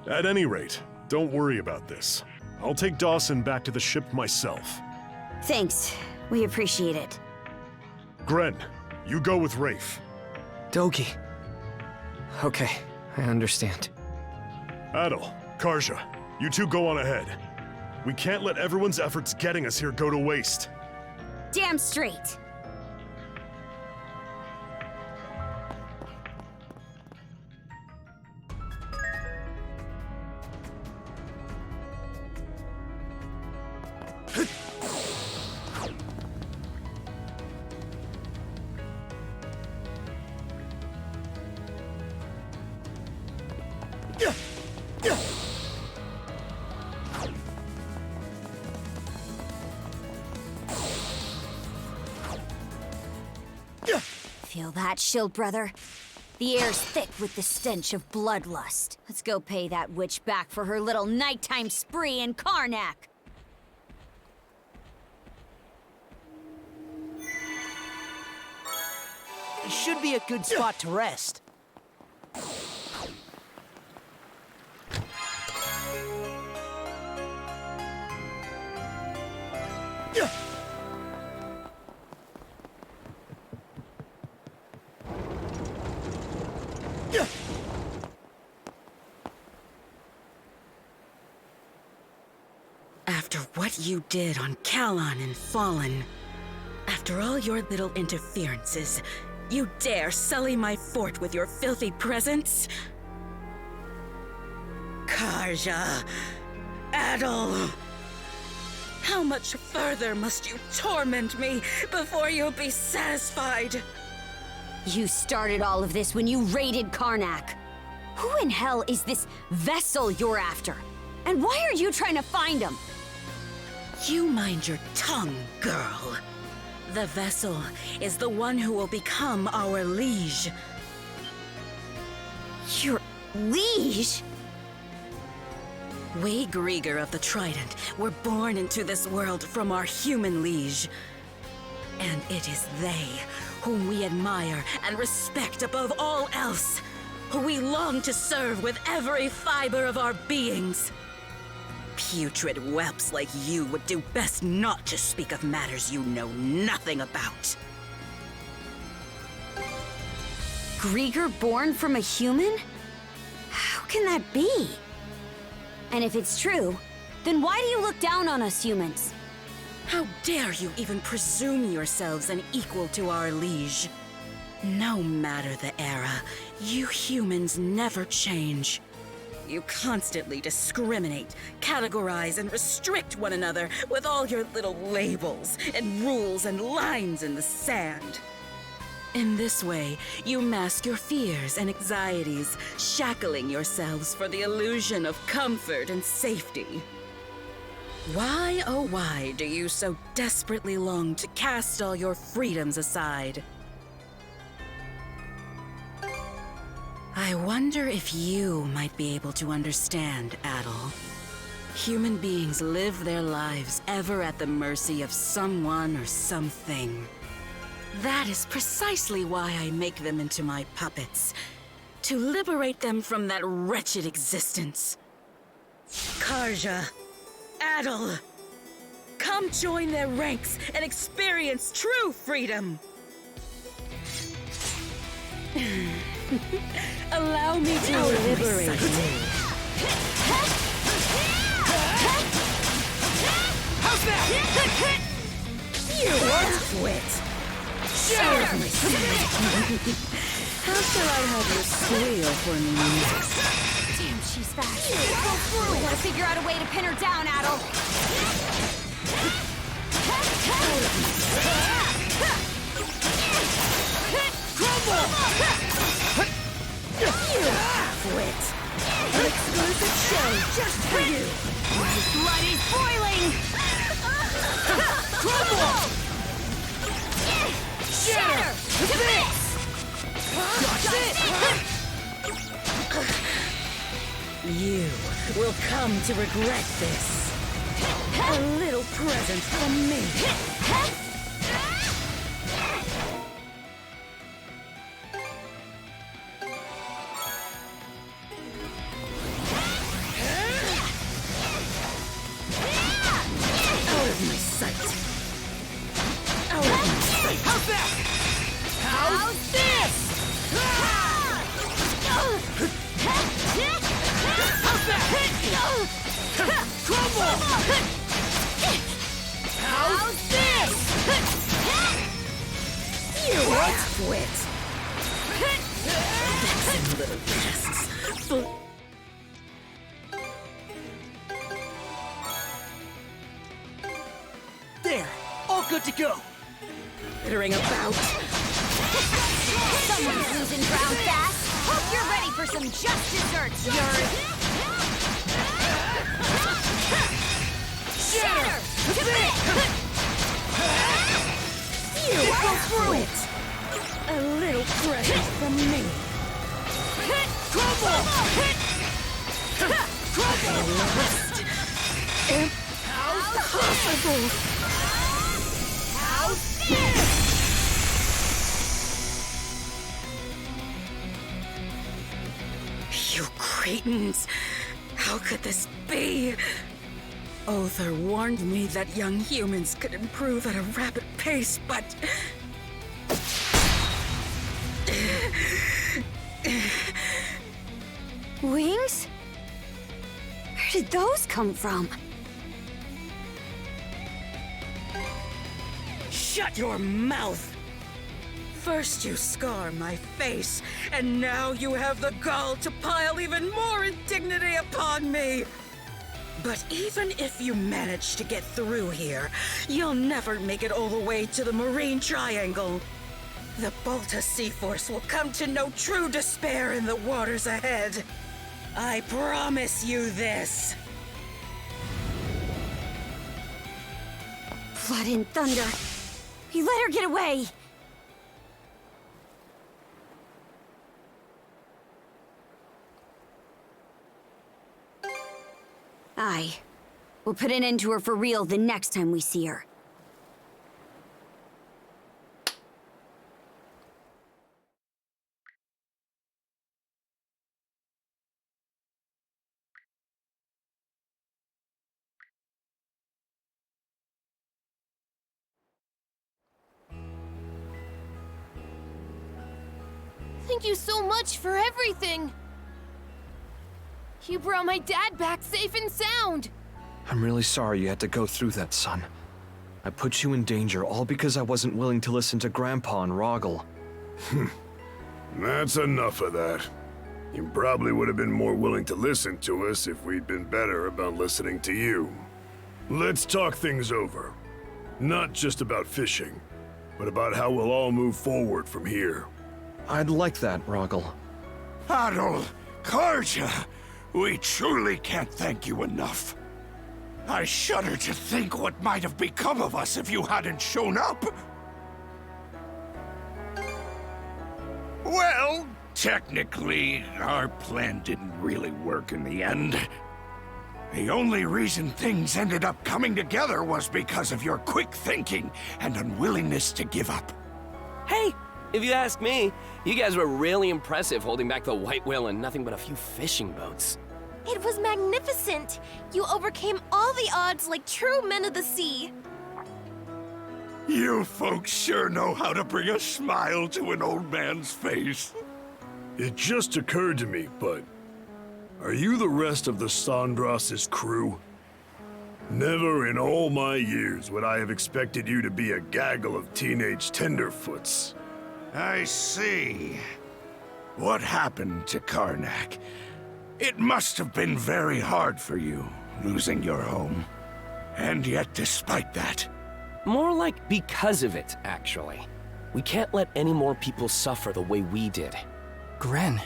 At any rate, don't worry about this. I'll take Dawson back to the ship myself. Thanks. We appreciate it. Gren, you go with Rafe. Dogi. Okay, I understand. Adel, Karja, you two go on ahead. We can't let everyone's efforts getting us here go to waste. Damn straight. Feel that, shield brother? The air's thick with the stench of bloodlust. Let's go pay that witch back for her little nighttime spree in Karnak. It should be a good spot to rest. After what you did on Charon and Falun, after all your little interferences, you dare sully my fort with your filthy presence? Karja, Adel, how much further must you torment me before you'll be satisfied? You started all of this when you raided Karnak. Who in hell is this vessel you're after? And why are you trying to find him? You mind your tongue, girl. The vessel is the one who will become our liege. Your liege? We Grieger of the Trident were born into this world from our human liege. And it is they whom we admire and respect above all else, who we long to serve with every fiber of our beings. Putrid whelps like you would do best not to speak of matters you know nothing about. Grieger born from a human? How can that be? And if it's true, then why do you look down on us humans? How dare you even presume yourselves an equal to our liege? No matter the era, you humans never change. You constantly discriminate, categorize, and restrict one another with all your little labels and rules and lines in the sand. In this way, you mask your fears and anxieties, shackling yourselves for the illusion of comfort and safety. Why, oh why, do you so desperately long to cast all your freedoms aside? I wonder if you might be able to understand, Adel. Human beings live their lives ever at the mercy of someone or something. That is precisely why I make them into my puppets. To liberate them from that wretched existence. Karja, Adel, come join their ranks and experience true freedom. Allow me to liberate you. How's that? You quit. Sure. How shall I have you squeal for me? Damn, she's fast. We gotta figure out a way to pin her down, Adel. Crumble! You quit. An exclusive show just for you. My blood is boiling! Crumble! Shatter! To bits! Got it! You will come to regret this. A little present from me. How's that? How's this? How's that? Crumble! How's this? You quit. Vexing little pests. There, all good to go. Littering about. Someone's losing ground fast. you're ready for some just desserts, Yuri. Shatter! You go through it! A little present from me. Crumble! Crumble! Impossible! How's this? You cretins! How could this be? Other warned me that young humans could improve at a rapid pace, but... Wings? Where did those come from? Shut your mouth! First you scar my face, and now you have the gall to pile even more indignity upon me! But even if you manage to get through here, you'll never make it all the way to the Marine Triangle. The Balta Sea Force will come to know true despair in the waters ahead. I promise you this. Blood and thunder. You let her get away. Aye. We'll put an end to her for real the next time we see her. Thank you so much for everything! You brought my dad back safe and sound! I'm really sorry you had to go through that, son. I put you in danger all because I wasn't willing to listen to Grandpa and Rogel. That's enough of that. You probably would have been more willing to listen to us if we'd been better about listening to you. Let's talk things over. Not just about fishing, but about how we'll all move forward from here. I'd like that, Rogel. Adol, Karja, we truly can't thank you enough. I shudder to think what might have become of us if you hadn't shown up. Well, technically, our plan didn't really work in the end. The only reason things ended up coming together was because of your quick thinking and unwillingness to give up. Hey, if you ask me, you guys were really impressive holding back the white whale and nothing but a few fishing boats. It was magnificent! You overcame all the odds like true men of the sea! You folks sure know how to bring a smile to an old man's face. It just occurred to me, but... are you the rest of the Sandras's crew? Never in all my years would I have expected you to be a gaggle of teenage tenderfoots. I see. What happened to Karnak? It must have been very hard for you, losing your home. And yet, despite that... More like because of it, actually. We can't let any more people suffer the way we did. Gren.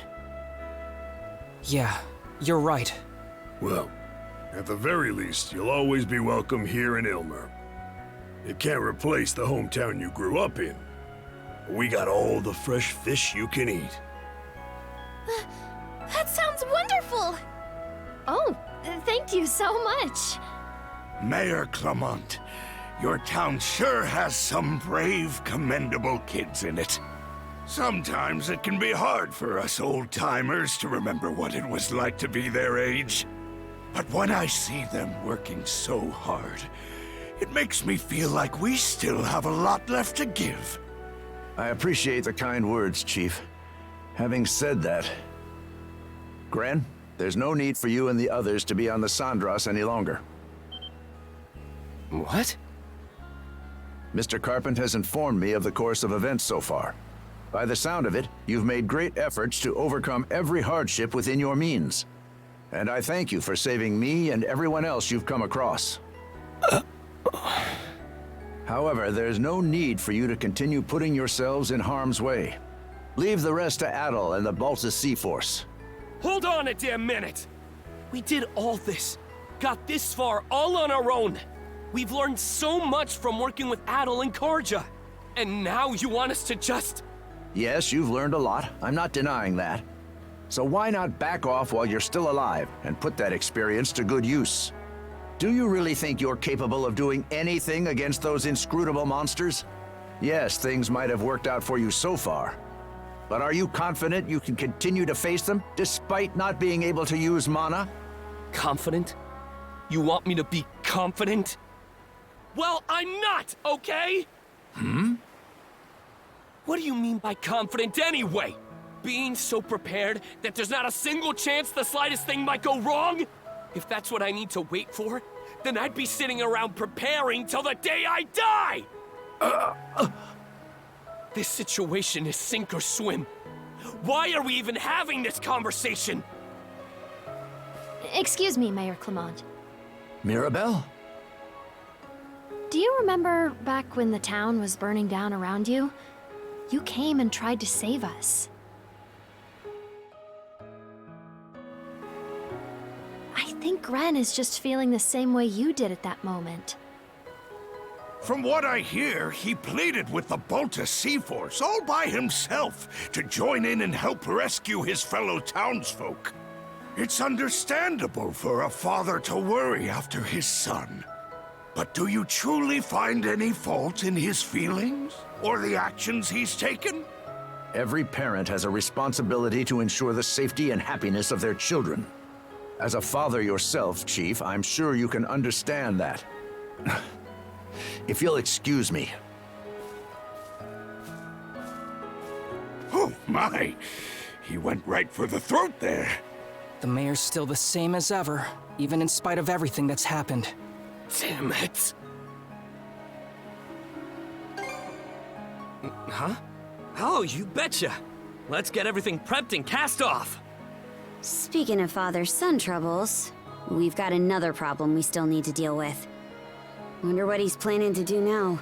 Yeah, you're right. Well, at the very least, you'll always be welcome here in Imler. It can't replace the hometown you grew up in. We got all the fresh fish you can eat. That sounds wonderful! Oh, thank you so much. Mayor Clement, your town sure has some brave, commendable kids in it. Sometimes it can be hard for us old-timers to remember what it was like to be their age. But when I see them working so hard, it makes me feel like we still have a lot left to give. I appreciate the kind words, Chief. Having said that, Gren, there's no need for you and the others to be on the Sandras any longer. What? Mr. Carpent has informed me of the course of events so far. By the sound of it, you've made great efforts to overcome every hardship within your means. And I thank you for saving me and everyone else you've come across. However, there's no need for you to continue putting yourselves in harm's way. Leave the rest to Adel and the Baltus Sea Force. Hold on a damn minute! We did all this, got this far all on our own. We've learned so much from working with Adel and Karja. And now you want us to just... Yes, you've learned a lot. I'm not denying that. So why not back off while you're still alive and put that experience to good use? Do you really think you're capable of doing anything against those inscrutable monsters? Yes, things might have worked out for you so far. But are you confident you can continue to face them, despite not being able to use mana? Confident? You want me to be confident? Well, I'm not, okay? What do you mean by confident anyway? Being so prepared that there's not a single chance the slightest thing might go wrong? If that's what I need to wait for, then I'd be sitting around preparing till the day I die! This situation is sink or swim. Why are we even having this conversation? Excuse me, Mayor Clement. Mirabelle? Do you remember back when the town was burning down around you? You came and tried to save us. I think Gren is just feeling the same way you did at that moment. From what I hear, he pleaded with the Baltus Sea Force all by himself to join in and help rescue his fellow townsfolk. It's understandable for a father to worry after his son. But do you truly find any fault in his feelings? Or the actions he's taken? Every parent has a responsibility to ensure the safety and happiness of their children. As a father yourself, Chief, I'm sure you can understand that. If you'll excuse me. Oh my! He went right for the throat there. The mayor's still the same as ever, even in spite of everything that's happened. Damn it! Huh? Oh, you betcha! Let's get everything prepped and cast off! Speaking of father-son troubles, we've got another problem we still need to deal with. Wonder what he's planning to do now.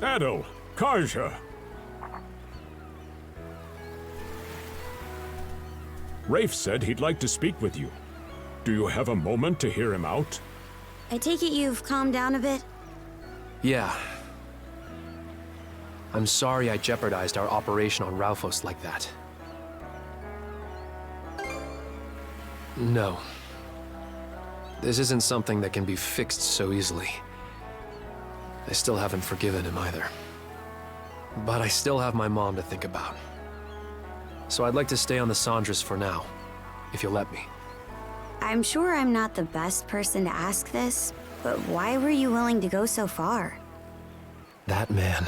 Adel, Karja. Rafe said he'd like to speak with you. Do you have a moment to hear him out? I take it you've calmed down a bit? Yeah. I'm sorry I jeopardized our operation on Raufos like that. No. This isn't something that can be fixed so easily. I still haven't forgiven him either. But I still have my mom to think about. So I'd like to stay on the Sandras for now, if you'll let me. I'm sure I'm not the best person to ask this, but why were you willing to go so far? That man.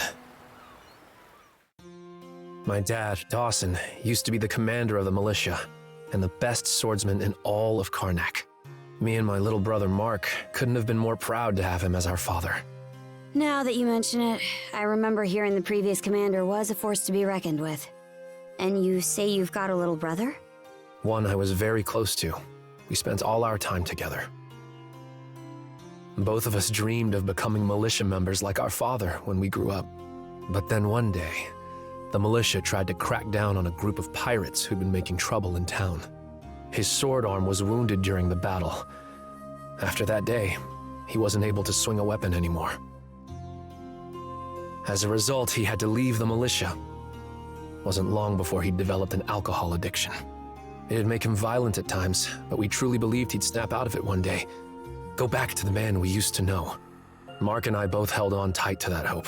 My dad, Dawson, used to be the commander of the militia, and the best swordsman in all of Karnak. Me and my little brother Mark couldn't have been more proud to have him as our father. Now that you mention it, I remember hearing the previous commander was a force to be reckoned with. And you say you've got a little brother? One I was very close to. We spent all our time together. Both of us dreamed of becoming militia members like our father when we grew up. But then one day, the militia tried to crack down on a group of pirates who'd been making trouble in town. His sword arm was wounded during the battle. After that day, he wasn't able to swing a weapon anymore. As a result, he had to leave the militia. Wasn't long before he'd developed an alcohol addiction. It'd make him violent at times, but we truly believed he'd snap out of it one day. Go back to the man we used to know. Mark and I both held on tight to that hope.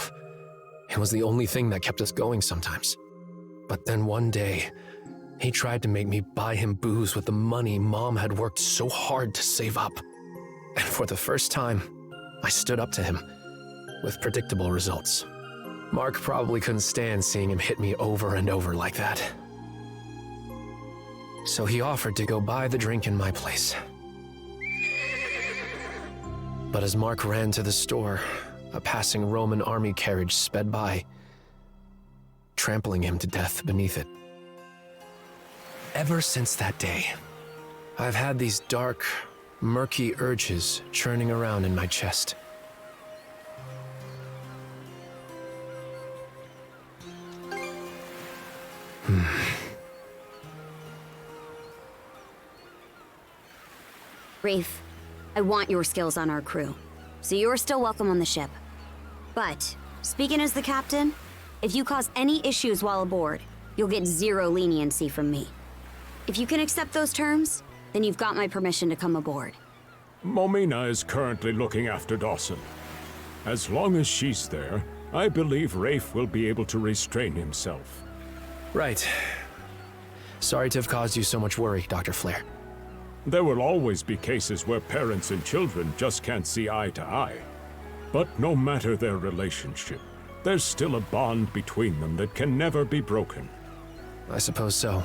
It was the only thing that kept us going sometimes. But then one day, he tried to make me buy him booze with the money Mom had worked so hard to save up. And for the first time, I stood up to him, with predictable results. Mark probably couldn't stand seeing him hit me over and over like that. So he offered to go buy the drink in my place. But as Mark ran to the store, a passing Roman army carriage sped by, trampling him to death beneath it. Ever since that day, I've had these dark, murky urges churning around in my chest. Rafe, I want your skills on our crew, so you're still welcome on the ship. But, speaking as the captain, if you cause any issues while aboard, you'll get zero leniency from me. If you can accept those terms, then you've got my permission to come aboard. Momina is currently looking after Dawson. As long as she's there, I believe Rafe will be able to restrain himself. Right. Sorry to have caused you so much worry, Dr. Flair. There will always be cases where parents and children just can't see eye to eye. But no matter their relationship, there's still a bond between them that can never be broken. I suppose so.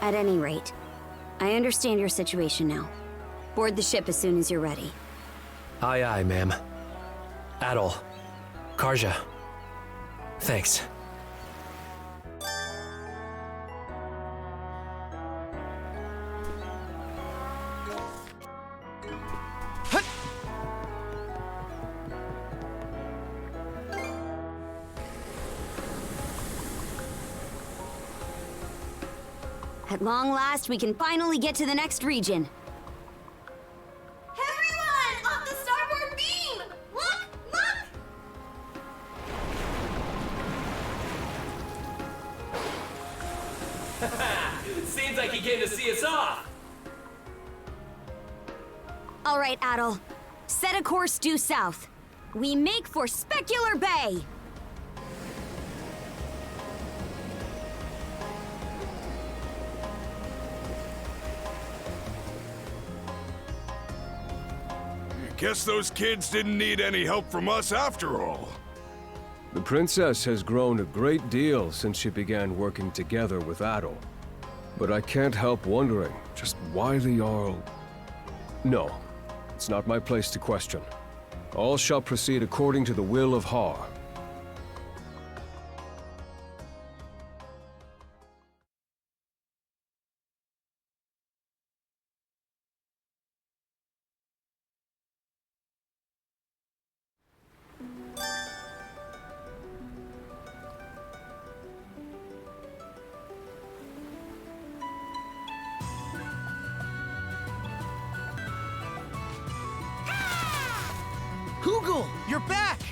At any rate, I understand your situation now. Board the ship as soon as you're ready. Aye, aye, ma'am. Adol. Karja. Thanks. At long last, we can finally get to the next region. Everyone! Off the starboard beam! Look! Look! Seems like he came to see us off. All right, Adel. Set a course due south. We make for Specular Bay! Guess those kids didn't need any help from us after all. The princess has grown a great deal since she began working together with Adol. But I can't help wondering just why the Jarl... No, it's not my place to question. All shall proceed according to the will of Har. Hugel, you're back!